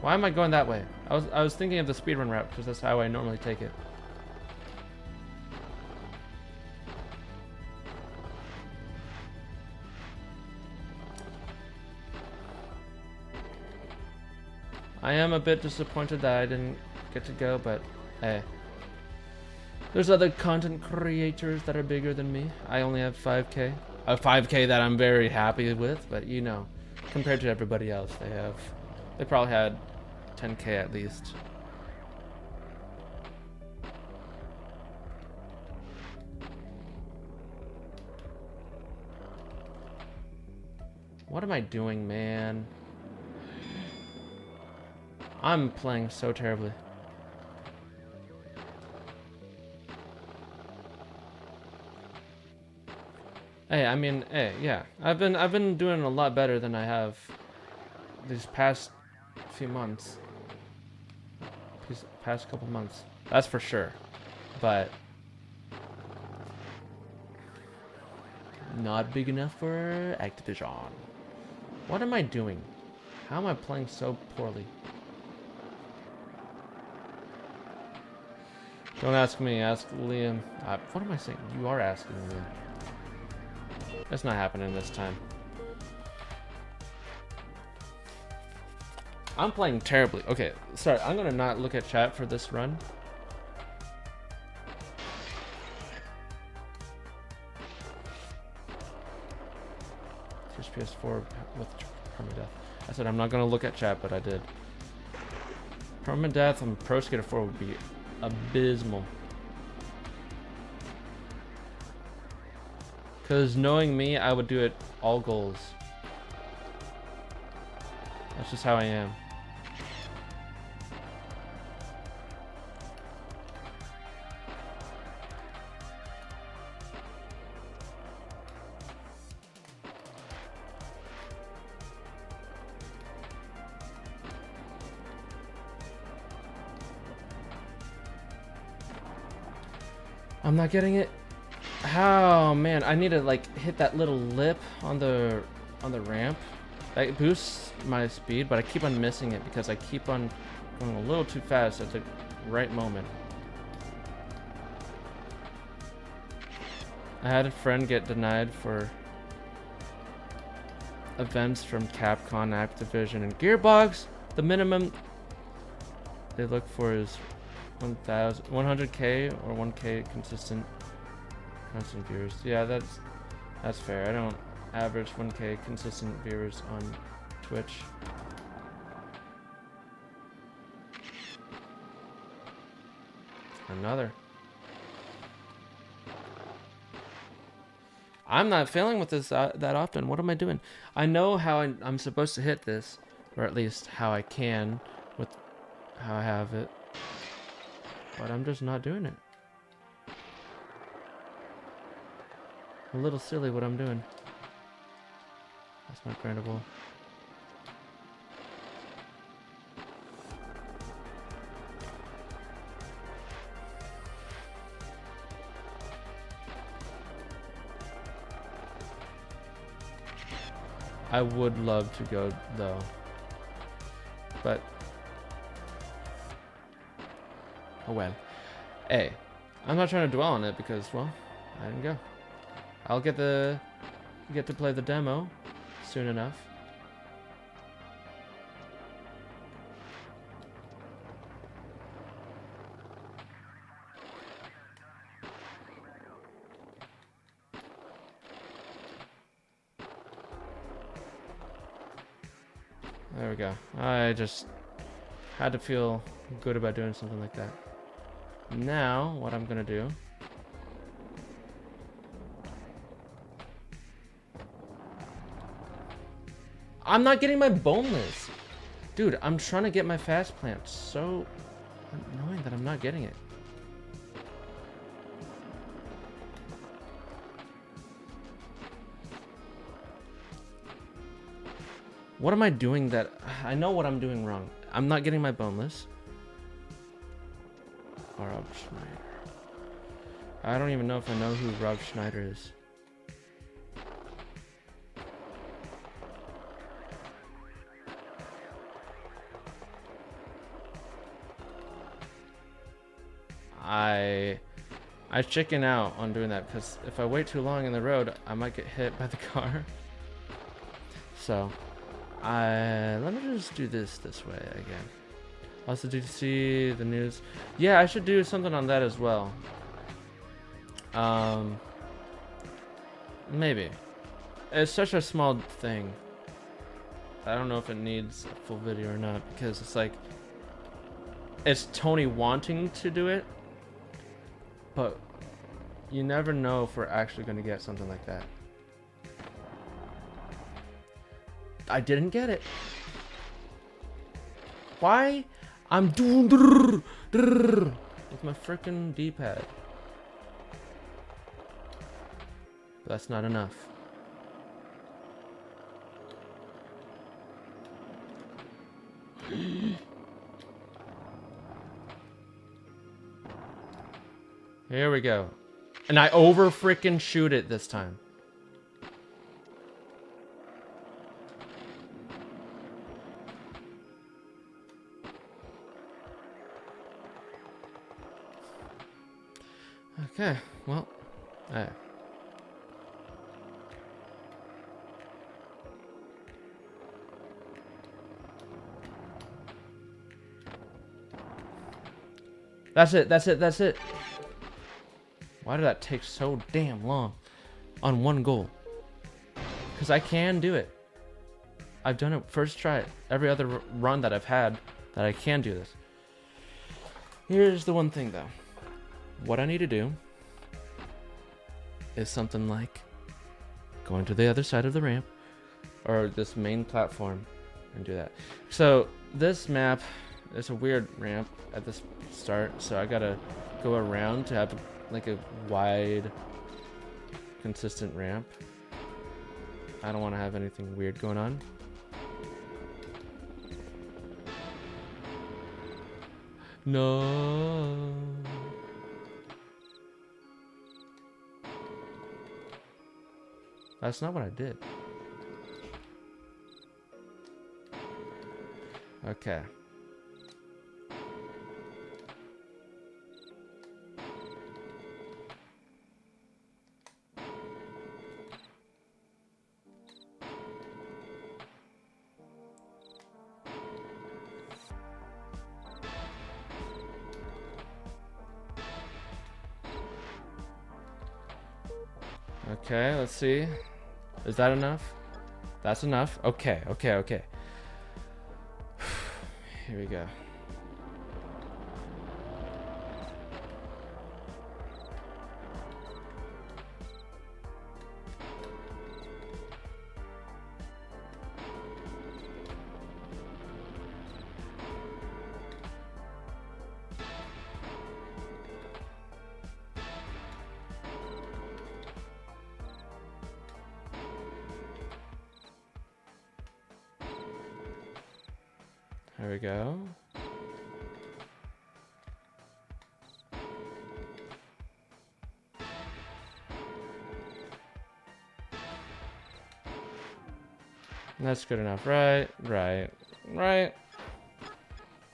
Why am I going that way? I was thinking of the speedrun route, because that's how I normally take it. I am a bit disappointed that I didn't get to go, but hey. There's other content creators that are bigger than me. I only have 5K. A 5K that I'm very happy with, but you know, compared to everybody else, they probably had 10K at least. What am I doing, man? I'm playing so terribly. Hey, I mean, hey, yeah. I've been doing a lot better than I have these past few months. These past couple months. That's for sure. But not big enough for Activision. What am I doing? How am I playing so poorly? Don't ask me, ask Liam. What am I saying? You are asking Liam. That's not happening this time. I'm playing terribly. Okay, sorry, I'm gonna not look at chat for this run. THPS4 with Permadeath. I said I'm not gonna look at chat, but I did. Permadeath on Pro Skater 4 would be abysmal. Because knowing me, I would do it all goals. That's just how I am. I'm not getting it. Oh man, I need to like hit that little lip on the ramp. That boosts my speed, but I keep on missing it because I keep on going a little too fast at the right moment. I had a friend get denied for events from Capcom, Activision, and Gearbox. The minimum they look for is 100k or 1k constant viewers. Yeah, that's fair. I don't average 1k consistent viewers on Twitch. Another. I'm not failing with this that often. What am I doing? I know how I'm supposed to hit this, or at least how I can with how I have it, but I'm just not doing it. A little silly what I'm doing. That's not grantable. I would love to go though, but oh well. Hey, I'm not trying to dwell on it because, well, I didn't go. I'll get to play the demo soon enough. There we go. I just had to feel good about doing something like that. Now, what I'm gonna do... I'm not getting my boneless! Dude, I'm trying to get my fast plant. So annoying that I'm not getting it. What am I doing that... I know what I'm doing wrong. I'm not getting my boneless. Rob Schneider. I don't even know if I know who Rob Schneider is. I chicken out on doing that because if I wait too long in the road, I might get hit by the car. So, let me just do this way again. Also, did you see the news? Yeah, I should do something on that as well. Maybe. It's such a small thing. I don't know if it needs a full video or not because it's like, it's Tony wanting to do it, but you never know if we're actually going to get something like that. I didn't get it. Why? I'm doing with my freaking D-pad. That's not enough. Here we go. And I over freaking shoot it this time. Okay, well, alright. That's it. Why did that take so damn long on one goal? Because I can do it. I've done it first try. Every other run that I've had that I can do this. Here's the one thing though. What I need to do is something like going to the other side of the ramp or this main platform and do that. So this map is a weird ramp at the start, so I gotta go around to have like a wide, consistent ramp. I don't want to have anything weird going on. No. That's not what I did. Okay. Okay, let's see. Is that enough? That's enough? Okay. Here we go. There we go. That's good enough, right?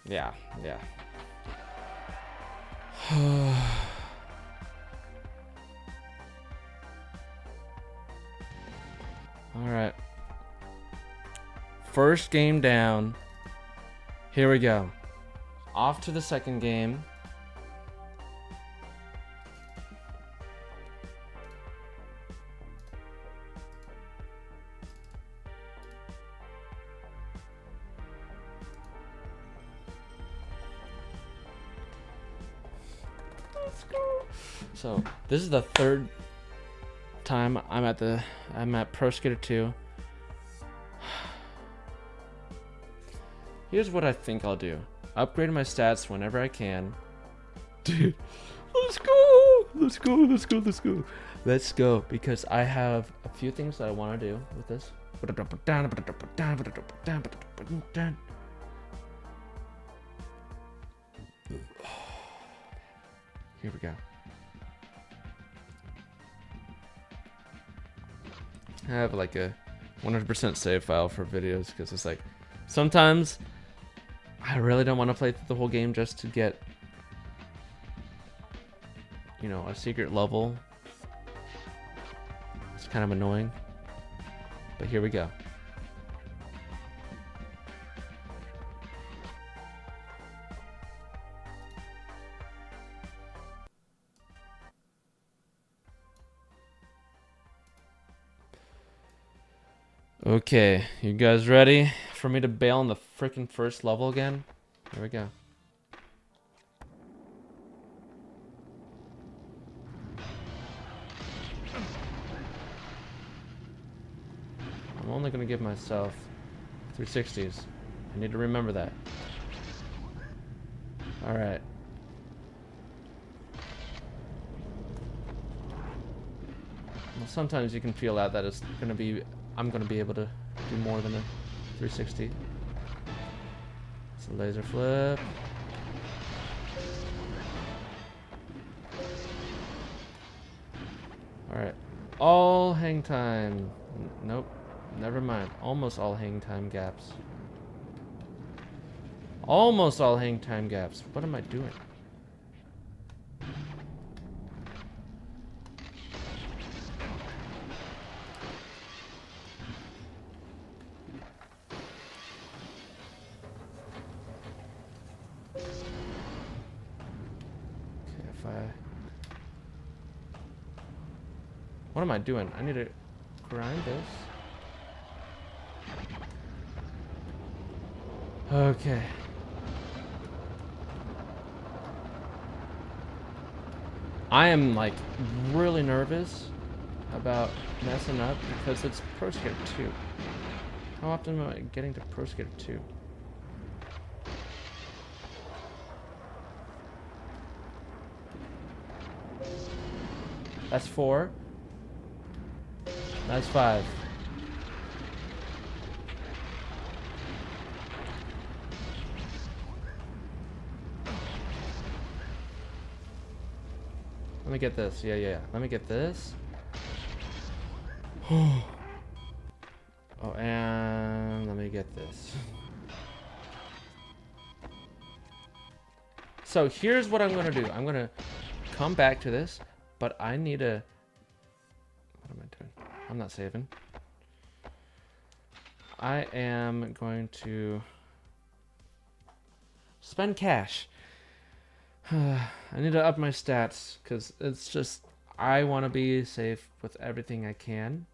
Yeah. All right. First game down. Here we go. Off to the second game. Let's go. So this is the third time I'm at Pro Skater 2. Here's what I think I'll do. Upgrade my stats whenever I can. Dude, let's go. Let's go. Let's go. Let's go. Let's go. Because I have a few things that I want to do with this. Here we go. I have like a 100% save file for videos because it's like sometimes I really don't want to play through the whole game just to get, you know, a secret level. It's kind of annoying. But here we go. Okay, you guys ready for me to bail on the freaking first level again? Here we go. I'm only gonna give myself 360s. I need to remember that. Alright. Well, sometimes you can feel out that it's gonna be I'm gonna be able to do more than a 360. It's a laser flip. Alright. All hang time. Nope. Never mind. Almost all hang time gaps. Almost all hang time gaps. What am I doing? What am I doing? I need to grind this. Okay. I am like really nervous about messing up because it's Pro Skater 2. How often am I getting to Pro Skater 2? That's 4. That's 5. Let me get this. Yeah. Let me get this. Oh, and let me get this. So here's what I'm gonna do. I'm gonna come back to this, but I need to. What am I doing? I'm not saving. I am going to spend cash. I need to up my stats because it's just I want to be safe with everything I can.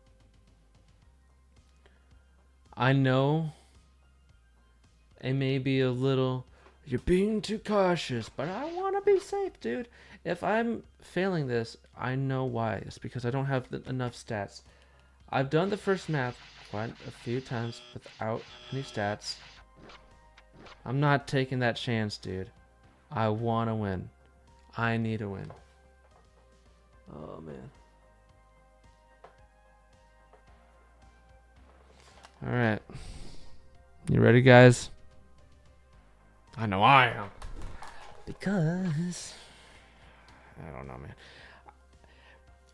I know it may be a little, you're being too cautious, but I want to be safe, dude. If I'm failing this, I know why. It's because I don't have enough stats. I've done the first map quite a few times without any stats. I'm not taking that chance, dude. I want to win. I need to win. Oh, man. Alright. You ready, guys? I know I am. Because I don't know, man.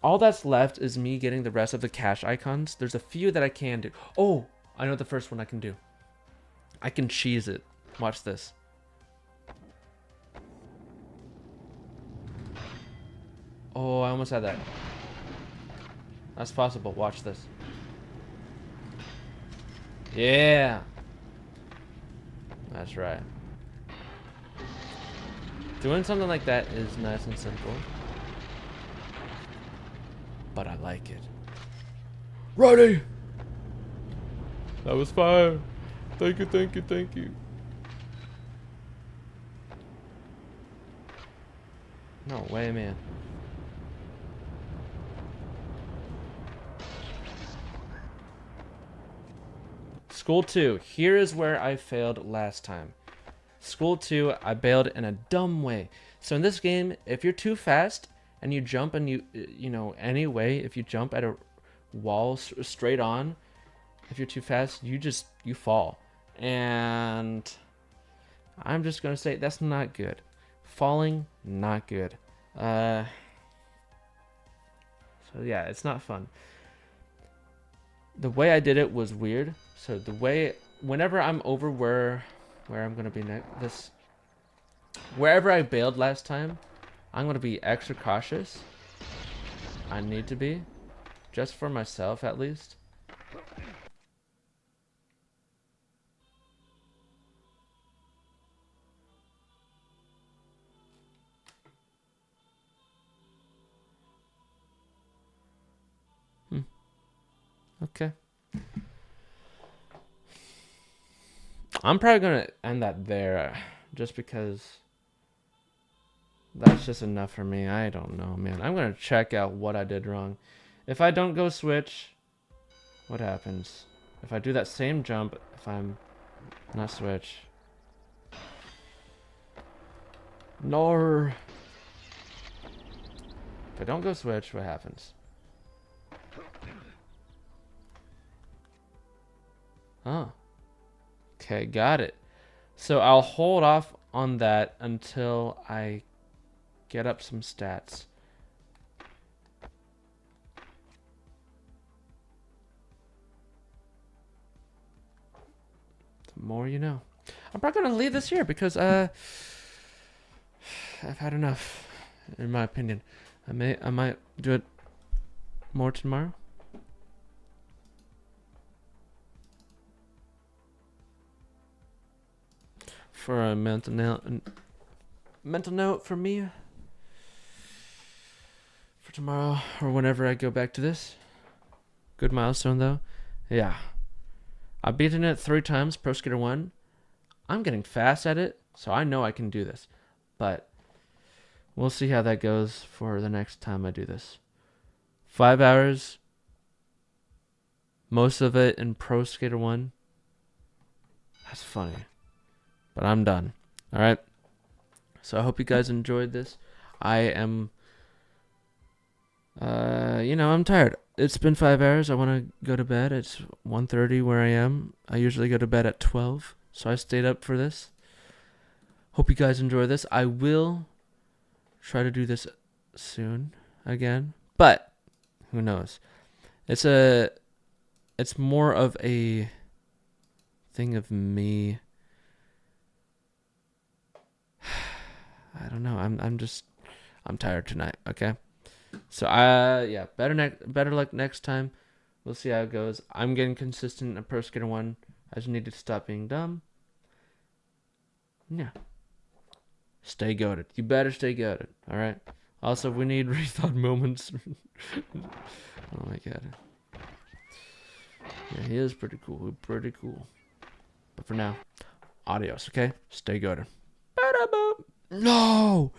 All that's left is me getting the rest of the cash icons. There's a few that I can do. Oh, I know the first one I can do. I can cheese it. Watch this. Oh, I almost had that. That's possible. Watch this. Yeah. That's right. Doing something like that is nice and simple. But I like it. Ready! That was fire. Thank you, thank you, thank you. No way, man. School 2. Here is where I failed last time. School 2, I bailed in a dumb way. So in this game, if you're too fast and you jump and you know, any way, if you jump at a wall straight on, if you're too fast, you fall. And I'm just going to say that's not good. Falling, not good. So yeah, it's not fun. The way I did it was weird. So the way, whenever I'm over where I'm gonna be next, wherever I bailed last time, I'm gonna be extra cautious. I need to be, just for myself at least. Okay. I'm probably gonna end that there, just because that's just enough for me. I don't know, man. I'm gonna check out what I did wrong. If I don't go switch, what happens? If I do that same jump, if I'm not switch. No. If I don't go switch, what happens? Oh. Okay, got it. So I'll hold off on that until I get up some stats. The more you know. I'm probably gonna leave this here because I've had enough, in my opinion. I might do it more tomorrow. For a mental note for me for tomorrow or whenever I go back to this. Good milestone though. Yeah. I've beaten it 3 times, Pro Skater 1. I'm getting fast at it, so I know I can do this. But we'll see how that goes for the next time I do this. 5 hours. Most of it in Pro Skater 1. That's funny. But I'm done. All right. So I hope you guys enjoyed this. I am, I'm tired. It's been 5 hours. I want to go to bed. It's 1:30 where I am. I usually go to bed at 12. So I stayed up for this. Hope you guys enjoy this. I will try to do this soon again. But who knows? It's more of a thing of me. I don't know. I'm tired tonight. Okay. So yeah, better luck next time. We'll see how it goes. I'm getting consistent in Pro Skater 1. I just need to stop being dumb. Yeah. Stay goated. You better stay goated. All right. Also, we need rethought moments. Oh my god. Yeah, he is pretty cool. Pretty cool. But for now, adios. Okay. Stay goated. No.